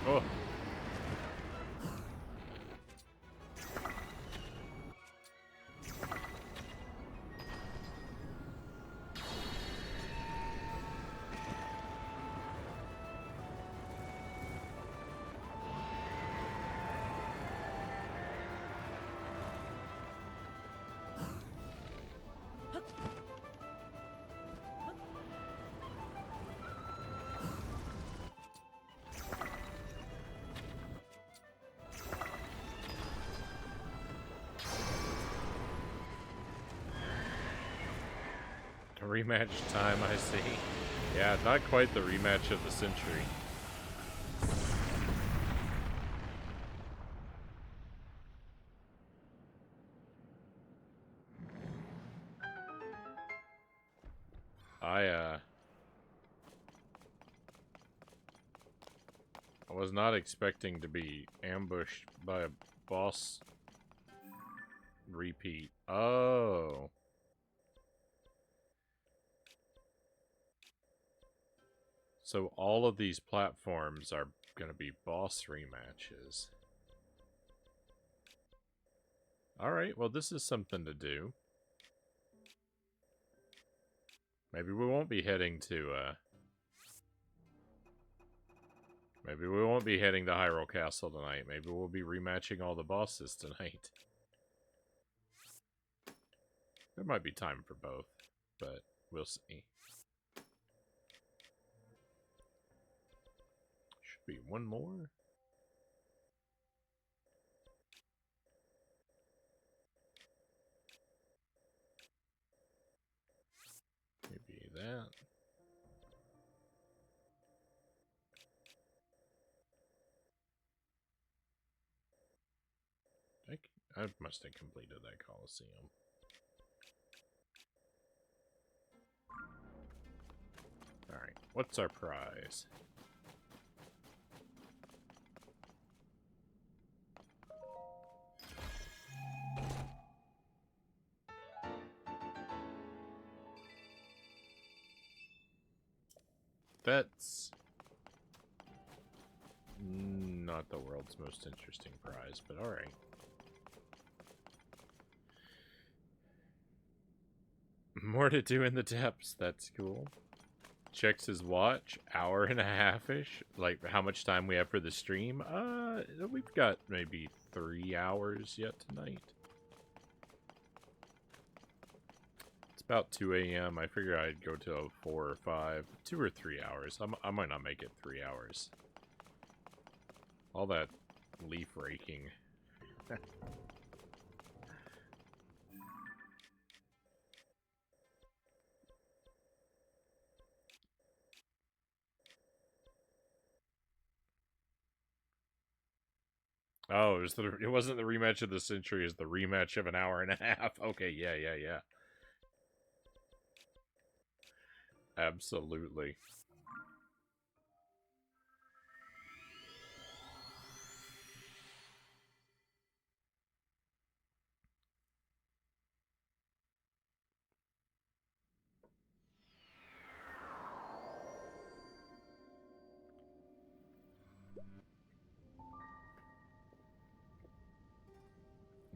Speaker 1: Oh. A rematch time, I see. Yeah, not quite the rematch of the century. I was not expecting to be ambushed by a boss repeat. Oh. So all of these platforms are going to be boss rematches. Alright, well this is something to do. Maybe we won't be heading to, maybe we won't be heading to Hyrule Castle tonight. Maybe we'll be rematching all the bosses tonight. There might be time for both, but we'll see. Should be one more. Maybe that. I must have completed that Coliseum. Alright, what's our prize? That's not the world's most interesting prize, but alright. More to do in the depths, that's cool. Checks his watch, hour and a half-ish. Like, how much time we have for the stream? We've got maybe 3 hours yet tonight. It's about 2 a.m. I figure I'd go to 4 or 5. 2 or 3 hours. I might not make it 3 hours. All that leaf raking. Oh, it wasn't the rematch of the century, it's the rematch of an hour and a half. Okay, yeah. Absolutely.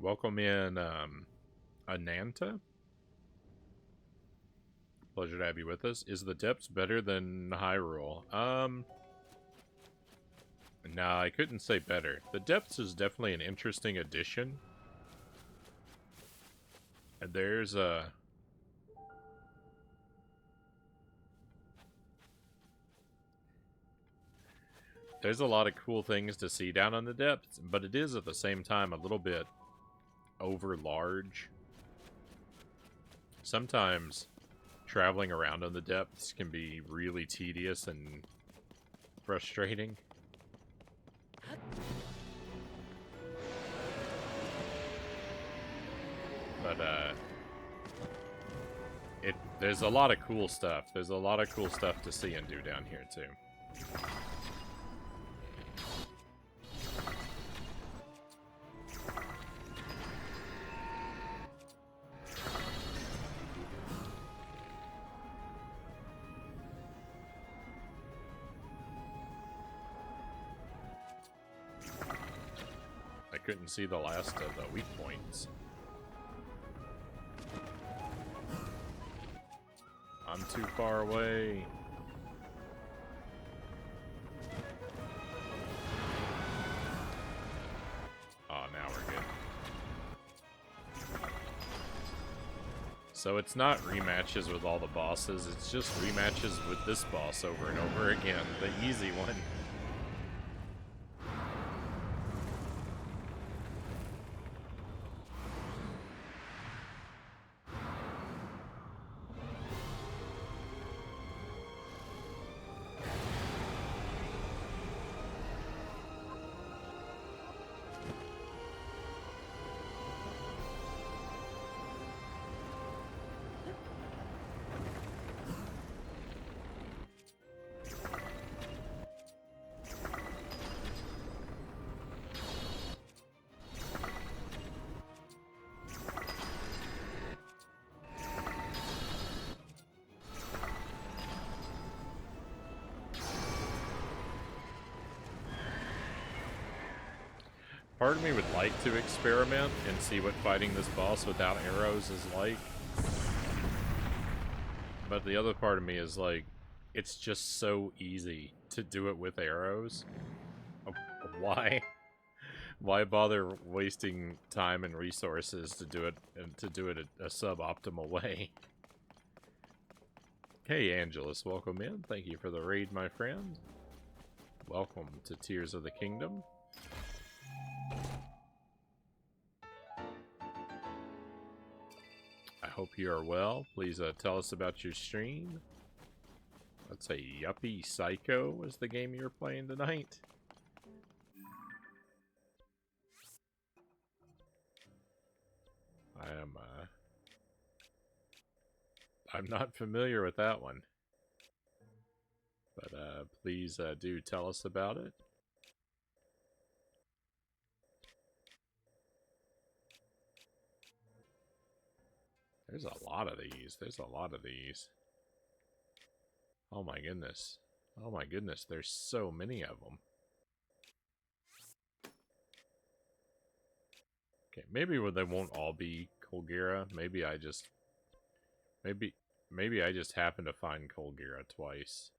Speaker 1: Welcome in, Ananta. Pleasure to have you with us. Is the depths better than Hyrule? No, I couldn't say better. The depths is definitely an interesting addition. And there's a... There's a lot of cool things to see down in the depths, but it is at the same time a little bit over large. Sometimes traveling around in the depths can be really tedious and frustrating. But there's a lot of cool stuff. There's a lot of cool stuff to see and do down here too. I couldn't see the last of the weak points. I'm too far away. Oh, now we're good. So it's not rematches with all the bosses, it's just rematches with this boss over and over again, the easy one. Part of me would like to experiment and see what fighting this boss without arrows is like. But the other part of me is like, it's just so easy to do it with arrows. Why? Why bother wasting time and resources to do it a suboptimal way? Hey Angelus, welcome in. Thank you for the raid, my friend. Welcome to Tears of the Kingdom. I hope you are well. Please tell us about your stream. Let's say Yuppie Psycho was the game you're playing tonight. I'm not familiar with that one. But please do tell us about it. There's a lot of these. There's a lot of these. Oh my goodness. Oh my goodness, there's so many of them. Okay, maybe they won't all be Colgira. Maybe I just happen to find Colgira twice.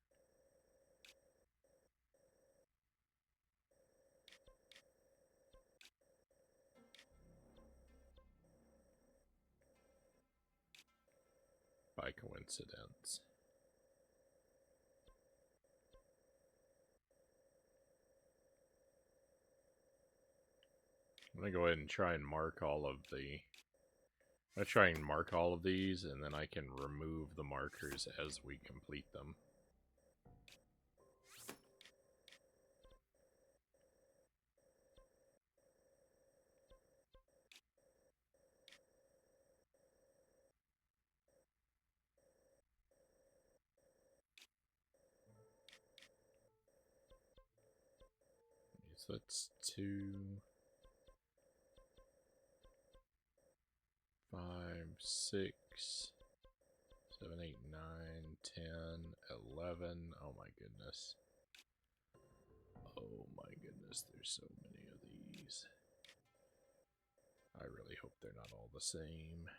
Speaker 1: By coincidence. I'm gonna go ahead and try and mark all of the... I'm gonna try and mark all of these, and then I can remove the markers as we complete them. So that's 2, 5, 6, 7, 8, 9, 10, 11. Oh my goodness. Oh my goodness, there's so many of these. I really hope they're not all the same.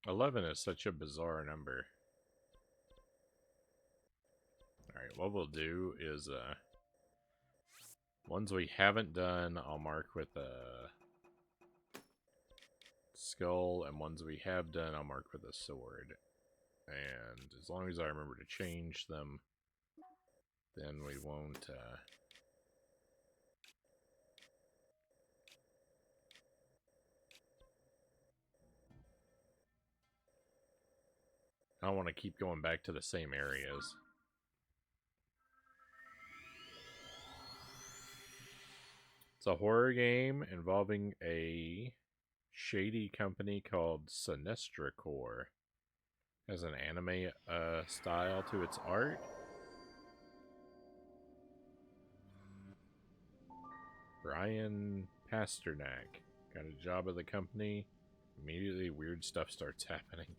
Speaker 1: $11 is such a bizarre number. Alright, what we'll do is, ones we haven't done, I'll mark with a skull, and ones we have done, I'll mark with a sword. And as long as I remember to change them, then we won't, I don't want to keep going back to the same areas. It's a horror game involving a shady company called Sinestra Corps. Has an anime style to its art. Brian Pasternak got a job at the company. Immediately weird stuff starts happening.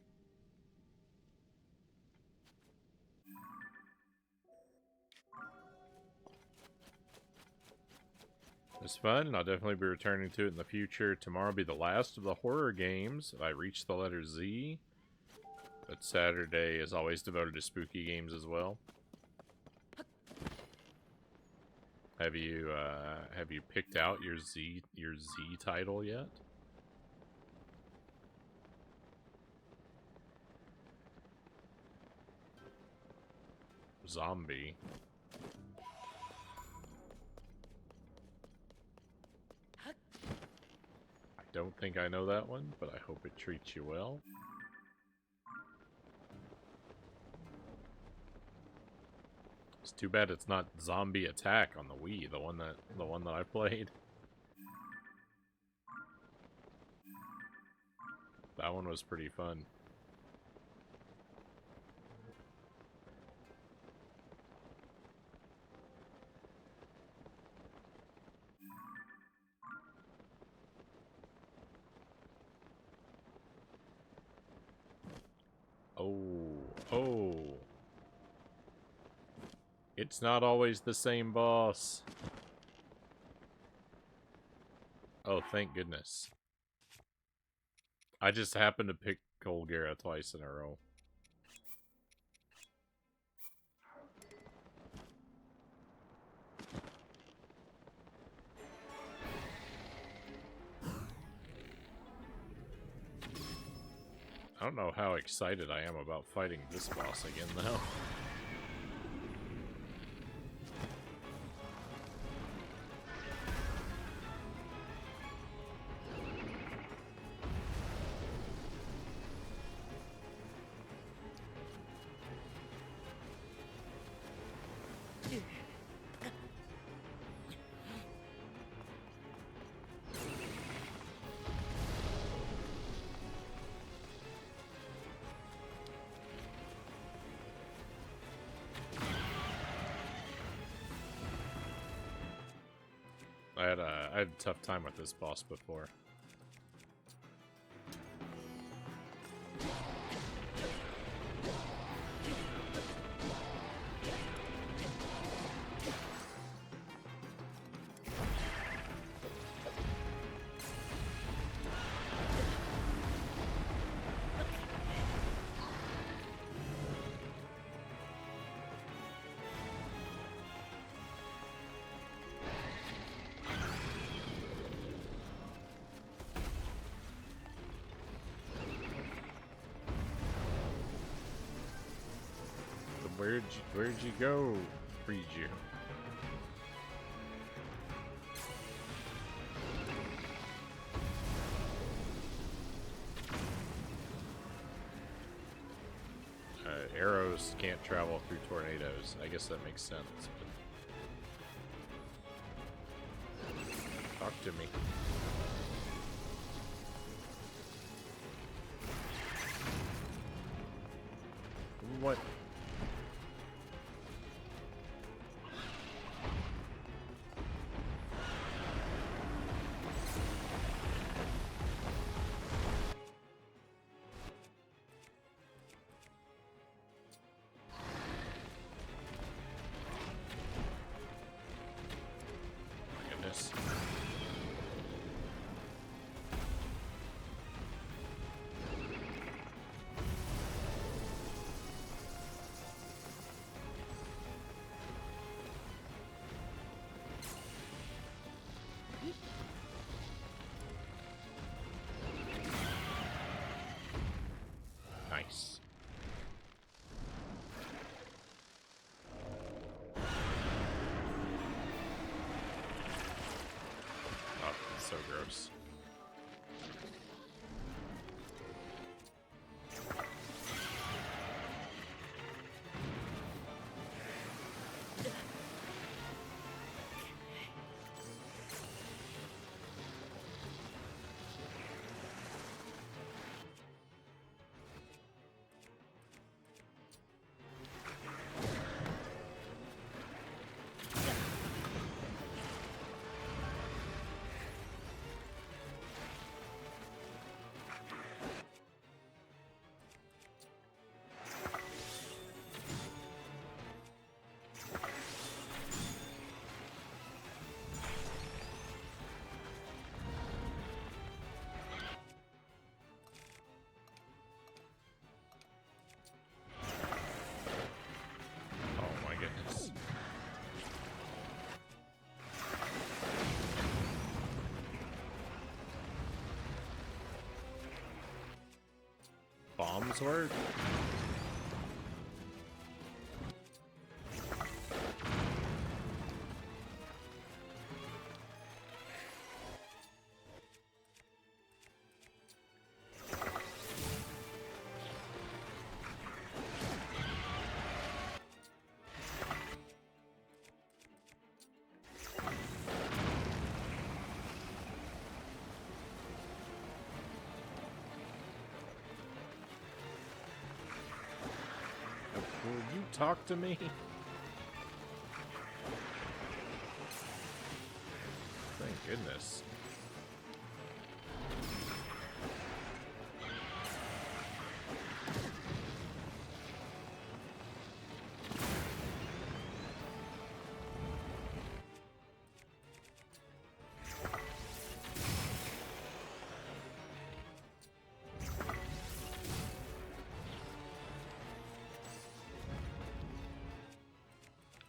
Speaker 1: It's fun, and I'll definitely be returning to it in the future. Tomorrow will be the last of the horror games. I reached the letter Z. But Saturday is always devoted to spooky games as well. Have you picked out your Z title yet? Zombie. I don't think I know that one, but I hope it treats you well. It's too bad it's not Zombie Attack on the Wii, the one that I played. That one was pretty fun. Oh. It's not always the same boss. Oh, thank goodness. I just happened to pick Colgera twice in a row. I don't know how excited I am about fighting this boss again, though. I had a tough time with this boss before. Where'd you go, Preview? arrows can't travel through tornadoes. I guess that makes sense. But... Talk to me. What? Goodness. Nice. Oh, that's so gross. Oh my goodness. Bombs work? Will you talk to me? Thank goodness.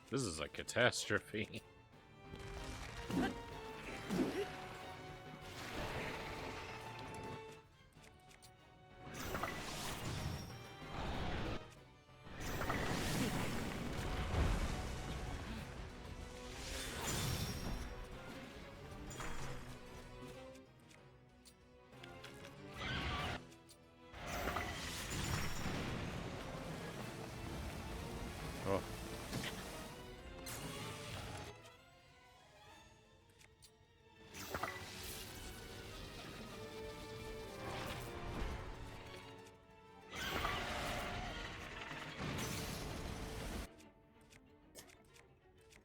Speaker 1: This is a catastrophe. Oh.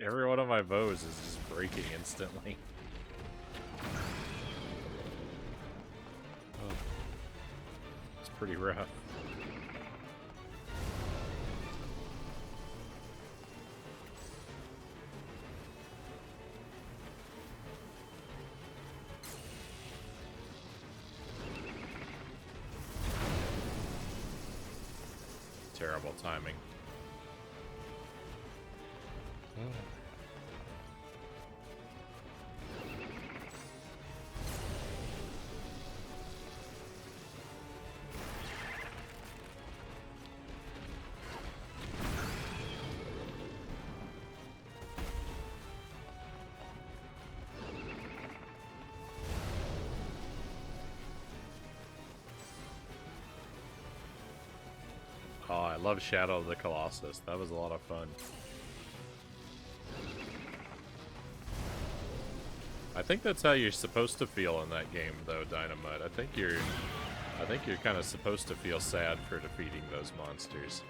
Speaker 1: Every one of my bows is just breaking instantly. Oh. It's pretty rough. Terrible timing. Oh, I love Shadow of the Colossus. That was a lot of fun. I think that's how you're supposed to feel in that game, though, Dynamite. I think you're kind of supposed to feel sad for defeating those monsters.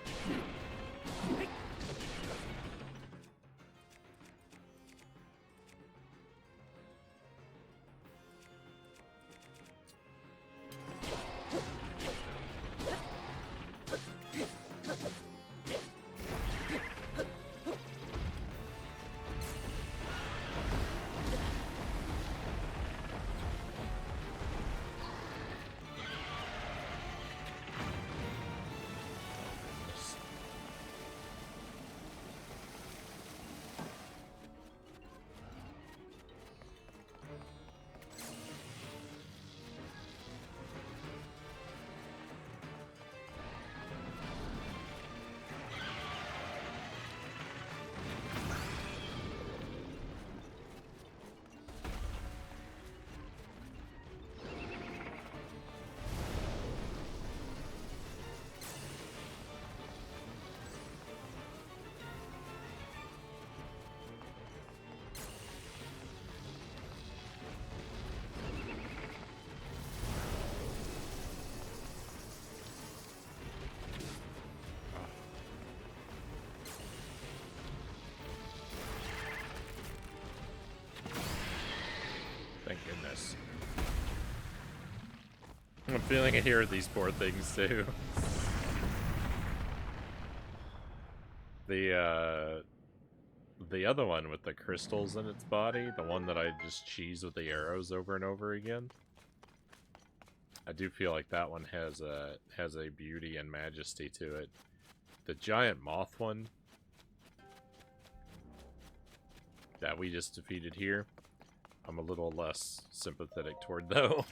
Speaker 1: Thank goodness. I'm feeling it here with these poor things too. The other one with the crystals in its body, the one that I just cheese with the arrows over and over again. I do feel like that one has a beauty and majesty to it. The giant moth one that we just defeated here, I'm a little less sympathetic toward, though.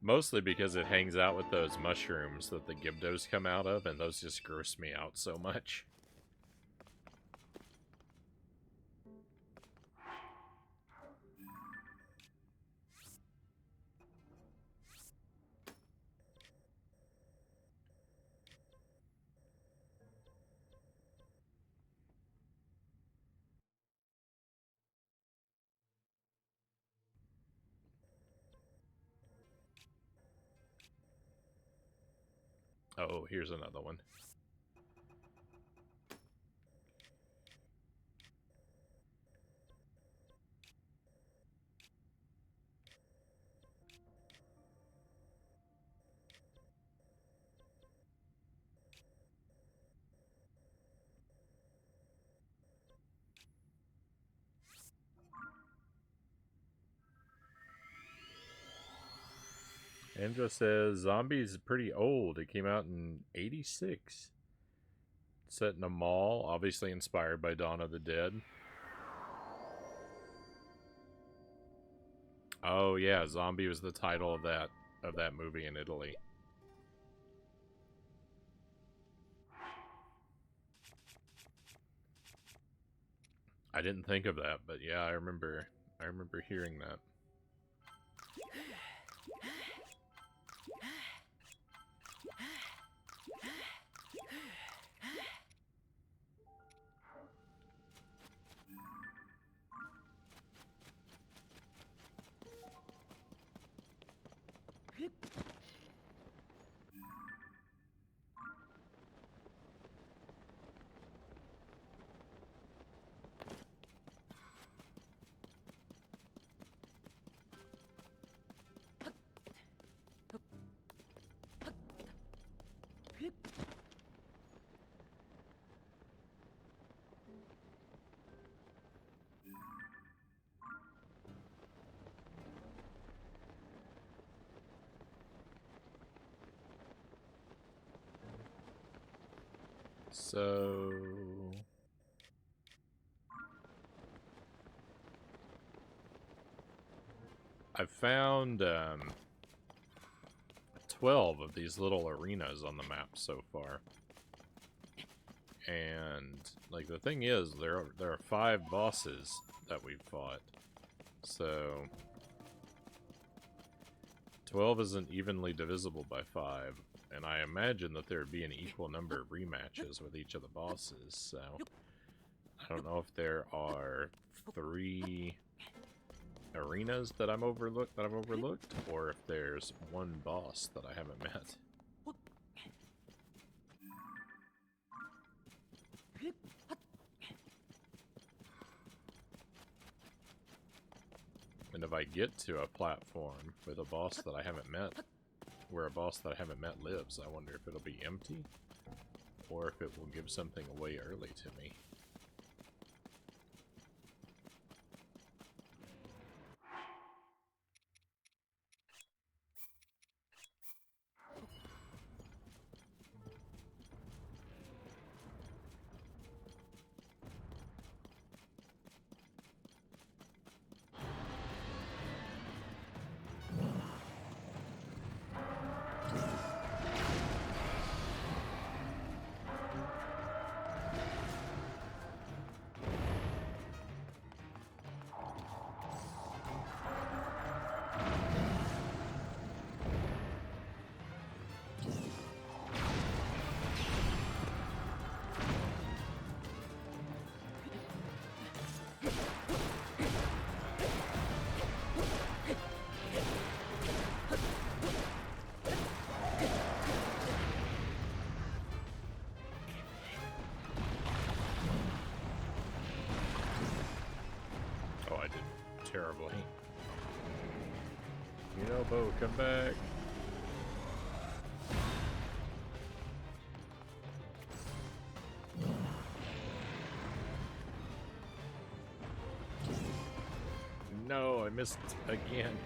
Speaker 1: Mostly because it hangs out with those mushrooms that the Gibdos come out of, and those just gross me out so much. Oh, here's another one. Andra says, Zombies pretty old. It came out in 86. Set in a mall, obviously inspired by Dawn of the Dead. Oh yeah, Zombie was the title of that movie in Italy. I didn't think of that, but yeah, I remember hearing that. So I've found 12 of these little arenas on the map so far. And like the thing is, there are 5 bosses that we've fought. So 12 isn't evenly divisible by 5, and I imagine that there would be an equal number of rematches with each of the bosses, so I don't know if there are 3 arenas that I've overlooked, or if there's one boss that I haven't met. And if I get to a platform with a boss that I haven't met, where a boss that I haven't met lives, I wonder if it'll be empty, or if it will give something away early to me. Oh, I did terribly. You know, Bo, come back. No, I missed again.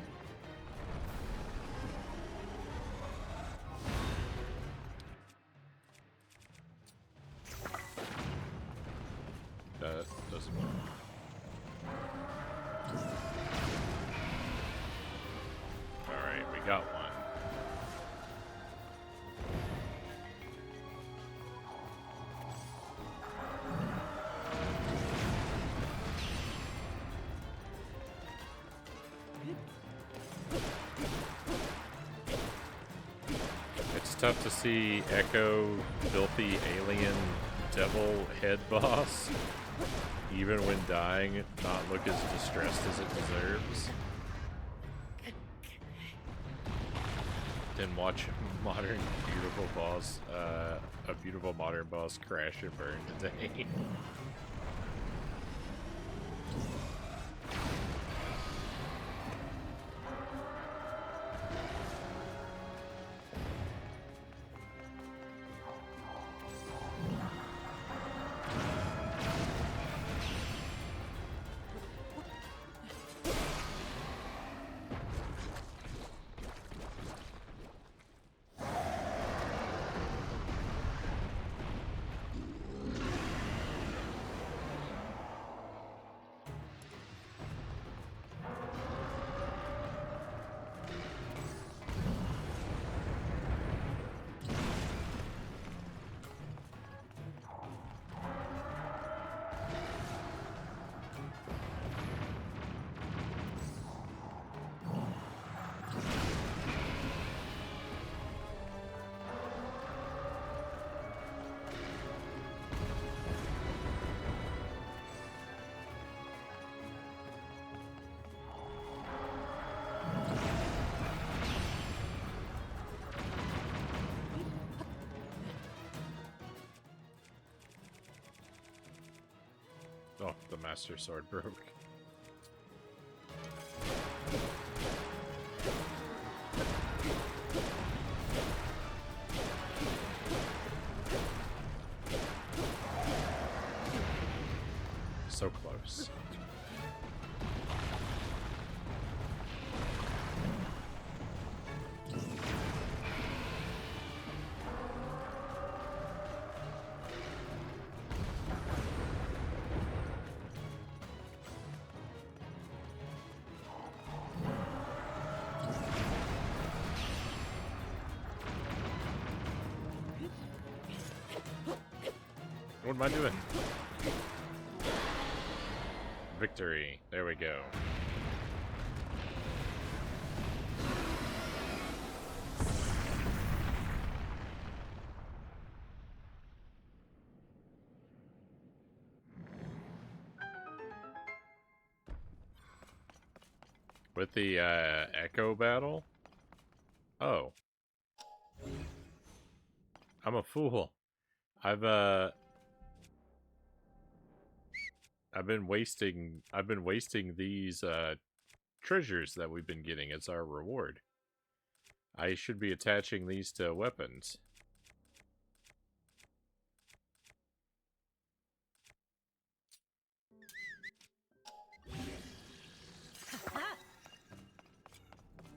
Speaker 1: That doesn't work. Alright, we got one. It's tough to see Echo, filthy alien devil head boss, even when dying, not look as distressed as it deserves. Then watch modern beautiful boss, a beautiful modern boss crash and burn today. Oh, the Master Sword broke. So close. What am I doing? Victory. There we go. With the echo battle? Oh. I'm a fool. I've been wasting these treasures that we've been getting as our reward. I should be attaching these to weapons.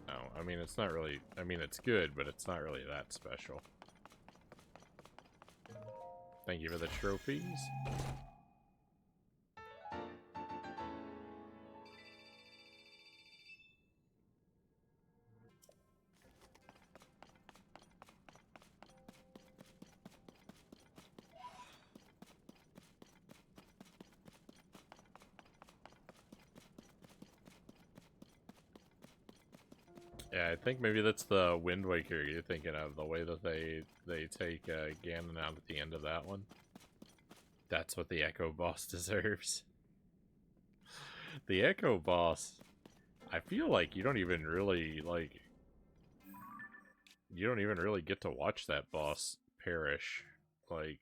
Speaker 1: No, I mean it's not really, I mean it's good, but it's not really that special. Thank you for the trophies. Yeah, I think maybe that's the Wind Waker you're thinking of, the way that they take Ganon out at the end of that one. That's what the Echo Boss deserves. The Echo Boss, I feel like you don't even really, get to watch that boss perish. Like,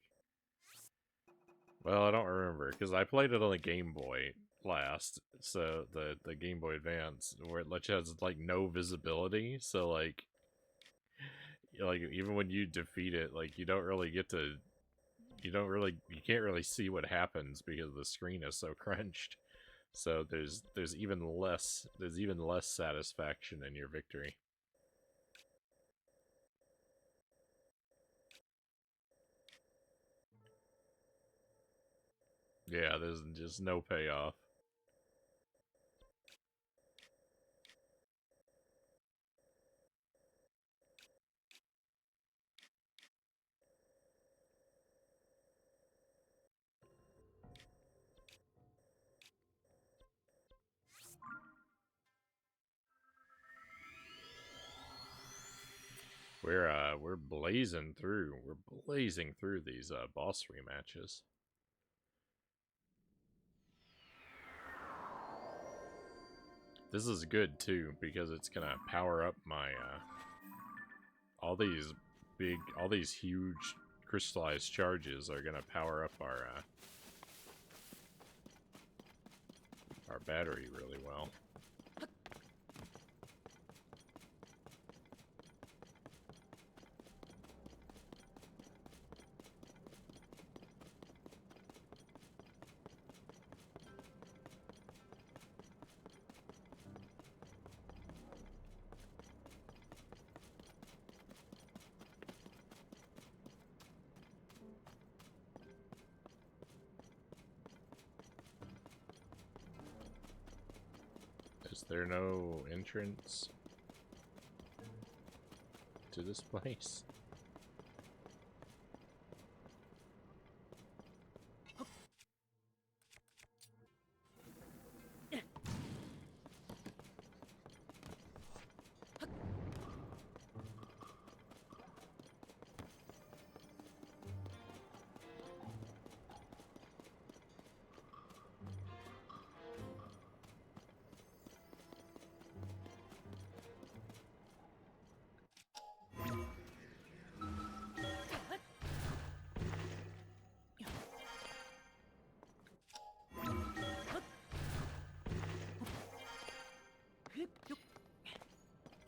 Speaker 1: well, I don't remember, because I played it on the Game Boy last, so the Game Boy Advance, where it has, like, no visibility, so, like, even when you defeat it, like, you don't really get to, you can't really see what happens because the screen is so crunched. So there's even less satisfaction in your victory. Yeah, there's just no payoff. We're blazing through. We're blazing through these boss rematches. This is good too because it's gonna power up my all these huge crystallized charges are gonna power up our battery really well. Is there no entrance to this place?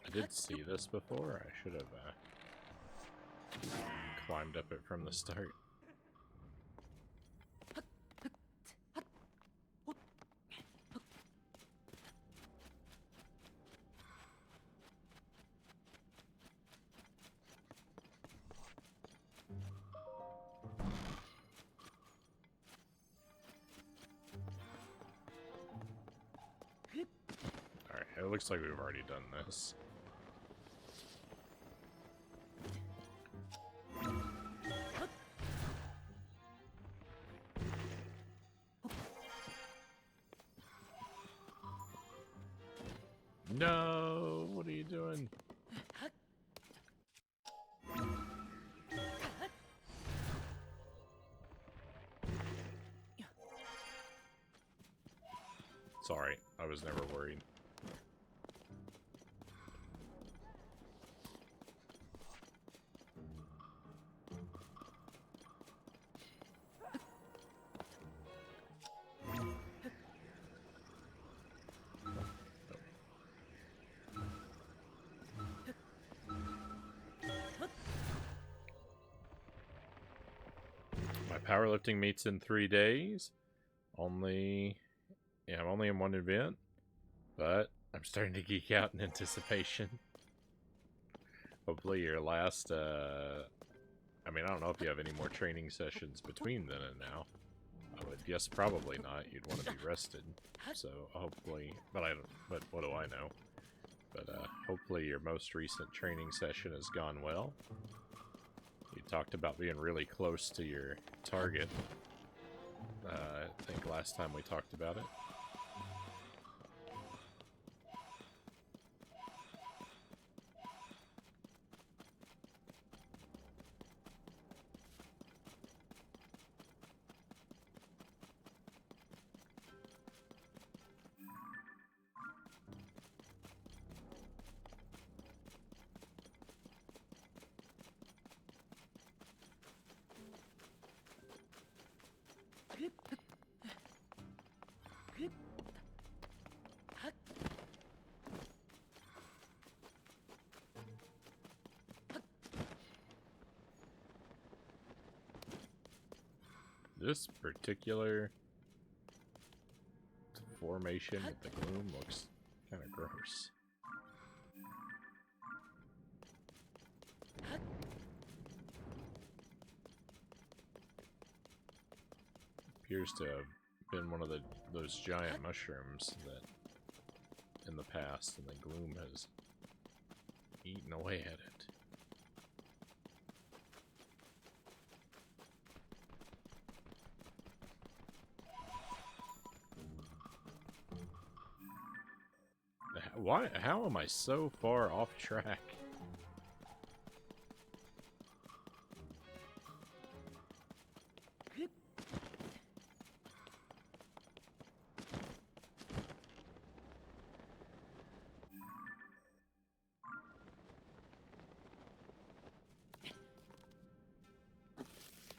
Speaker 1: I did see this before. I should have climbed up it from the start. Alright, it looks like we've already done this. No, what are you doing? Sorry, I was never worried. powerlifting meets in 3 days. Only, yeah, I'm only in one event, but I'm starting to geek out in anticipation. Hopefully your last, I mean, I don't know if you have any more training sessions between then and now. I would guess probably not. You'd want to be rested. So hopefully, but what do I know? But hopefully your most recent training session has gone well. You talked about being really close to your target. I think last time we talked about it. This particular formation with the gloom looks kind of gross. Appears to have been one of those giant mushrooms that in the past, and the gloom has eaten away at it. Why? How am I so far off track?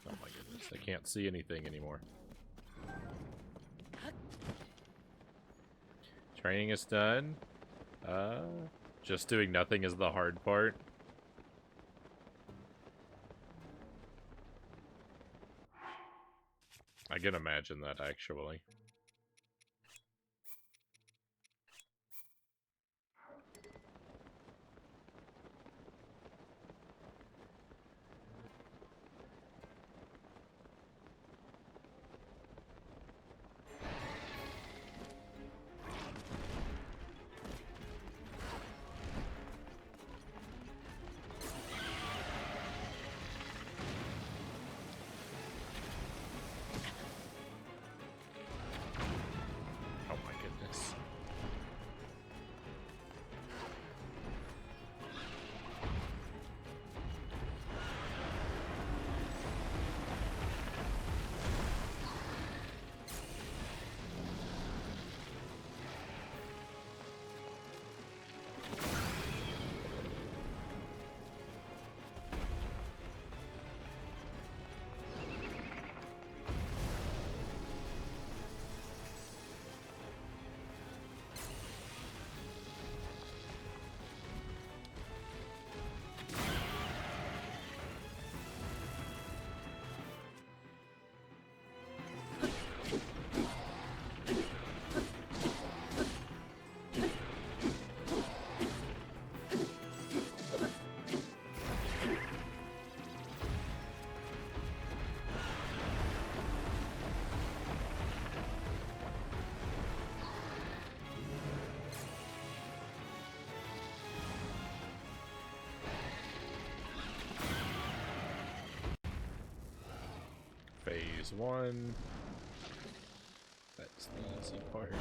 Speaker 1: Oh my goodness, I can't see anything anymore. Training is done. Just doing nothing is the hard part. I can imagine that, actually. Oh my goodness. Phase 1. That's the easy part.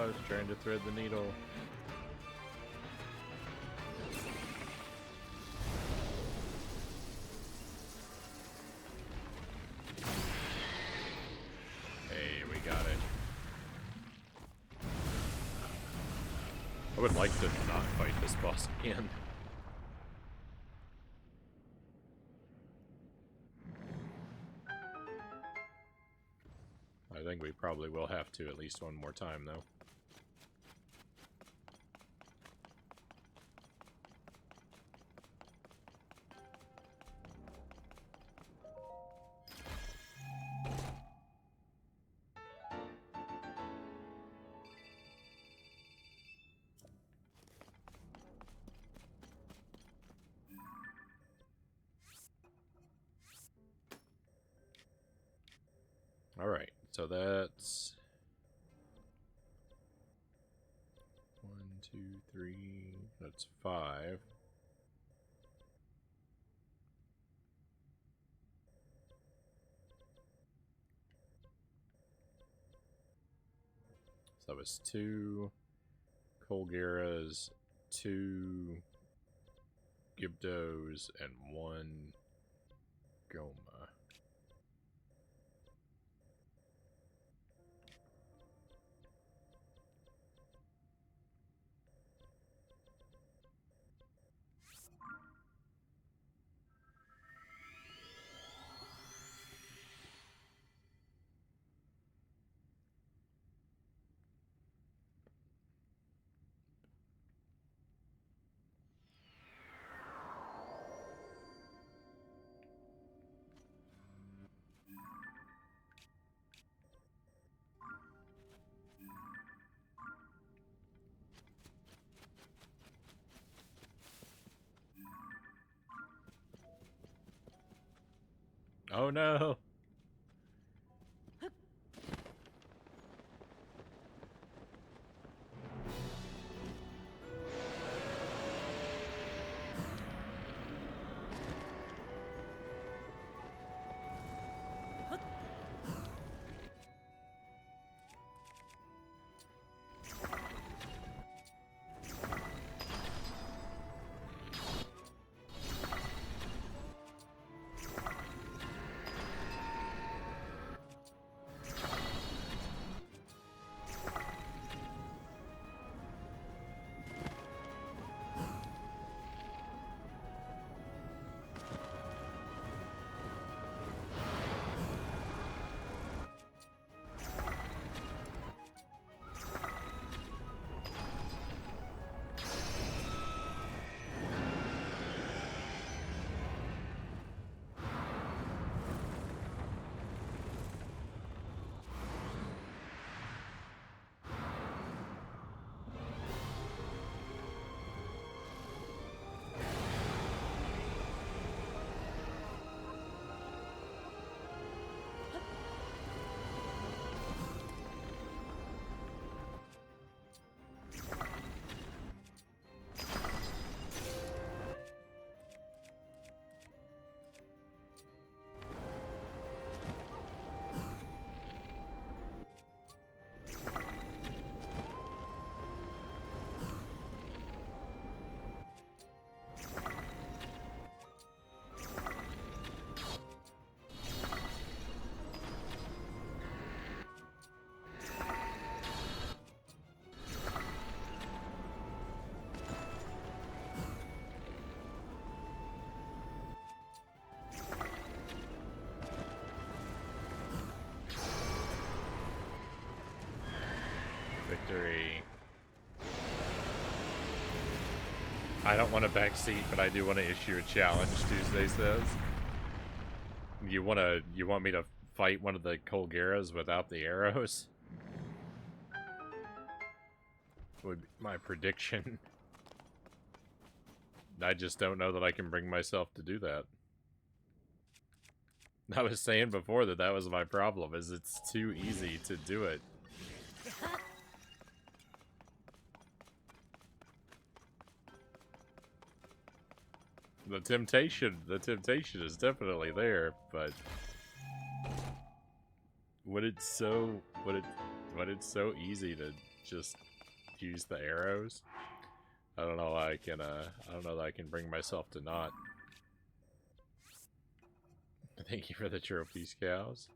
Speaker 1: I was trying to thread the needle. Hey, we got it. I would like to not fight this boss again. I think we probably will have to at least one more time, though. Alright, so that's 1, 2, 3, that's 5. So that was 2 Colgeras, 2 Gibdos, and 1 Goma. Oh no! Victory. I don't want a backseat, but I do want to issue a challenge, Tuesday says. You want me to fight one of the Colgeras without the arrows? Would be my prediction. I just don't know that I can bring myself to do that. I was saying before that that was my problem, is it's too easy to do it. The temptation is definitely there, but when it's so easy to just use the arrows. I don't know. I don't know that I can bring myself to not. Thank you for the trophies, cows.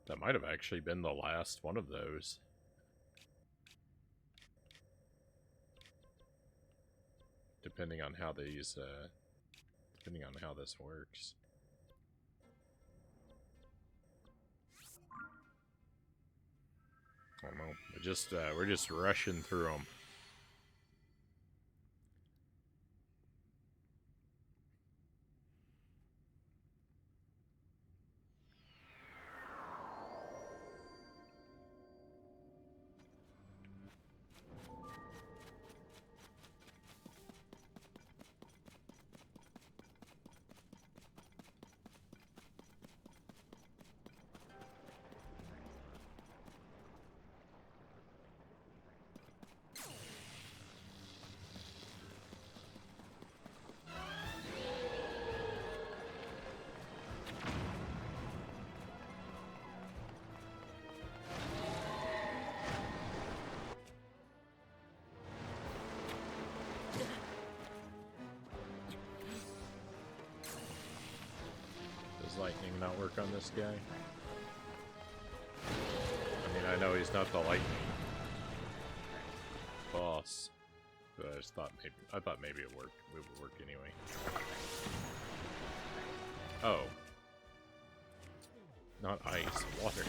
Speaker 1: That might have actually been the last one of those. Depending on how these, depending on how this works. I don't know. We're just rushing through them. Does lightning not work on this guy? I mean, I know he's not the lightning boss, but I just thought maybe it would work anyway. Oh. Not ice, water.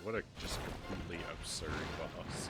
Speaker 1: What a just completely absurd boss.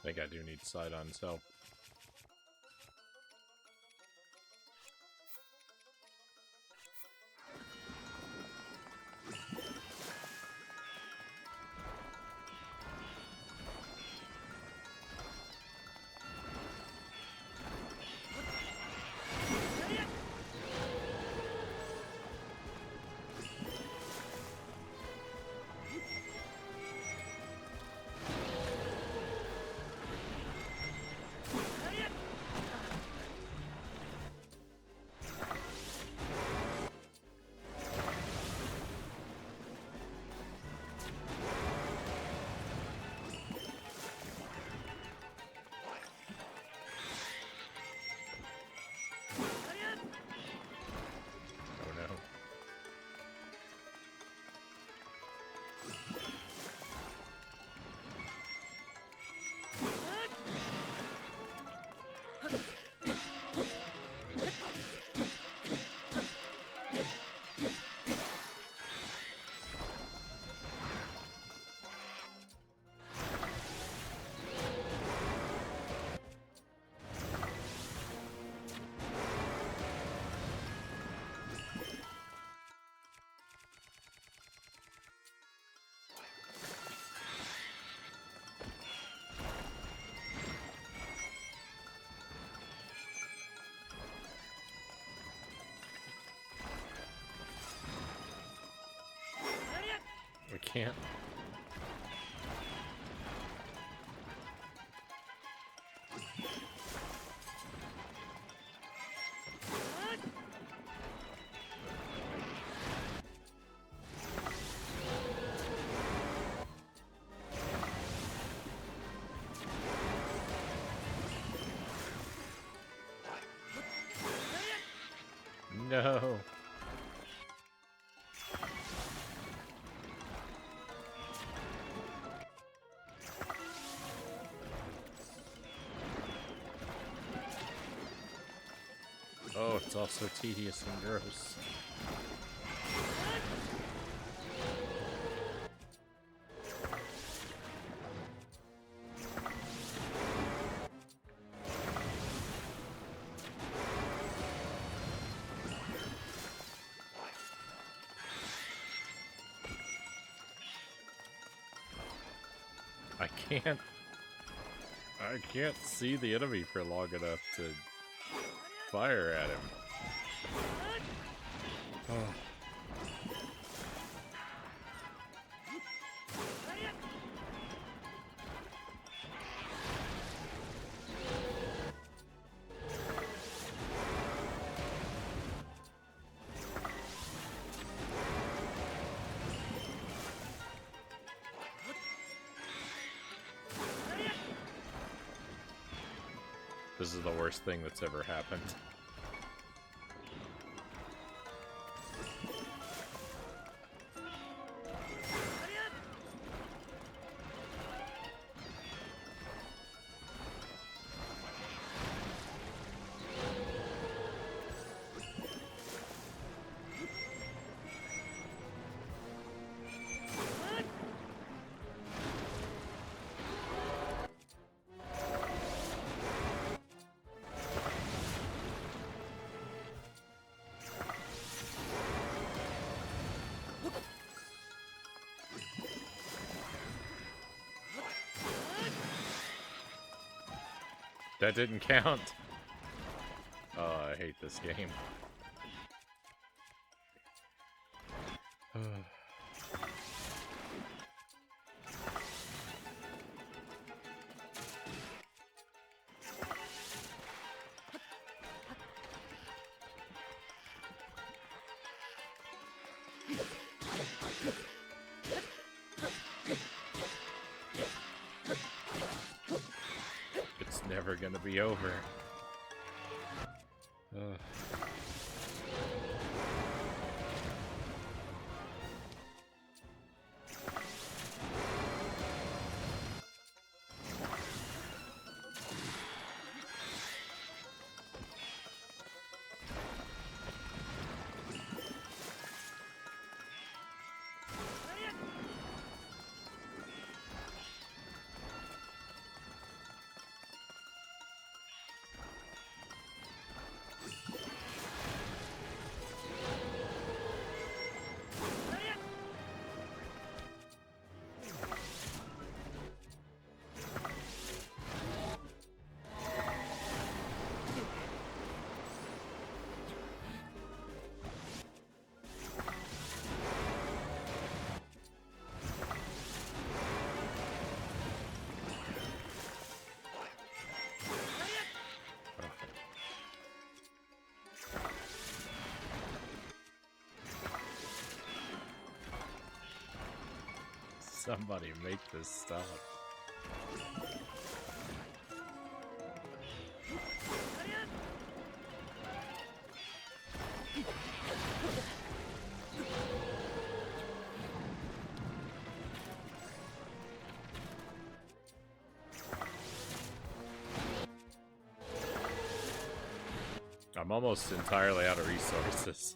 Speaker 1: I think I do need Sidon's help. We can't. No. Oh, it's also tedious and gross. I can't see the enemy for long enough to fire at him. Oh. This is the worst thing that's ever happened. That didn't count. Oh, I hate this game. It's never gonna be over. Somebody make this stop. I'm almost entirely out of resources.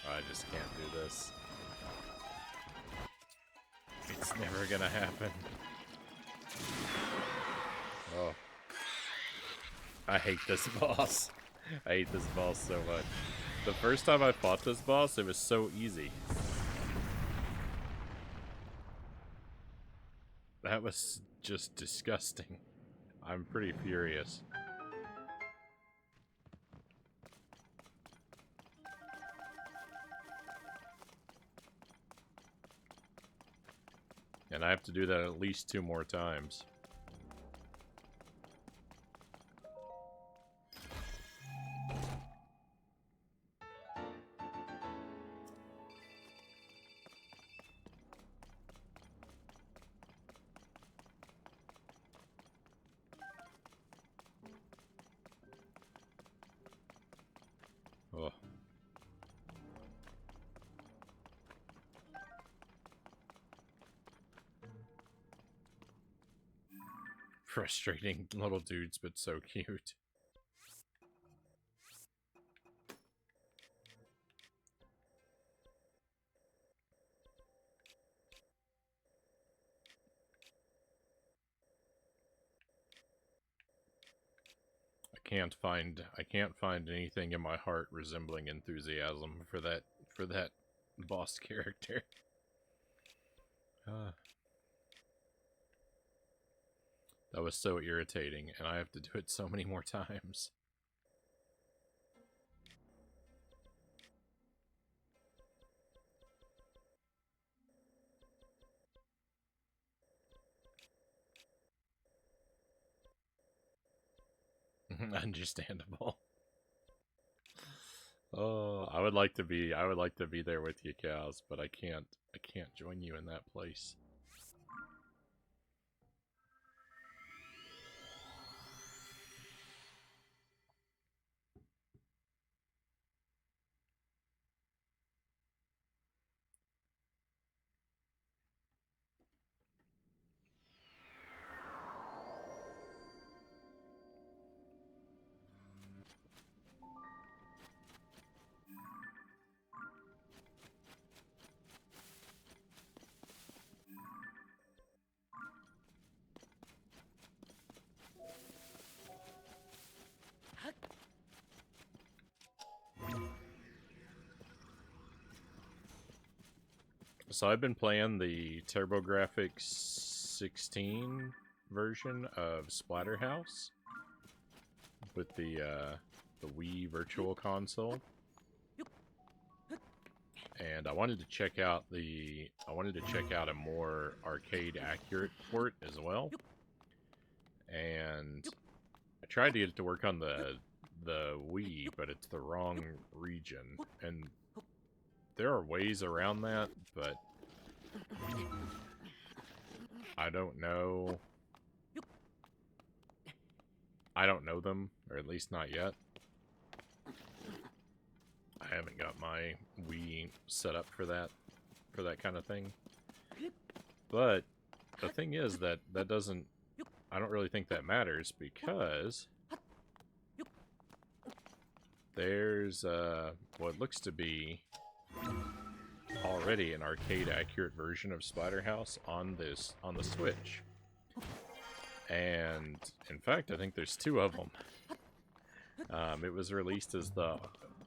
Speaker 1: I just can't do this. It's never gonna happen. Oh. I hate this boss. I hate this boss so much. The first time I fought this boss, it was so easy. That was just disgusting. I'm pretty furious. And I have to do that at least 2 more times. Ugh. Frustrating little dudes, but so cute. I can't find anything in my heart resembling enthusiasm for that boss character. That was so irritating, and I have to do it so many more times. Understandable. Oh, I would like to be there with you, cows, but I can't join you in that place. So I've been playing the TurboGrafx 16 version of Splatterhouse with the Wii Virtual Console, and I wanted to check out a more arcade accurate port as well. And I tried to get it to work on the Wii, but it's the wrong region, and there are ways around that, but I don't know. I don't know them, or at least not yet. I haven't got my Wii set up for that kind of thing. But the thing is that doesn't, I don't really think that matters, because there's what looks to be already an arcade accurate version of Splatterhouse on the Switch. And in fact, I think there's 2 of them. It was released as the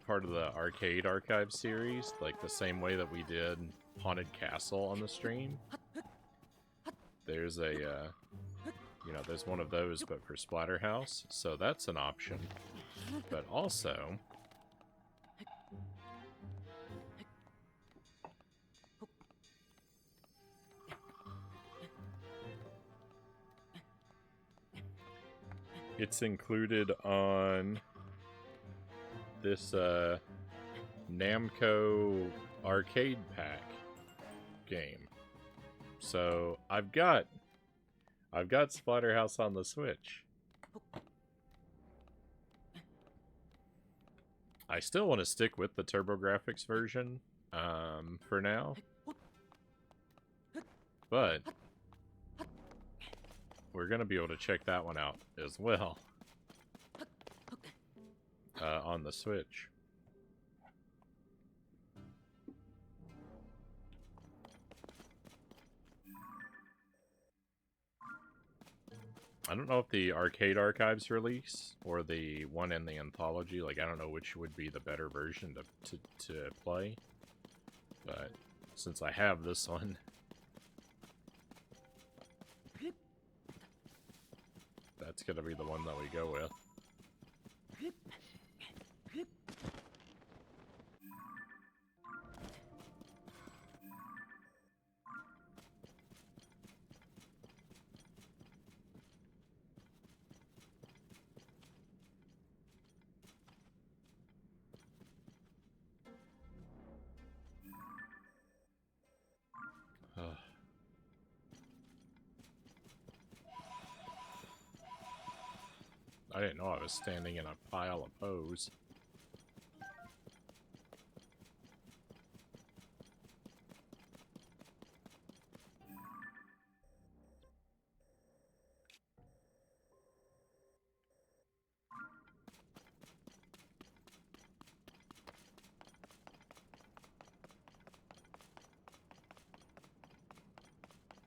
Speaker 1: part of the Arcade Archive series, like the same way that we did Haunted Castle on the stream. There's a there's one of those, but for Splatterhouse, so that's an option. But also, it's included on this Namco arcade pack game. So I've got Splatterhouse on the Switch. I still want to stick with the TurboGrafx version for now, but we're going to be able to check that one out as well on the Switch. I don't know if the Arcade Archives release or the one in the Anthology, like, I don't know which would be the better version to play. But since I have this one, that's gonna be the one that we go with. Ugh. I didn't know I was standing in a pile of hose.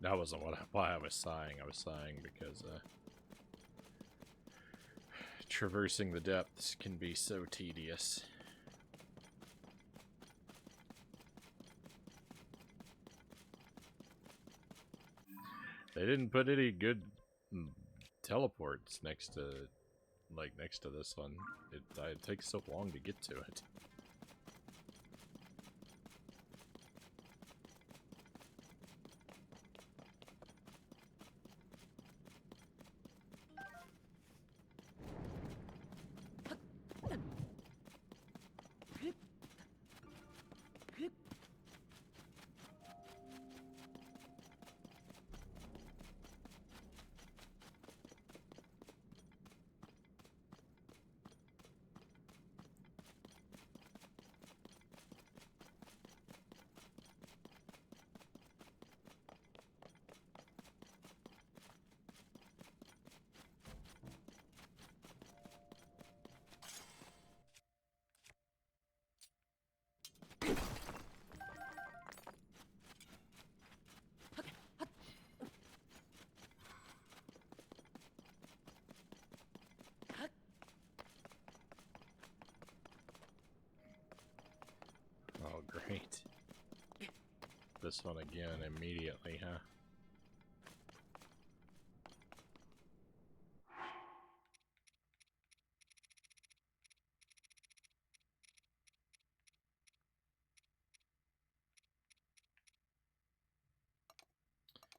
Speaker 1: That wasn't why I was sighing. I was sighing because traversing the depths can be so tedious. They didn't put any good teleports next to this one. It takes so long to get to it. Oh, great. This one again immediately, huh?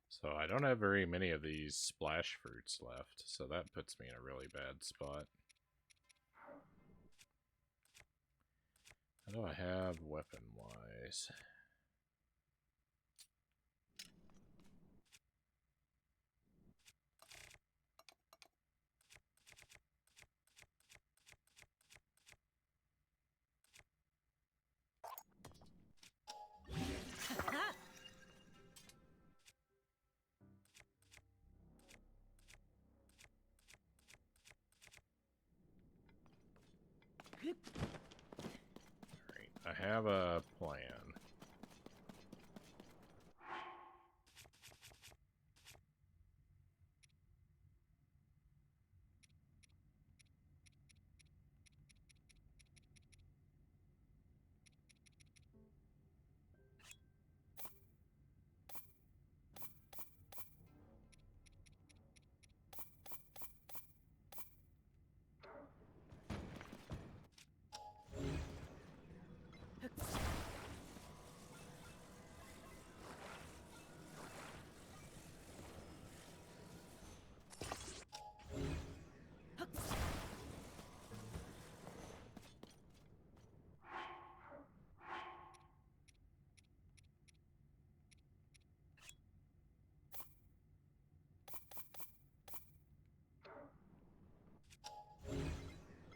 Speaker 1: So I don't have very many of these splash fruits left, so that puts me in a really bad spot. How do I have weapon-wise? Alright, I have a plan.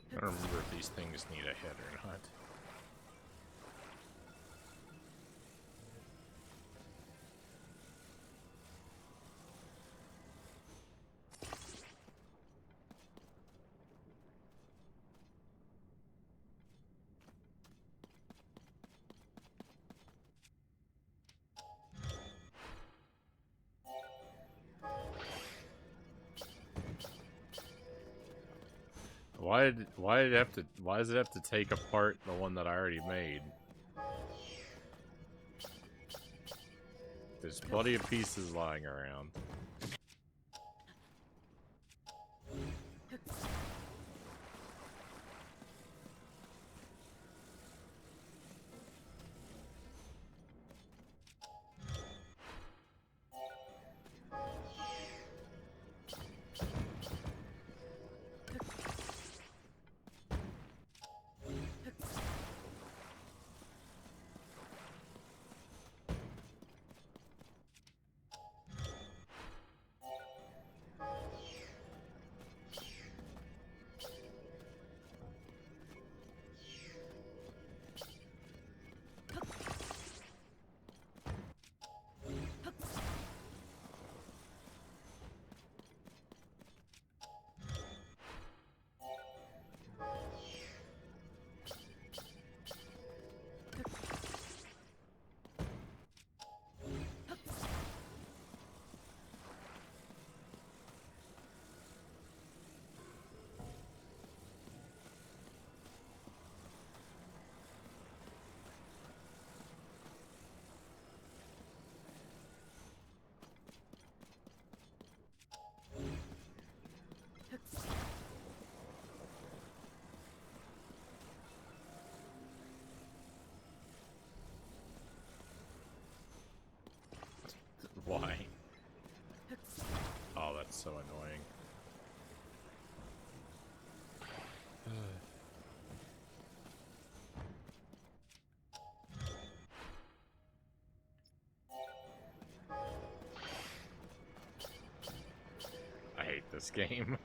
Speaker 1: I don't remember if these things need a head or not. Why does it have to take apart the one that I already made? There's plenty of pieces lying around. so annoying. I hate this game.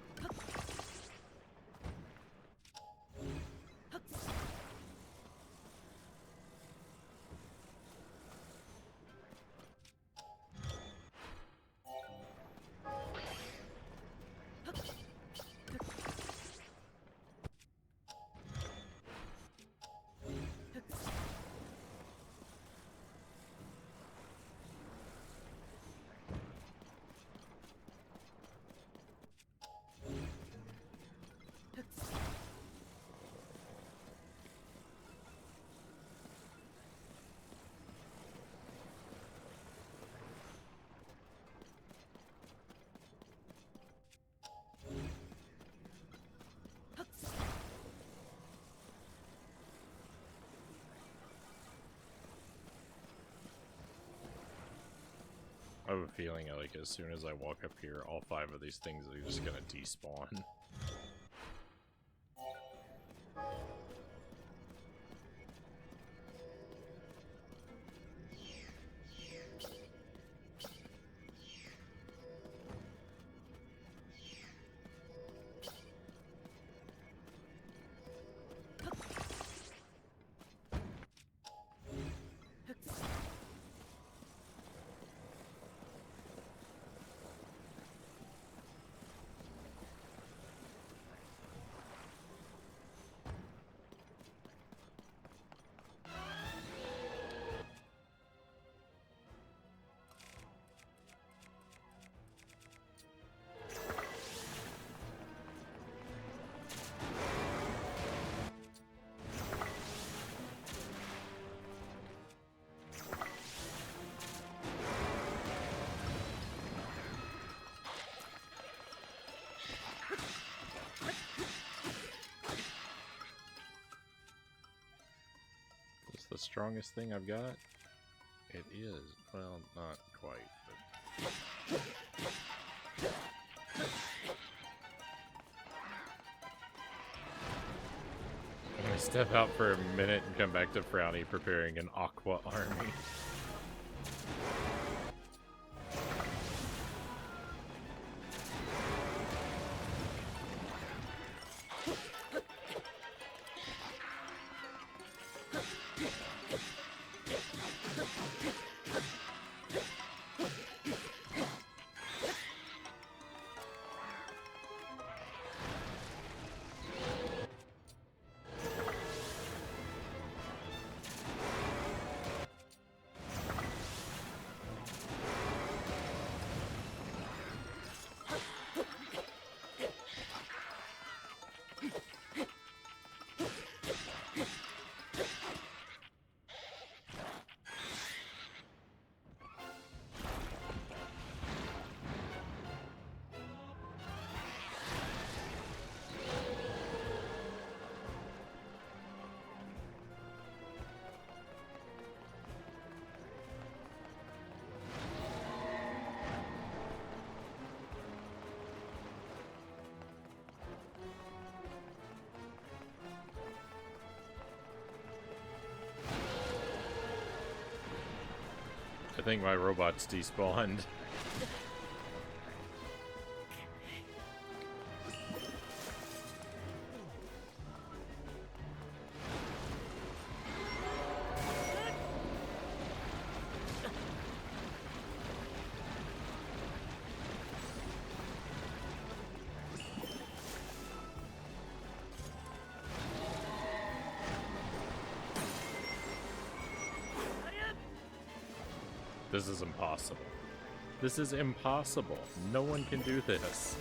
Speaker 1: I have a feeling like as soon as I walk up here, all 5 of these things are just gonna despawn. Is the strongest thing I've got? It is. Well, not quite, but... I'm gonna step out for a minute and come back to Frownie preparing an Aqua army. I think my robot's despawned. This is impossible. This is impossible. No one can do this.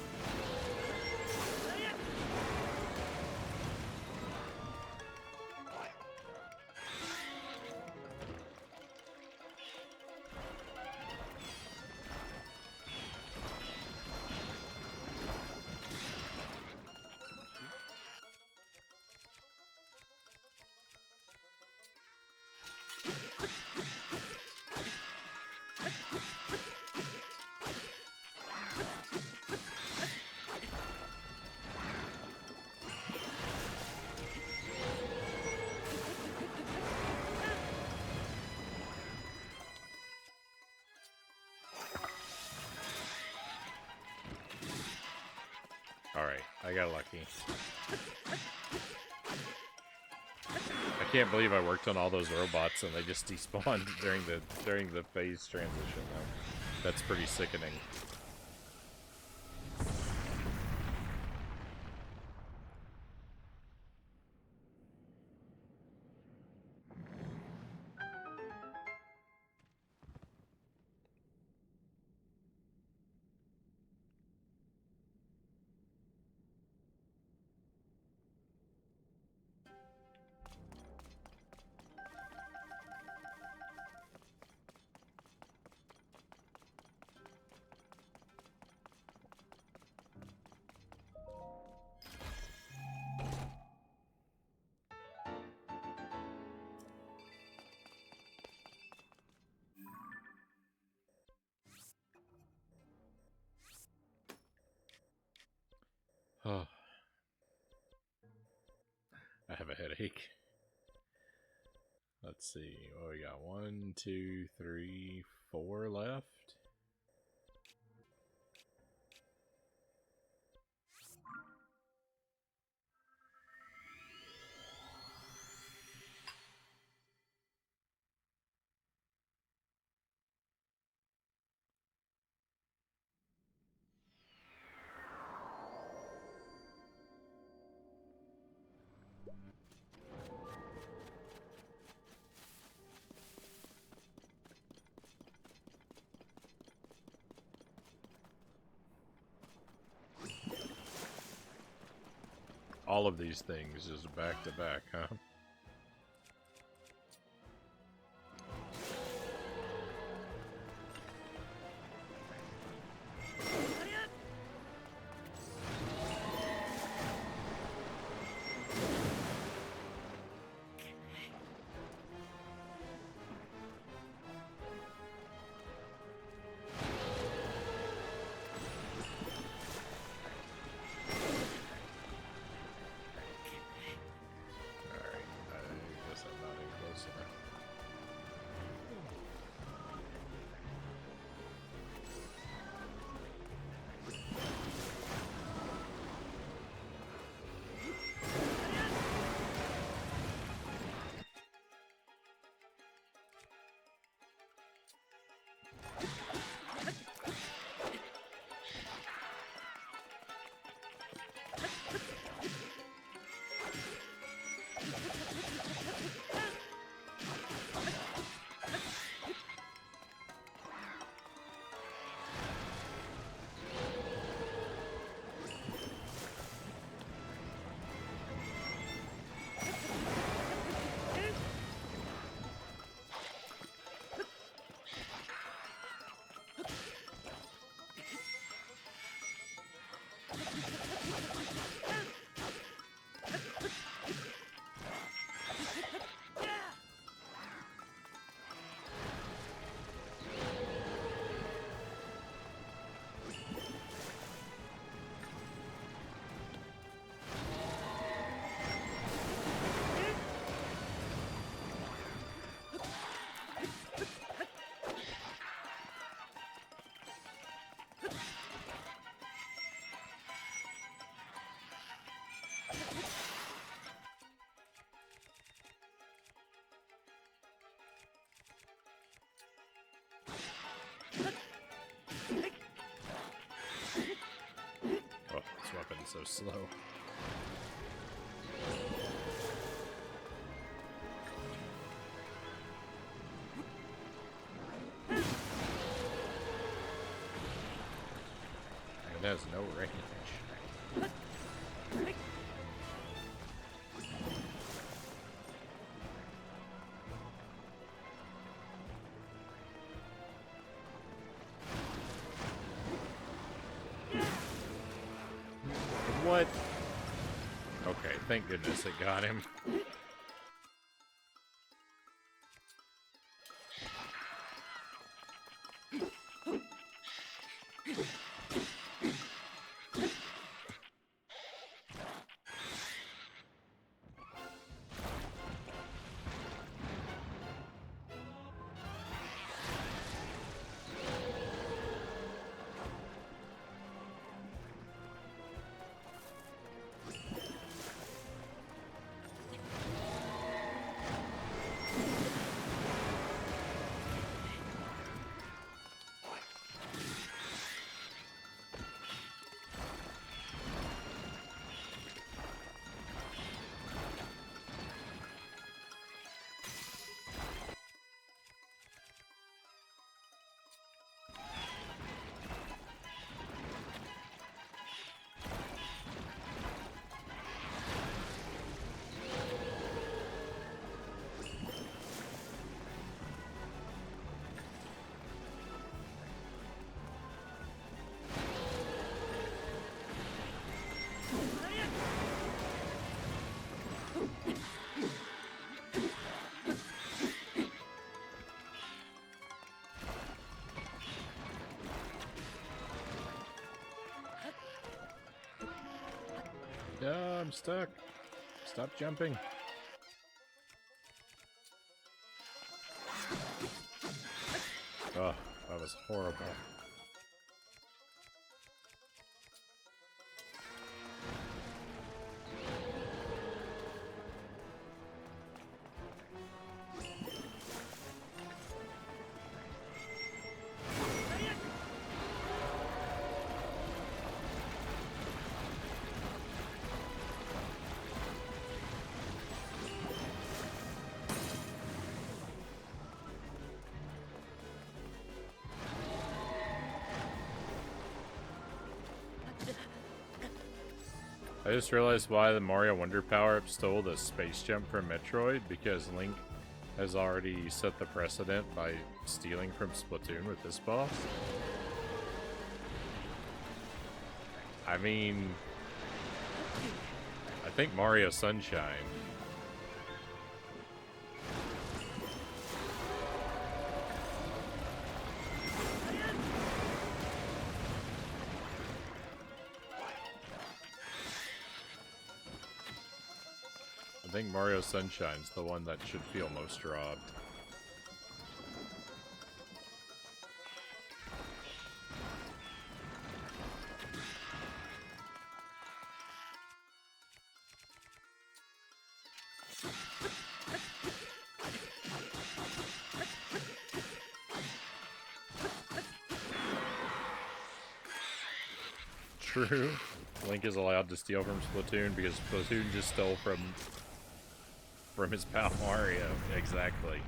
Speaker 1: I got lucky. I can't believe I worked on all those robots and they just despawned during the phase transition though. That's pretty sickening. Oh, I have a headache. Let's see. Oh, we got 1, 2, 3, 4 left. All of these things is back to back, huh? So slow. It has no range. What? Okay, thank goodness it got him. I'm stuck. Stop jumping. Oh, that was horrible. I just realized why the Mario Wonder power-up stole the space jump from Metroid, because Link has already set the precedent by stealing from Splatoon with this boss. I mean, I think Mario Sunshine. I think Mario Sunshine's the one that should feel most robbed. True. Link is allowed to steal from Splatoon because Splatoon just stole from his pal Mario. Exactly.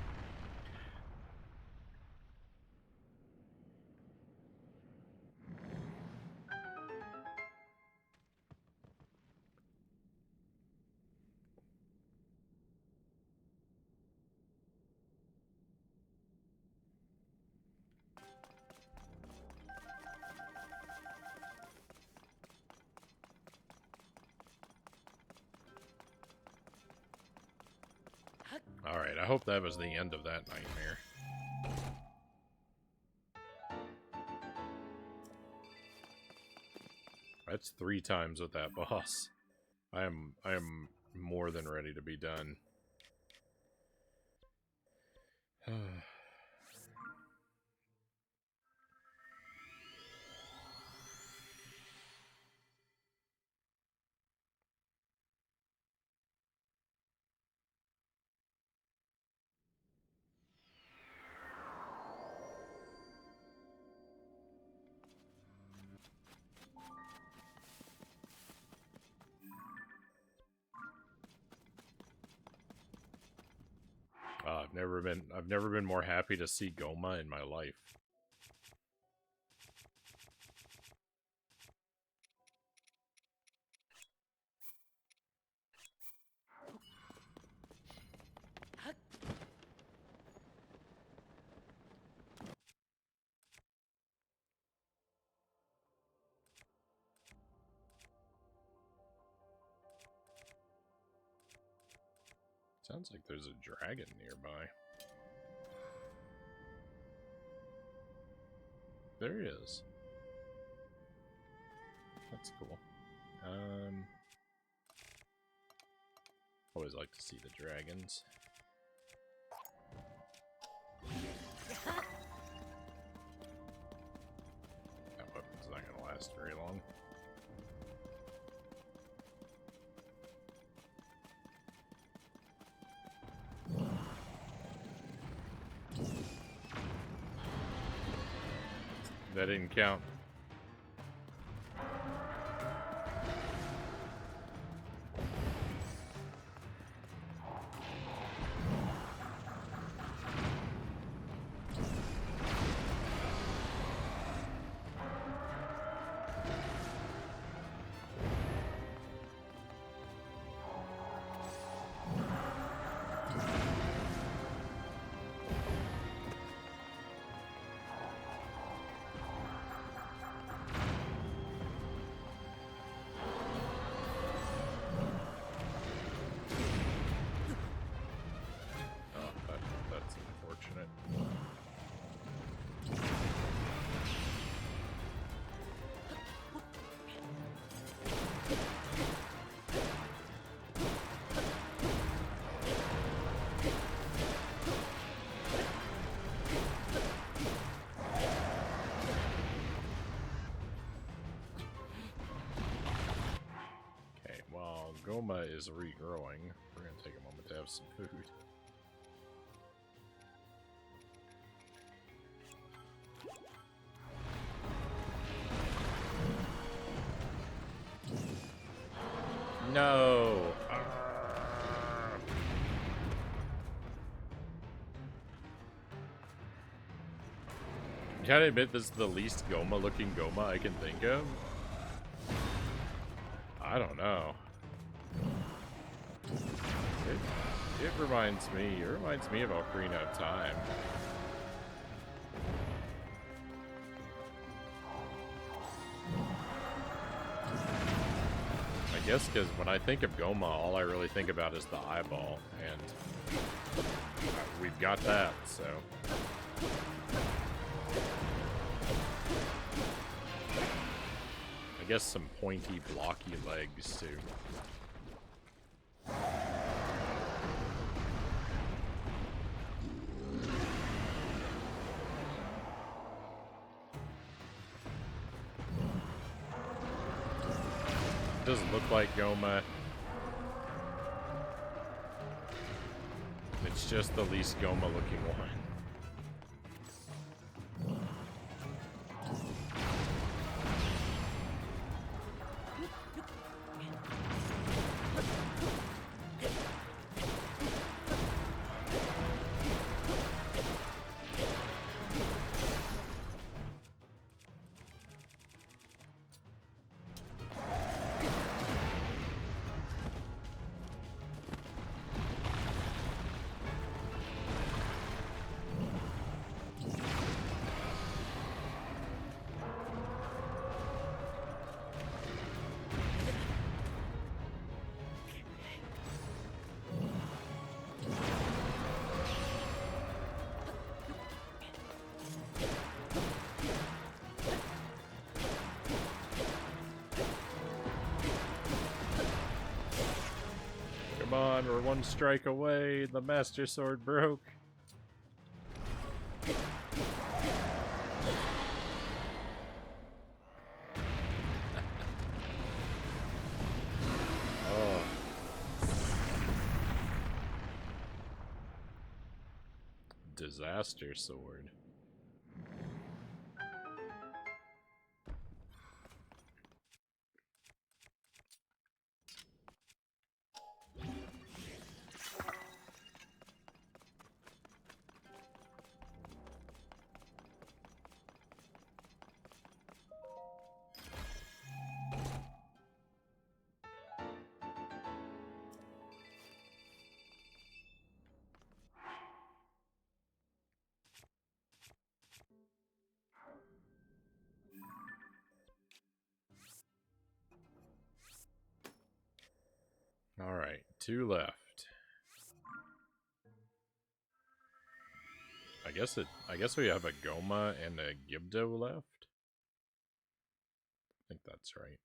Speaker 1: Alright, I hope that was the end of that nightmare. That's 3 times with that boss. I am more than ready to be done. I've never been more happy to see Goma in my life. Sounds like there's a dragon nearby. There he is. That's cool. Always like to see the dragons. That weapon's not gonna last very long. That didn't count. Goma is regrowing. We're gonna take a moment to have some food. No! You gotta admit, this is the least Goma-looking Goma I can think of. I don't know. It reminds me of Ocarina of Time. I guess because when I think of Goma, all I really think about is the eyeball, and we've got that, so. I guess some pointy, blocky legs, too. Doesn't look like Goma. It's just the least Goma looking one. Come on, we're one strike away. The Master Sword broke. Oh. Disaster Sword. Alright, 2 left. I guess we have a Goma and a Gibdo left. I think that's right.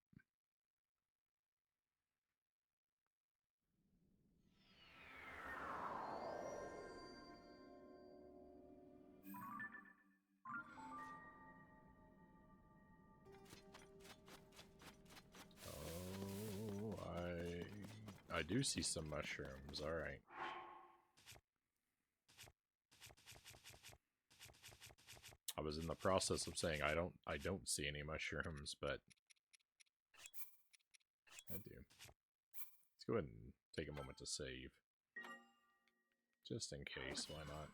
Speaker 1: Oh, I do see some mushrooms. Alright. I was in the process of saying I don't see any mushrooms, but I do. Let's go ahead and take a moment to save. Just in case, why not?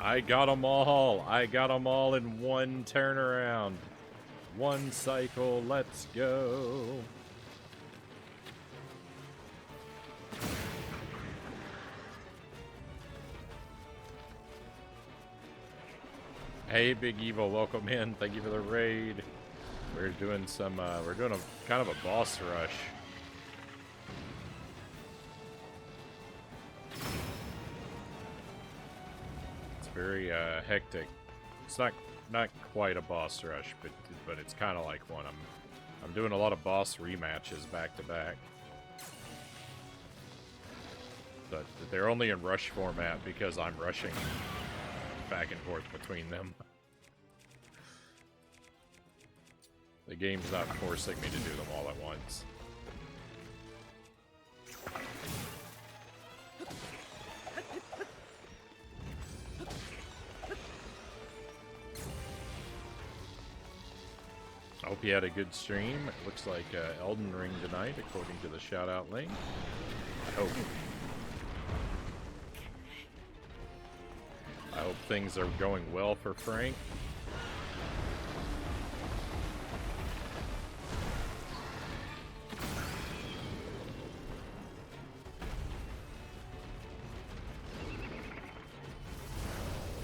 Speaker 1: I got them all. I got them all in one turnaround. One cycle. Let's go. Hey, Big Evil, welcome in. Thank you for the raid. We're doing some, we're doing a kind of a boss rush. It's very hectic. It's not quite a boss rush, but it's kind of like one. I'm doing a lot of boss rematches back to back. But they're only in rush format because I'm rushing back and forth between them. The game's not forcing me to do them all at once. I hope you had a good stream. It looks like Elden Ring tonight, according to the shout-out link. I hope. I hope things are going well for Frank.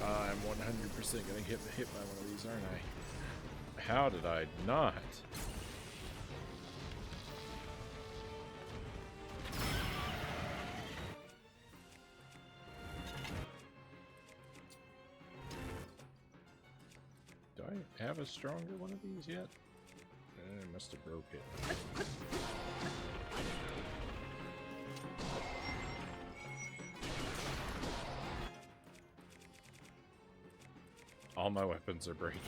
Speaker 1: I'm 100% gonna get hit by one of these, aren't I? How did I not? Do I have a stronger one of these yet? I must have broke it. All my weapons are breaking.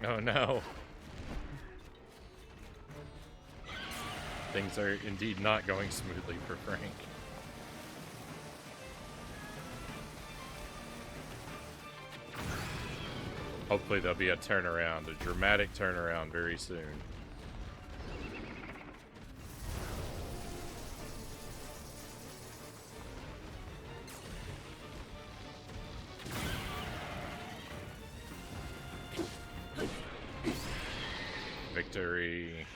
Speaker 1: Oh no. Things are indeed not going smoothly for Frank. Hopefully there'll be a turnaround, a dramatic turnaround very soon. Victory.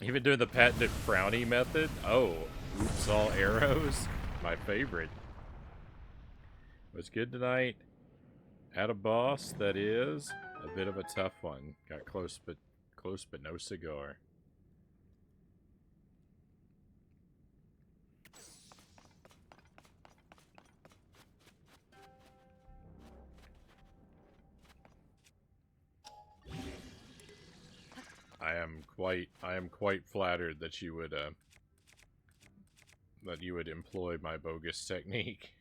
Speaker 1: Even doing the patented Frownie method? Oh, oops, all arrows? My favorite. What's good tonight? Had a boss that is a bit of a tough one. Got close but no cigar. I am quite flattered that you would employ my bogus technique.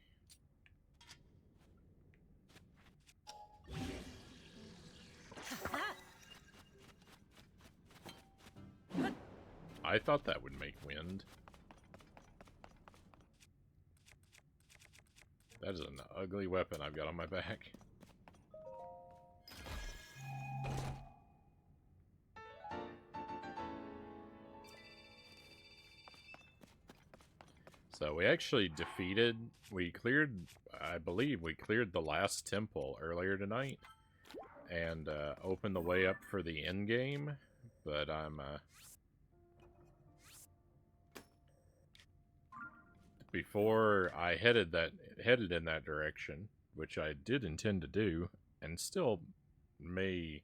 Speaker 1: I thought that would make wind. That is an ugly weapon I've got on my back. So we actually I believe we cleared the last temple earlier tonight. And opened the way up for the end game. But I'm before I headed in that direction, which I did intend to do, and still may,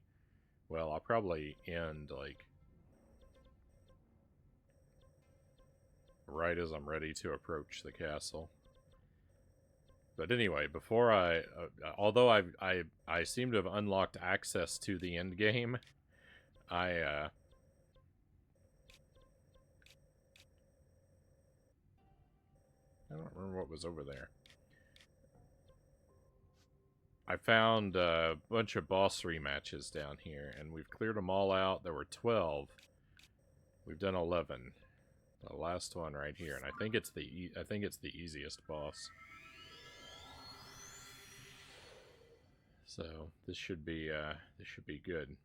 Speaker 1: well, I'll probably end like right as I'm ready to approach the castle. But anyway, before although I seem to have unlocked access to the end game, I don't remember what was over there. I found a bunch of boss rematches down here, and we've cleared them all out. There were 12. We've done 11. The last one right here, and I think it's the easiest boss. So this should be good.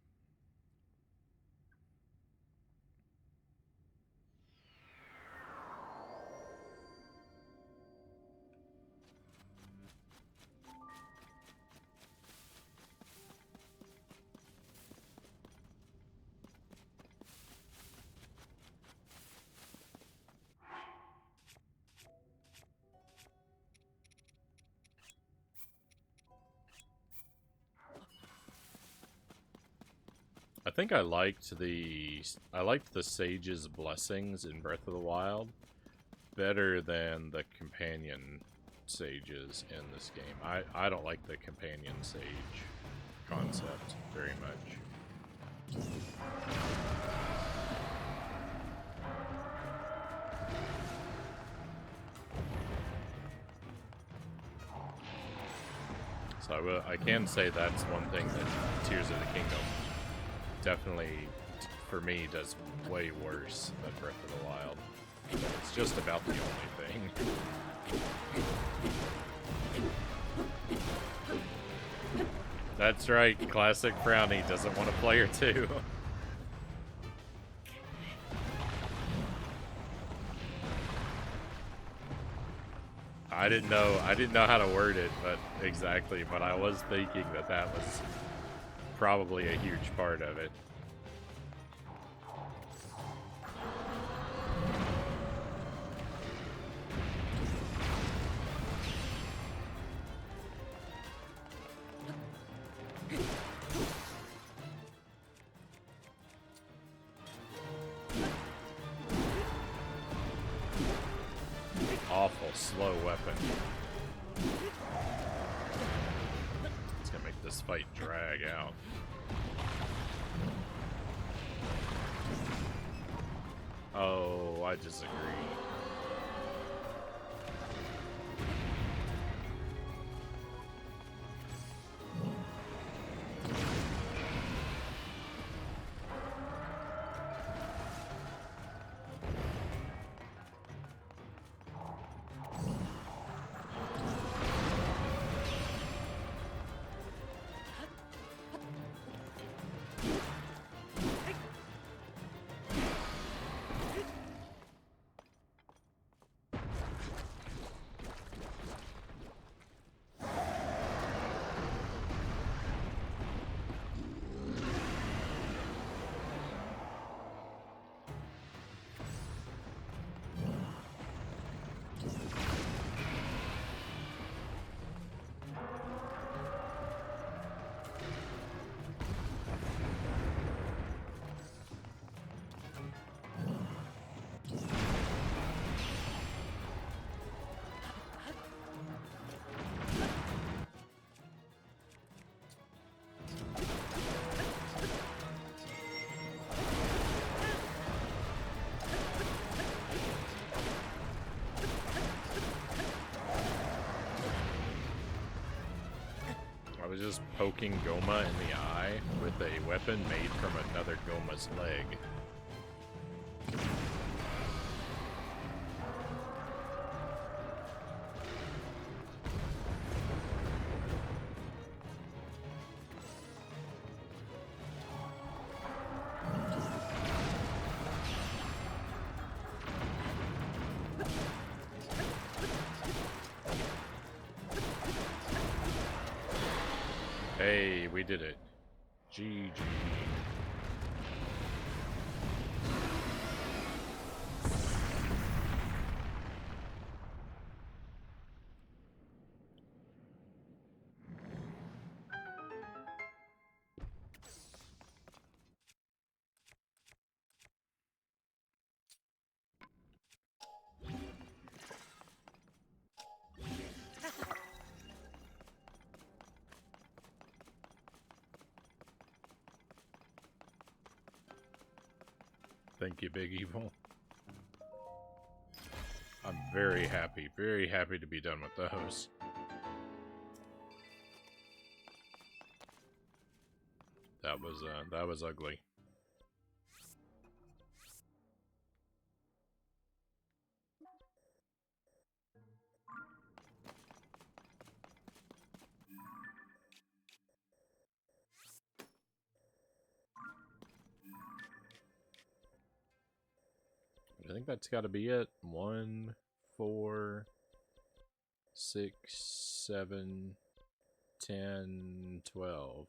Speaker 1: I think I liked the Sage's blessings in Breath of the Wild better than the companion sages in this game. I don't like the companion sage concept very much. So I can say that's one thing that Tears of the Kingdom definitely, for me, does way worse than Breath of the Wild. It's just about the only thing. That's right, classic Frownie doesn't want to play her too. I didn't know how to word it, but exactly, but I was thinking that was probably a huge part of it. Awful slow weapon. It's gonna make this fight drag out. Oh, I disagree. I was just poking Goma in the eye with a weapon made from another Goma's leg. Hey, we did it. GG. Thank you, Big Evil. I'm very happy to be done with those. That was ugly. think that's got to be it. 1, 4, 6, 7, 10, 12.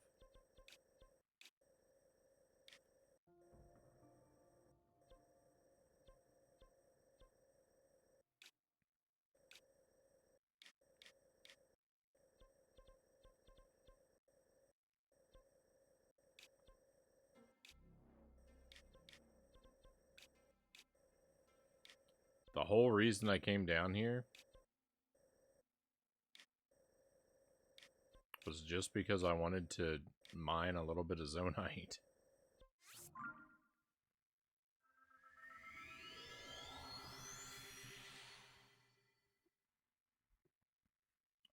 Speaker 1: The whole reason I came down here was just because I wanted to mine a little bit of zonite.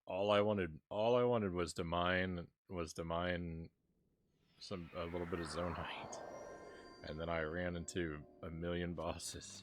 Speaker 1: All I wanted was to mine a little bit of zonite. And then I ran into a million bosses.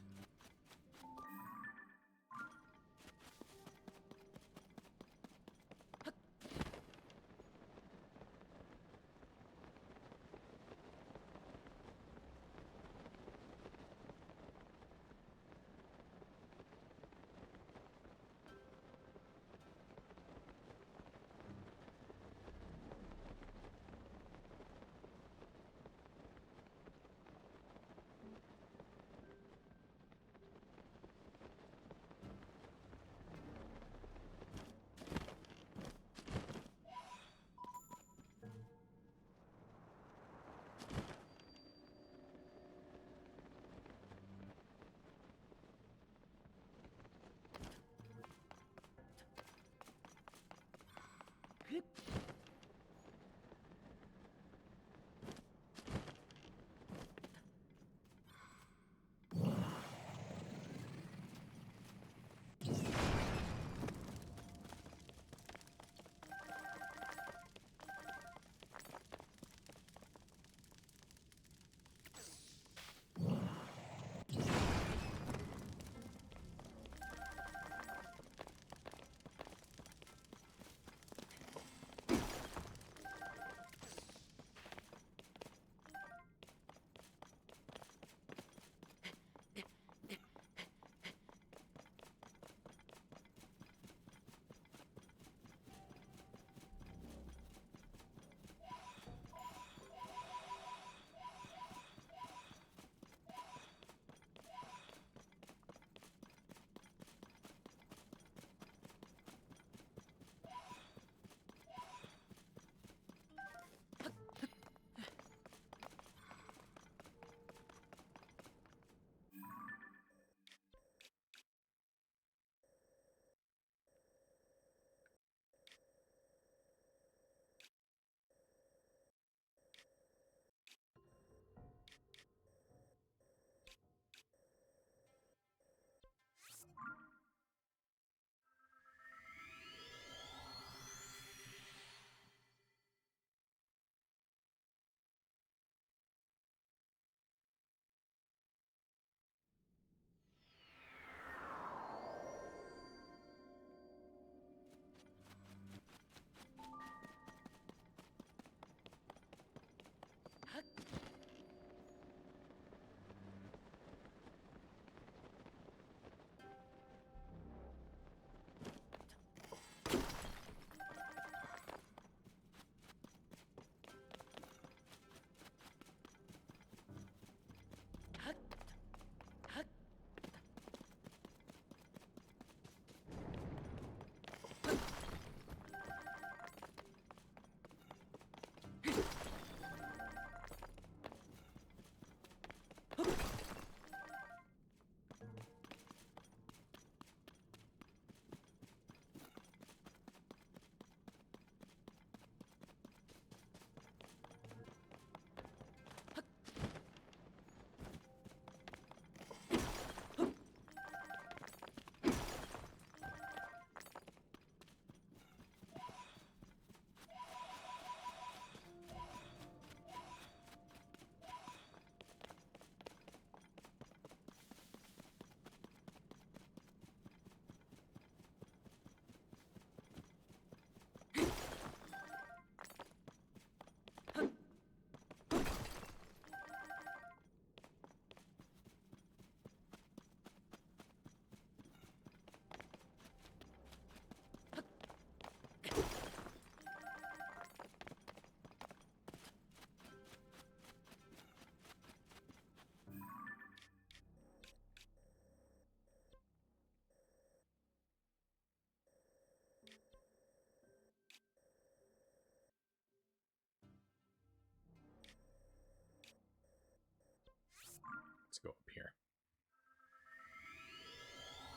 Speaker 1: go up here.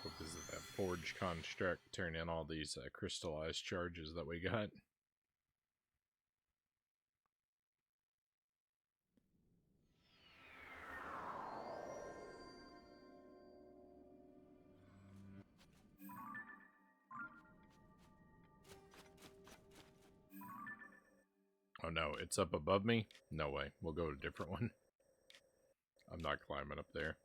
Speaker 1: Go visit that forge construct, turn in all these crystallized charges that we got. Oh no, it's up above me? No way. We'll go to a different one. I'm not climbing up there.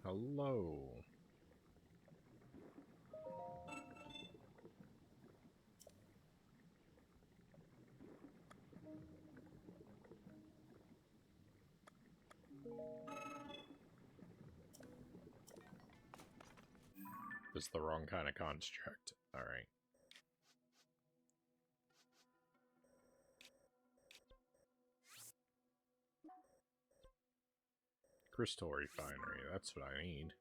Speaker 1: Hello. This is the wrong kind of construct. Alright. Crystal refinery, that's what I need.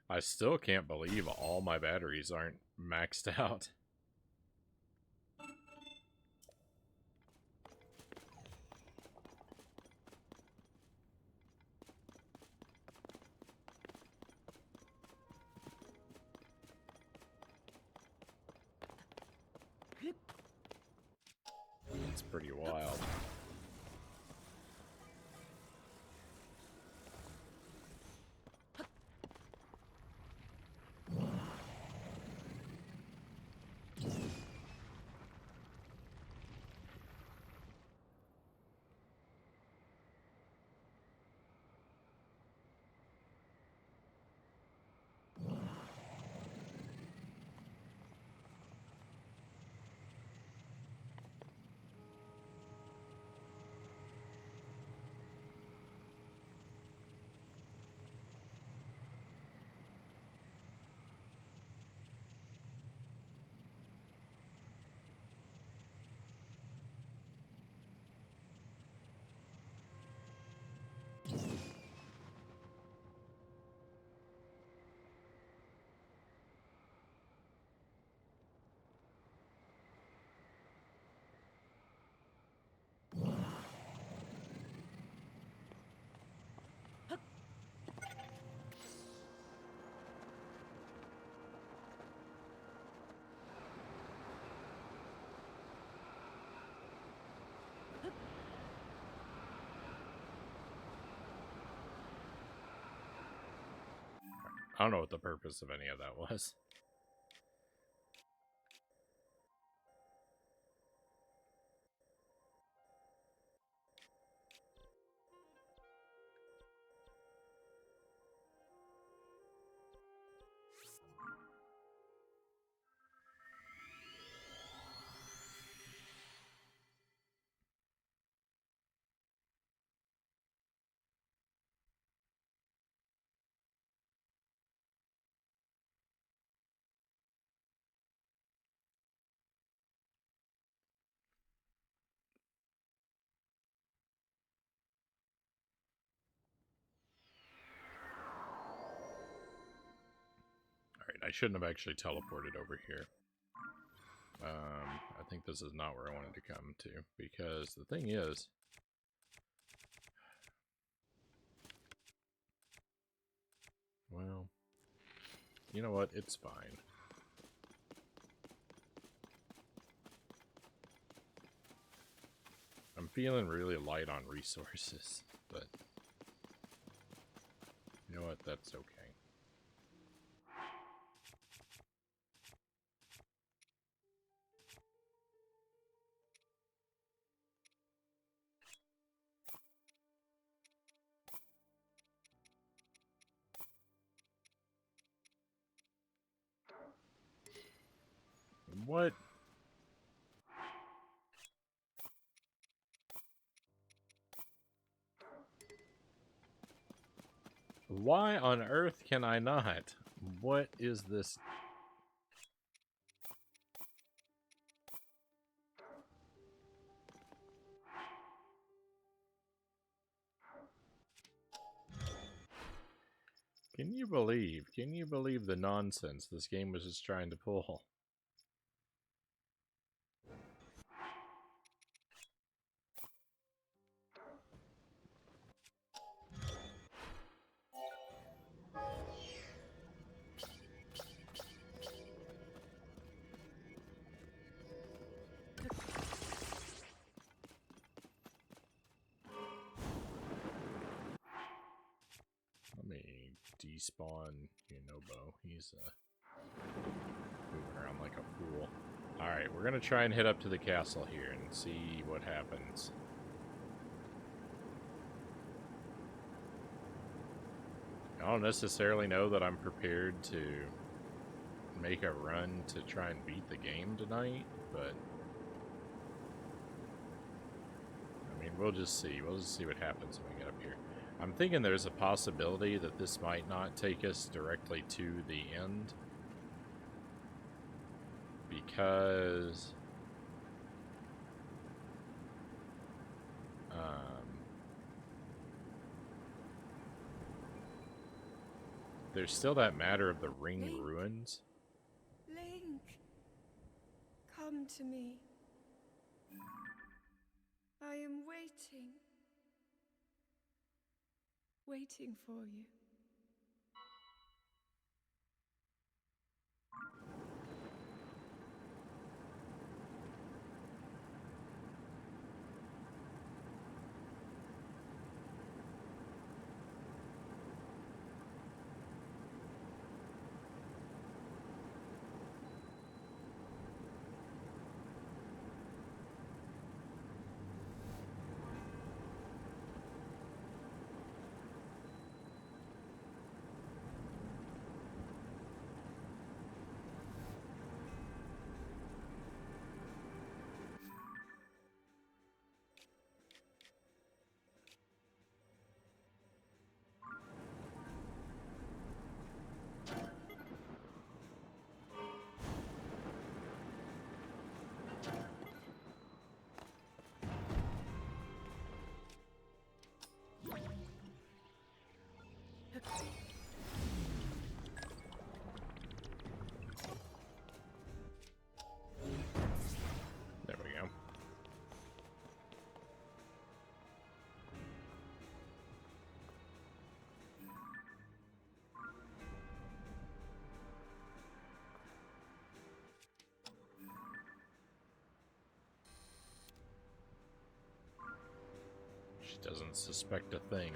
Speaker 1: I still can't believe all my batteries aren't maxed out. It's pretty wild. I don't know what the purpose of any of that was. I shouldn't have actually teleported over here. I think this is not where I wanted to come to, because the thing is... Well, you know what? It's fine. I'm feeling really light on resources, but... You know what? That's okay. What? Why on earth can I not? What is this? Can you believe the nonsense this game was just trying to pull? Let me despawn Yunobo. He's moving around like a fool. Alright, we're gonna try and head up to the castle here and see what happens. I don't necessarily know that I'm prepared to make a run to try and beat the game tonight, but I mean, we'll just see. We'll just see what happens when we get up here. I'm thinking there's a possibility that this might not take us directly to the end, because there's still that matter of the ring
Speaker 4: Link.
Speaker 1: ruins.
Speaker 4: Link, come to me. I am waiting. Waiting for you.
Speaker 1: There we go. She doesn't suspect a thing.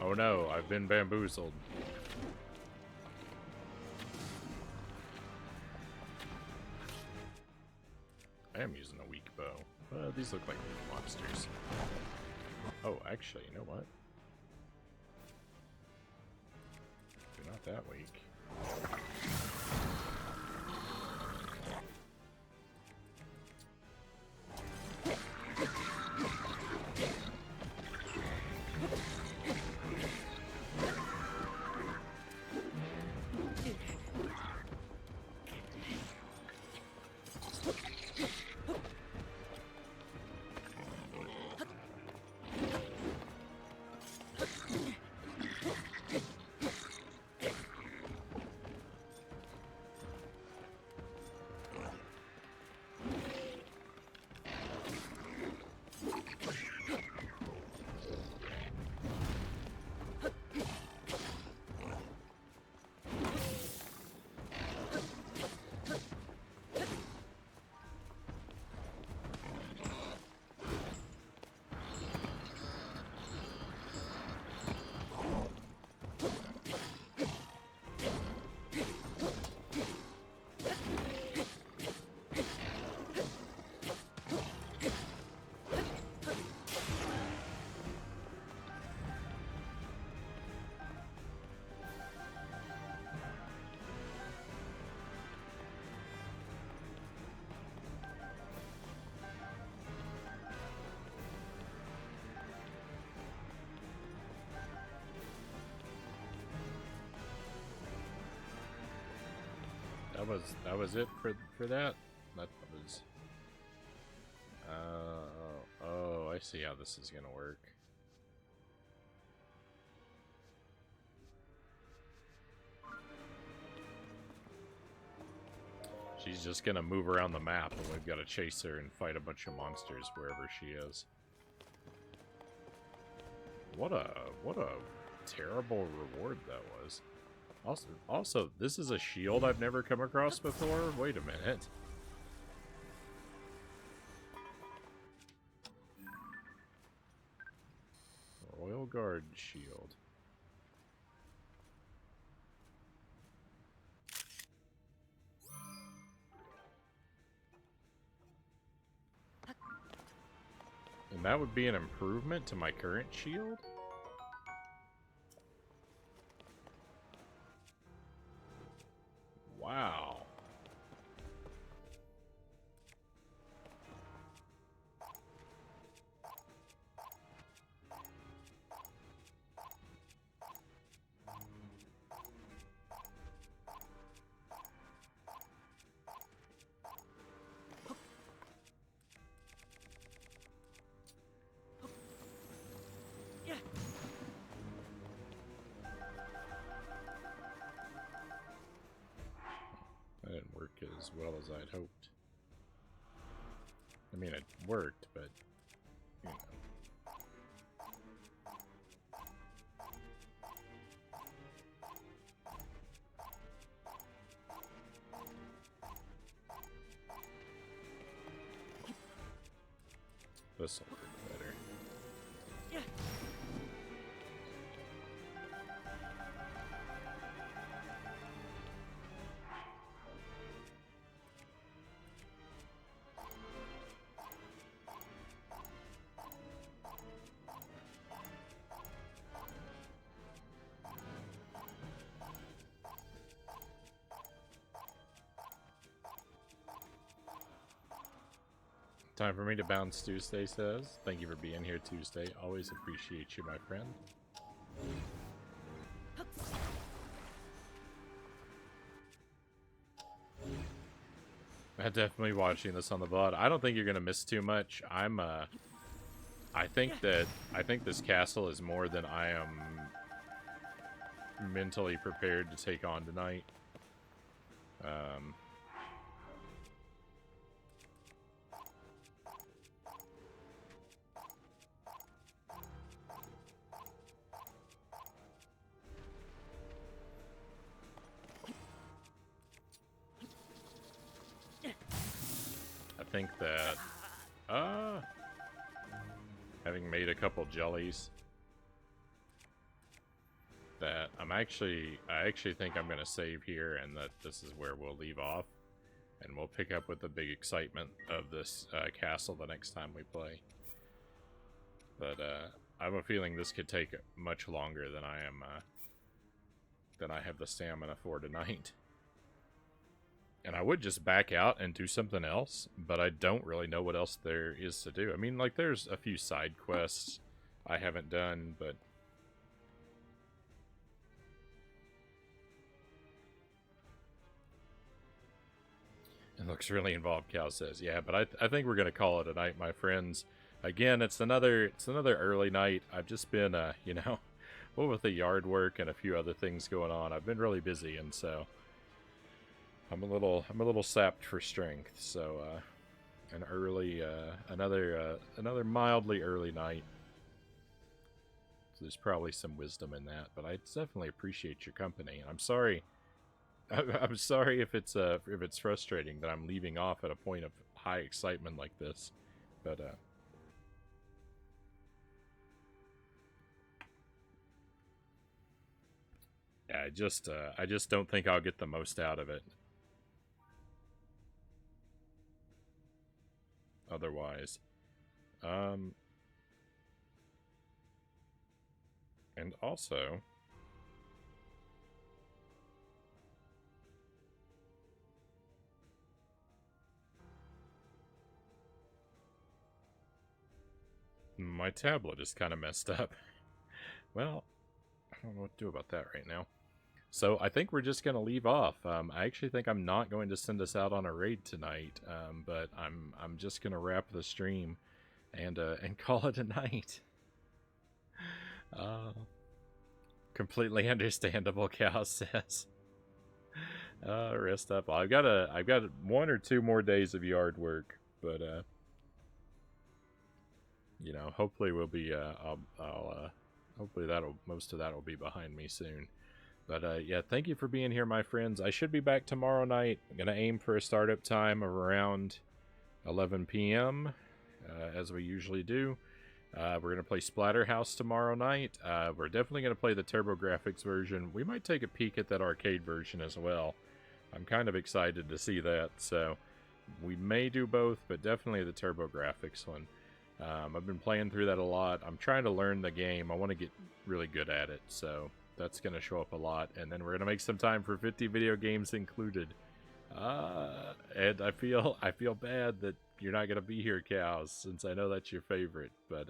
Speaker 1: Oh no, I've been bamboozled. I am using a weak bow. These look like weak monsters. Oh, actually, you know what? They're not that weak. that was it for that. That was. Oh, I see how this is gonna work. She's just gonna move around the map, and we've got to chase her and fight a bunch of monsters wherever she is. What a terrible reward that was. Also, this is a shield I've never come across before. Wait a minute. Royal Guard shield. And that would be an improvement to my current shield? Wow. That didn't work as well as I'd hoped. I mean, it worked, but, you know. This'll work better. Time for me to bounce, Tuesday says. Thank you for being here, Tuesday. Always appreciate you, my friend. I'm definitely watching this on the VOD. I don't think you're gonna miss too much. I think this castle is more than I am mentally prepared to take on tonight. I think that, having made a couple jellies, that I actually think I'm gonna save here, and that this is where we'll leave off, and we'll pick up with the big excitement of this castle the next time we play. But I have a feeling this could take much longer than I have the stamina for tonight. And I would just back out and do something else, but I don't really know what else there is to do. I mean, like, there's a few side quests I haven't done, but... It looks really involved, Cal says. Yeah, but I think we're going to call it a night, my friends. Again, it's another early night. I've just been, you know, well, with the yard work and a few other things going on, I've been really busy, and so... I'm a little sapped for strength, so an early another mildly early night. So there's probably some wisdom in that, but I definitely appreciate your company. And I'm sorry, I'm sorry if it's frustrating that I'm leaving off at a point of high excitement like this, but yeah, I just don't think I'll get the most out of it. Otherwise, and also, my tablet is kind of messed up. Well, I don't know what to do about that right now. So I think we're just going to leave off. I actually think I'm not going to send us out on a raid tonight, but I'm just going to wrap the stream and call it a night. Completely understandable, Cal says. Rest up. I've got 1 or 2 more days of yard work, but you know, hopefully we'll be hopefully most of that will be behind me soon. But yeah, thank you for being here, my friends. I should be back tomorrow night. I'm gonna aim for a startup time of around 11 p.m. As we usually do. We're going to play Splatterhouse tomorrow night. We're definitely going to play the TurboGrafx version. We might take a peek at that arcade version as well. I'm kind of excited to see that. So we may do both, but definitely the TurboGrafx one. I've been playing through that a lot. I'm trying to learn the game. I want to get really good at it. So that's going to show up a lot. And then we're going to make some time for 50 video games included. And I feel bad that you're not going to be here, Cows, since I know that's your favorite. But,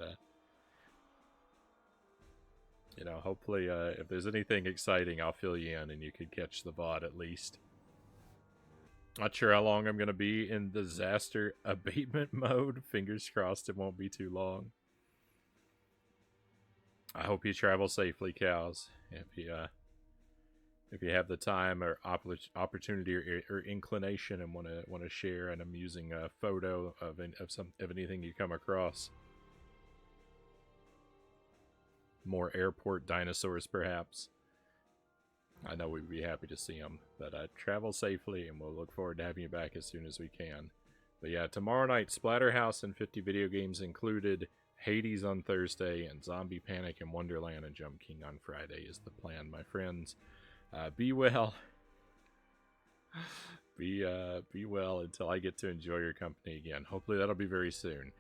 Speaker 1: you know, hopefully, if there's anything exciting, I'll fill you in and you could catch the VOD at least. Not sure how long I'm going to be in disaster abatement mode. Fingers crossed it won't be too long. I hope you travel safely, Cows. If you have the time or opportunity or inclination and want to share an amusing photo of anything you come across, more airport dinosaurs perhaps, I know we'd be happy to see them. But travel safely, and we'll look forward to having you back as soon as we can. But yeah, tomorrow night, Splatterhouse and 50 video games included. Hades on Thursday, and Zombie Panic and Wonderland and Jump King on Friday is the plan, my friends. Be well. Be well until I get to enjoy your company again. Hopefully that'll be very soon.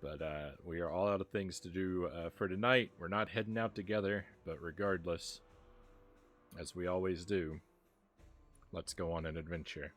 Speaker 1: But we are all out of things to do for tonight. We're not heading out together, but regardless, as we always do, let's go on an adventure.